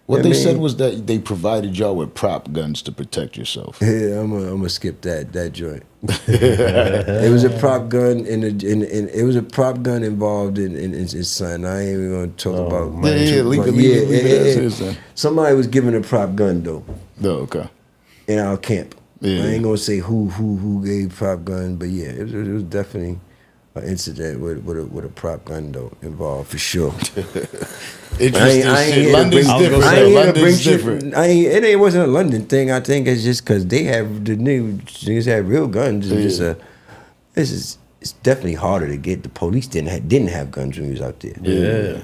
What they said was that they provided y'all with prop guns to protect yourself. Yeah, I'm gonna skip that joint. It was a prop gun it was a prop gun involved in something. I ain't even gonna talk about. Somebody was given a prop gun though. Oh, okay. In our camp. Yeah. I ain't gonna say who gave prop gun, but yeah, it was definitely an incident with a prop gun though involved for sure. Interesting shit. London's different. It wasn't a London thing. I think it's just because the niggas had real guns. It's definitely harder to get. The police didn't have guns when we was out there. Yeah.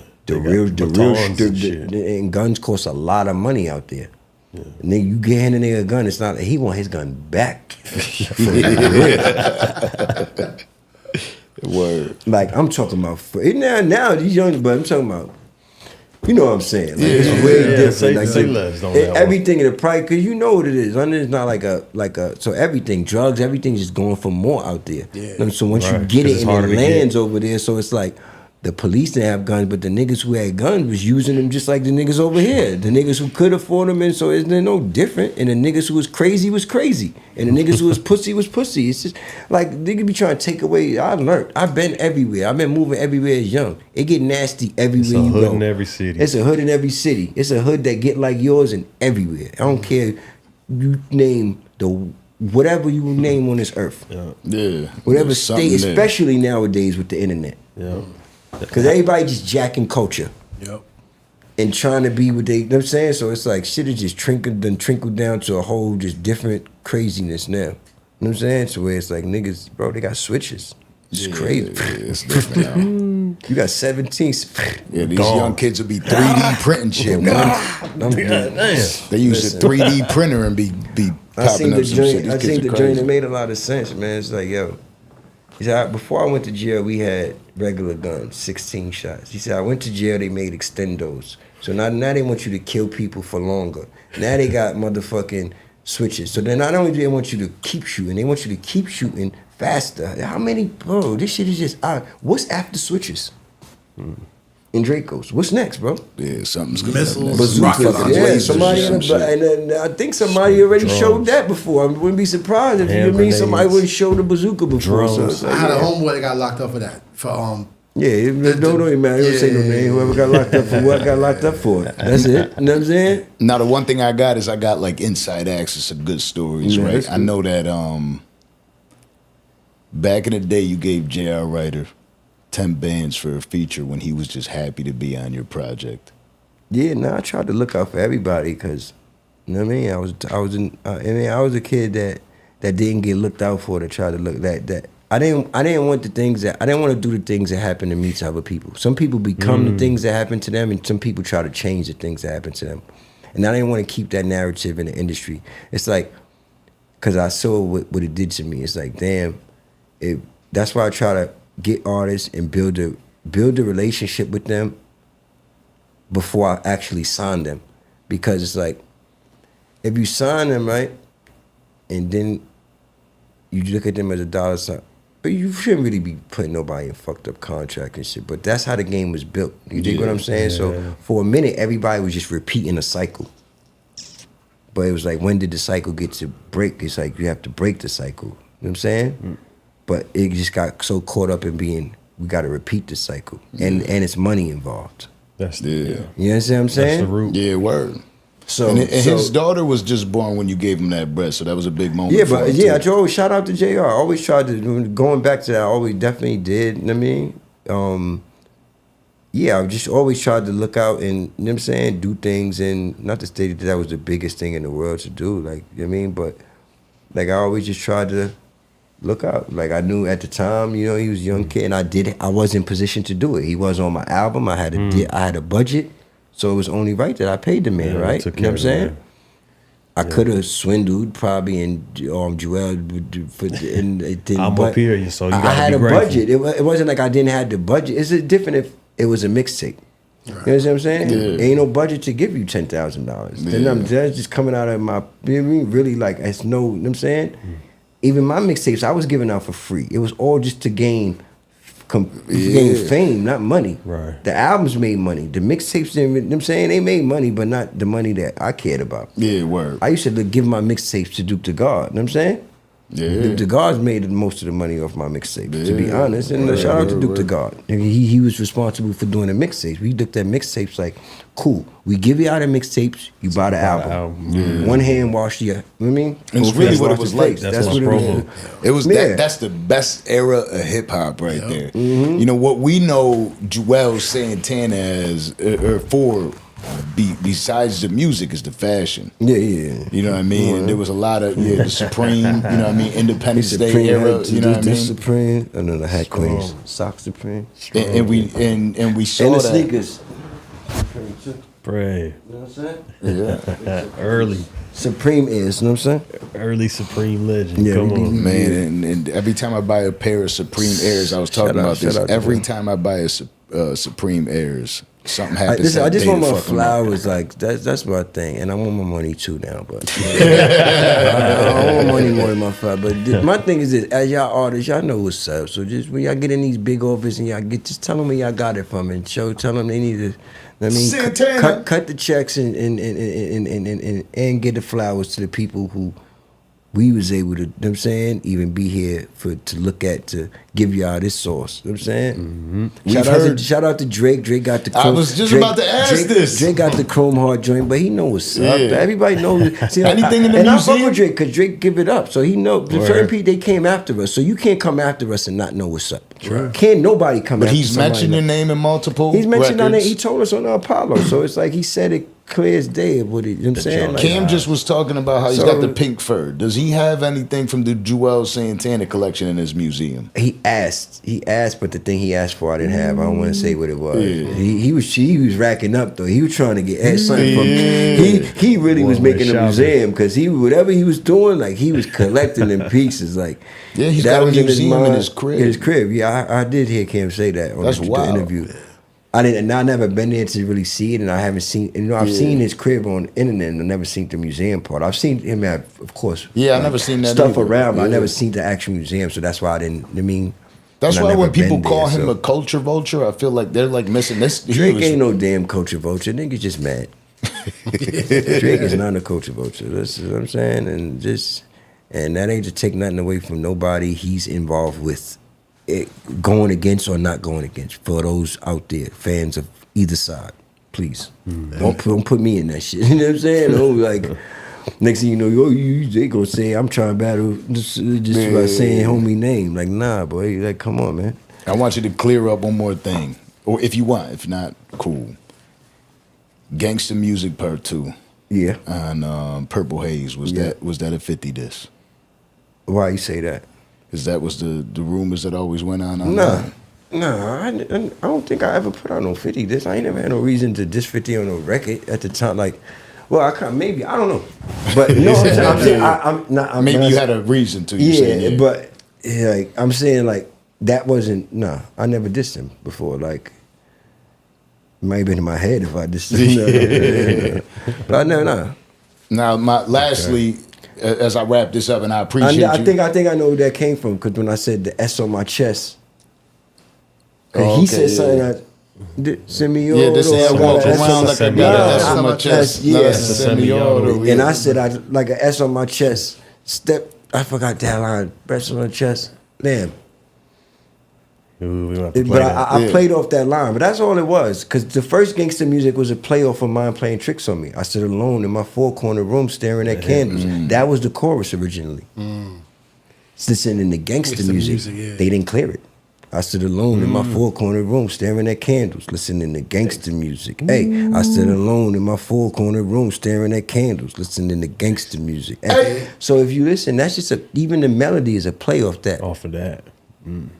And guns cost a lot of money out there. Yeah. Nigga, you hand a nigga a gun, it's not he want his gun back. Word. Like, I'm talking about now these young, but I'm talking about, you know what I'm saying? Like, it's way different. Say less on that everything in the price, cause you know what it is. London is not like a so everything, drugs, everything's just going for more out there. Yeah. So once you get it and it lands over there, so it's like the police didn't have guns, but the niggas who had guns was using them just like the niggas over here. The niggas who could afford them, and so it's no different. And the niggas who was crazy, and the niggas who was pussy. It's just like niggas be trying to take away. I learned. I've been everywhere. I've been moving everywhere as young. It get nasty everywhere you go. It's a hood in every city. It's a hood in every city. It's a hood that get like yours and everywhere. I don't care. You name whatever you name on this earth. Yeah. Whatever state, especially nowadays with the internet. Yeah. Because everybody just jacking culture. Yep. And trying to be what they, you know what I'm saying? So it's like shit is just trickled down to a whole just different craziness now. You know what I'm saying? So where it's like niggas, bro, they got switches. It's crazy. It's different now. You got 17. Yeah, these young kids will be 3D printing shit, man. They use a 3D printer and be popping up some shit. I think the joint that made a lot of sense, man. It's like, yo, he said, before I went to jail, we had regular guns, 16 shots. He said, I went to jail, they made extendos. So now they want you to kill people for longer. Now they got motherfucking switches. So then not only do they want you to keep shooting, they want you to keep shooting faster. How many, bro, this shit is just out. What's after switches? And Dracos. What's next, bro? Yeah, something's good. Missiles, rocket launchers. Yeah, somebody and I think somebody already showed that before. I wouldn't be surprised if somebody wouldn't show the bazooka before. So like, I had a homeboy that got locked up for that. Don't even matter. Don't say no name. Whoever got locked up for what got locked up for it. That's it. You know what I'm saying? Now the one thing I got is I got like inside access to good stories, right? I know that back in the day you gave J.R. Ryder 10 bands for a feature when he was just happy to be on your project. Yeah, no, I tried to look out for everybody because, you know what I mean. I was a kid that didn't get looked out for. That tried to look that. I didn't want to do the things that happen to me to other people. Some people become the things that happen to them, and some people try to change the things that happen to them. And I didn't want to keep that narrative in the industry. It's like, because I saw what it did to me. It's like, damn, that's why I try to get artists and build a relationship with them before I actually sign them. Because it's like, if you sign them, right, and then you look at them as a dollar sign, but you shouldn't really be putting nobody in fucked up contract and shit. But that's how the game was built. You dig what I'm saying? Yeah. So for a minute, everybody was just repeating a cycle. But it was like, when did the cycle get to break? It's like, you have to break the cycle. You know what I'm saying? But it just got so caught up in being, we got to repeat the cycle. And it's money involved. That's You understand what I'm saying? That's the root. Yeah, word. So, his daughter was just born when you gave him that breast, so that was a big moment. Yeah, but I always shout out to JR. I always tried to, going back to that, I always definitely did, you know what I mean? Yeah, I just always tried to look out and, you know what I'm saying, do things, and not to state that was the biggest thing in the world to do, like, you know what I mean? But, like, I always just tried to look out. Like, I knew at the time, you know, he was a young kid, and I was in position to do it. He was on my album. I had a budget, so it was only right that I paid the man, right? You know what I'm saying? I could have swindled probably, and Julez, and it didn't. I'm up here, so you got to be I had a grateful. budget. It wasn't like I didn't have the budget. It's different if it was a mixtape. Right. You know what I'm saying? Yeah. Ain't no budget to give you $10,000. Then that's just coming out of my, you know what I mean? Really, like, it's no, you know what I'm saying? Even my mixtapes, I was giving out for free. It was all just to gain fame, not money. Right. The albums made money. The mixtapes, you know what I'm saying? They made money, but not the money that I cared about. Yeah, word. I used to give my mixtapes to Duke the God. You know what I'm saying? Yeah. Duke the God's made most of the money off my mixtapes, to be honest. And shout out to Duke the God. He was responsible for doing the mixtapes. We looked at mixtapes like, cool, we give you out the mixtapes, you buy the album. Yeah. One hand wash the, you know what I mean? And it's really what it was like. That's what it was. It was that's the best era of hip hop right there. Mm-hmm. You know what we know Julez Santana as for besides the music is the fashion. Yeah. You know what I mean? And there was a lot of the Supreme, you know what I mean, Independence Day era, you know what I mean? Supreme, and then the hat queens, Sock Supreme. And we saw and the that. sneakers. Pray. You know what I'm saying? Early. Supreme is, you know what I'm saying? Early Supreme legend. Yeah, Come on. Man, and every time I buy a pair of Supreme Airs, I was talking about this. Every time I buy a Supreme Airs, something happens. I just want my flowers. Like that's my thing, and I want my money too now. But I want money more than my flowers. But my thing is this: as y'all artists, y'all know what's up. So just when y'all get in these big offices and y'all just tell them where y'all got it from, and tell them they need to. I mean, cut the checks and get the flowers to the people who we was able to, you know what I'm saying, even be here to look at, to give y'all this sauce. You know what I'm saying? Mm-hmm. Shout out to Drake. Drake got the chrome. I was just about to ask this. Drake got the chrome heart joint, but he know what's up. Everybody knows. See, anything in the museum? And I fuck with Drake because Drake give it up. So he know. Certain people, they came after us. So you can't come after us and not know what's up. Right. Can't nobody come after us. But he's mentioned your name in multiple He's mentioned our name. records. He told us on Apollo. So it's like he said it clear as day of what he, you know what I'm saying? Like, Cam just was talking about how he's got the pink fur. Does he have anything from the Julez Santana collection in his museum? He asked, but the thing he asked for I didn't have. I don't want to say what it was. Yeah. He was racking up though. He was trying to get something from. He really was making a museum because whatever he was doing, like he was collecting in pieces. Like he's got a museum in his crib. In his crib, yeah. I did hear Cam say that on the interview. I never been there to really see it, and I haven't seen. You know, I've seen his crib on the internet, and I never seen the museum part. I've seen him at, of course. Yeah, I never seen that stuff either. around, but I never seen the actual museum, so that's why I didn't. I mean, that's why when people call him a culture vulture, I feel like they're like missing this. Drake ain't no damn culture vulture. Niggas just mad. Drake is not a culture vulture. That's what I'm saying, and that ain't to take nothing away from nobody he's involved with. Going against or not going against, for those out there, fans of either side, please don't put me in that shit. You know what I'm saying? Like next thing you know, they gonna say I'm trying to battle just by saying homie name. Like nah, boy. Like come on, man. I want you to clear up one more thing, or if you want, if not, cool. Gangsta Music Part 2 Yeah. on Purple Haze. Was that a 50 disc? Why you say that? Because that was the rumors that always went on. Nah, I don't think I ever put out no 50 disc. I ain't never had no reason to diss 50 on no record at the time. Like, well, maybe, I don't know. But no, I'm saying, I'm not. Maybe you had a reason to. But like, I'm saying, like, that wasn't, I never dissed him before. Like, it might have been in my head if I dissed him. But I never, Now, lastly, as I wrap this up, and I appreciate you. I think I know where that came from, because when I said the S on my chest, he said something semi-auto. Yeah, this is walk around like I got an S on my chest. Yeah, semi-auto. And I said, I like an S on my chest. I forgot that line. S on my chest. Damn. But I played off that line. But that's all it was. Because the first Gangsta Music was a playoff of mine playing tricks on me. I stood alone in my four-corner room staring at candles. That was the chorus originally. Listening in the Gangsta music, they didn't clear it. I stood alone in my four-corner room staring at candles, listening to gangster music. Hey, I stood alone in my four-corner room staring at candles, listening to gangster music. Hey. So if you listen, that's just even the melody is a play off that. Off of that.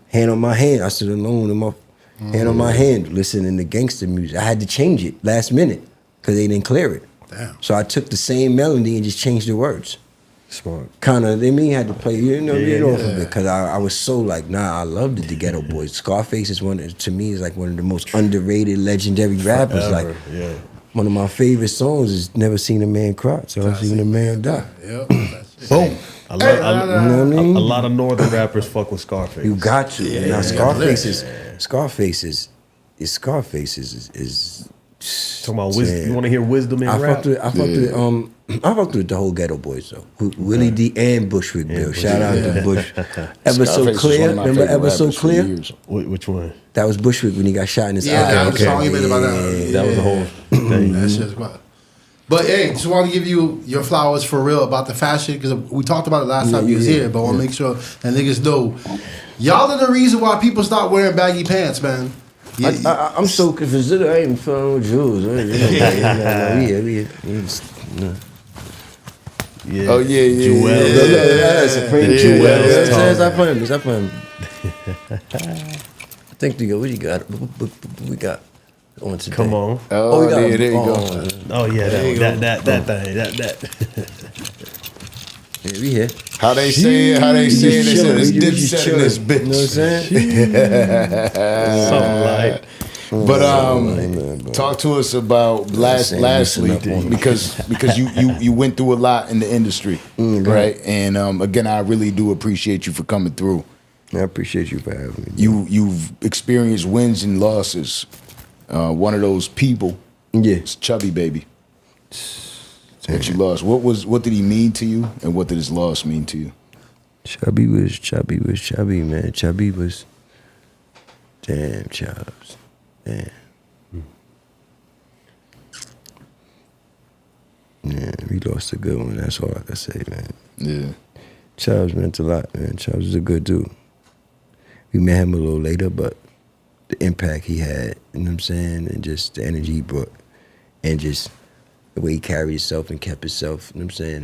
Hand on my hand, I stood alone in my hand on my hand, listening to gangster music. I had to change it last minute because they didn't clear it. Damn. So I took the same melody and just changed the words. Smart. Kind of, had to play, off of it, because I was so like, I loved the Ghetto Boys. Scarface is to me, is like one of the most underrated, legendary rappers. Forever, like, one of my favorite songs is "Never Seen a Man Cry, so I've seen a man die." Yep. Boom. A lot of northern rappers fuck with Scarface. You got to. Now Scarface is Talking about wisdom. You want to hear wisdom in rap? I fucked with the whole Ghetto Boys though. Willie D and Bushwick Bill. Shout out to Bush. Ever So Clear. Remember Ever So Clear? Which one? That was Bushwick when he got shot in his eye. That was the song he made about that. That was the whole thing. That shit's wild. But hey, just want to give you your flowers for real about the fashion, because we talked about it last time you was here, but I want to make sure that niggas know y'all are the reason why people start wearing baggy pants, man. I'm so confused. I ain't following Julez. Yeah. Oh yeah. Julez. Julez. I play him. I think what you got? We got on today. Come on. Oh, we got there you go. Oh yeah, that Yeah, we here. How they say it? They said it's Dipset in this bitch. You know what I'm saying? something like. But talk to us about lastly, because you went through a lot in the industry, right? And again, I really do appreciate you for coming through. I appreciate you for having me. You've experienced wins and losses. One of those people, is Chubby Baby. That you lost. What did he mean to you, and what did his loss mean to you? Chubby was chubby, man. Chubby was damn Chubbs. Man. Yeah, we lost a good one. That's all I can say, man. Yeah. Chubbs meant a lot, man. Chubbs was a good dude. We met him a little later, but the impact he had, you know what I'm saying, and just the energy he brought, and just the way he carried himself and kept himself, you know what I'm saying,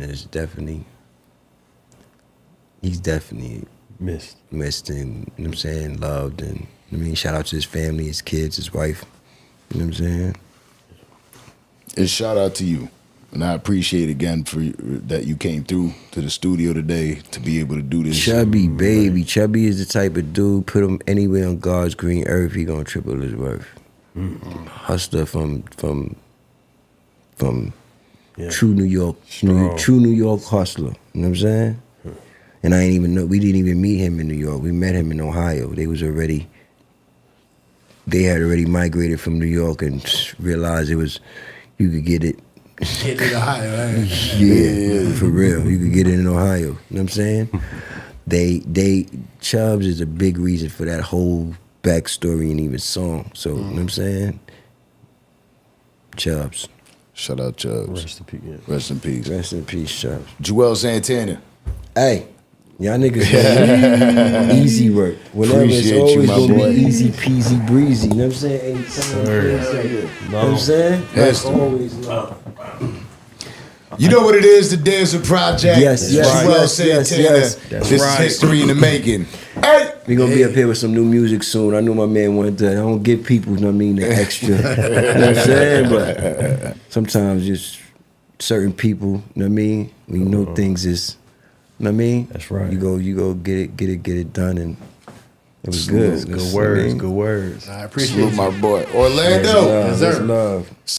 he's definitely missed and, you know what I'm saying, loved, and shout out to his family, his kids, his wife, you know what I'm saying? And shout out to you. And I appreciate again that you came through to the studio today to be able to do this. Chubby, baby. Chubby is the type of dude, put him anywhere on God's green earth, he gonna triple his worth. Hustler from true New York, true New York hustler. You know what I'm saying? And I ain't even know, we didn't even meet him in New York. We met him in Ohio. They had already migrated from New York and realized you could get it. Get in Ohio, right? Yeah, for real. You could get it in Ohio. You know what I'm saying? Chubbs is a big reason for that whole backstory and even song. So, you know what I'm saying? Chubbs. Shout out Chubbs. Rest in peace. Rest in peace. Rest in peace, Chubbs. Julez Santana. Hey, Y'all niggas know easy work. Whenever it's Appreciate you, always my gonna boy. be easy peasy breezy. You know what I'm saying? Anytime. You know what I'm saying? Yes. That's always love. You know what it is, the Danza Project. Yes, yes, Julez, yes, yes, Santana. yes. That's This right. is history in the making. Hey! We gonna be up here with some new music soon. I know my man wanted to. I don't give people, you know what I mean, the extra. You know what I'm saying? But sometimes just certain people, you know what I mean? We know things is, you know what I mean? That's right. You go get it done, and it was good. Good words, good words. I appreciate Salute you. my boy. Orlando. Love, Yes, sir. love.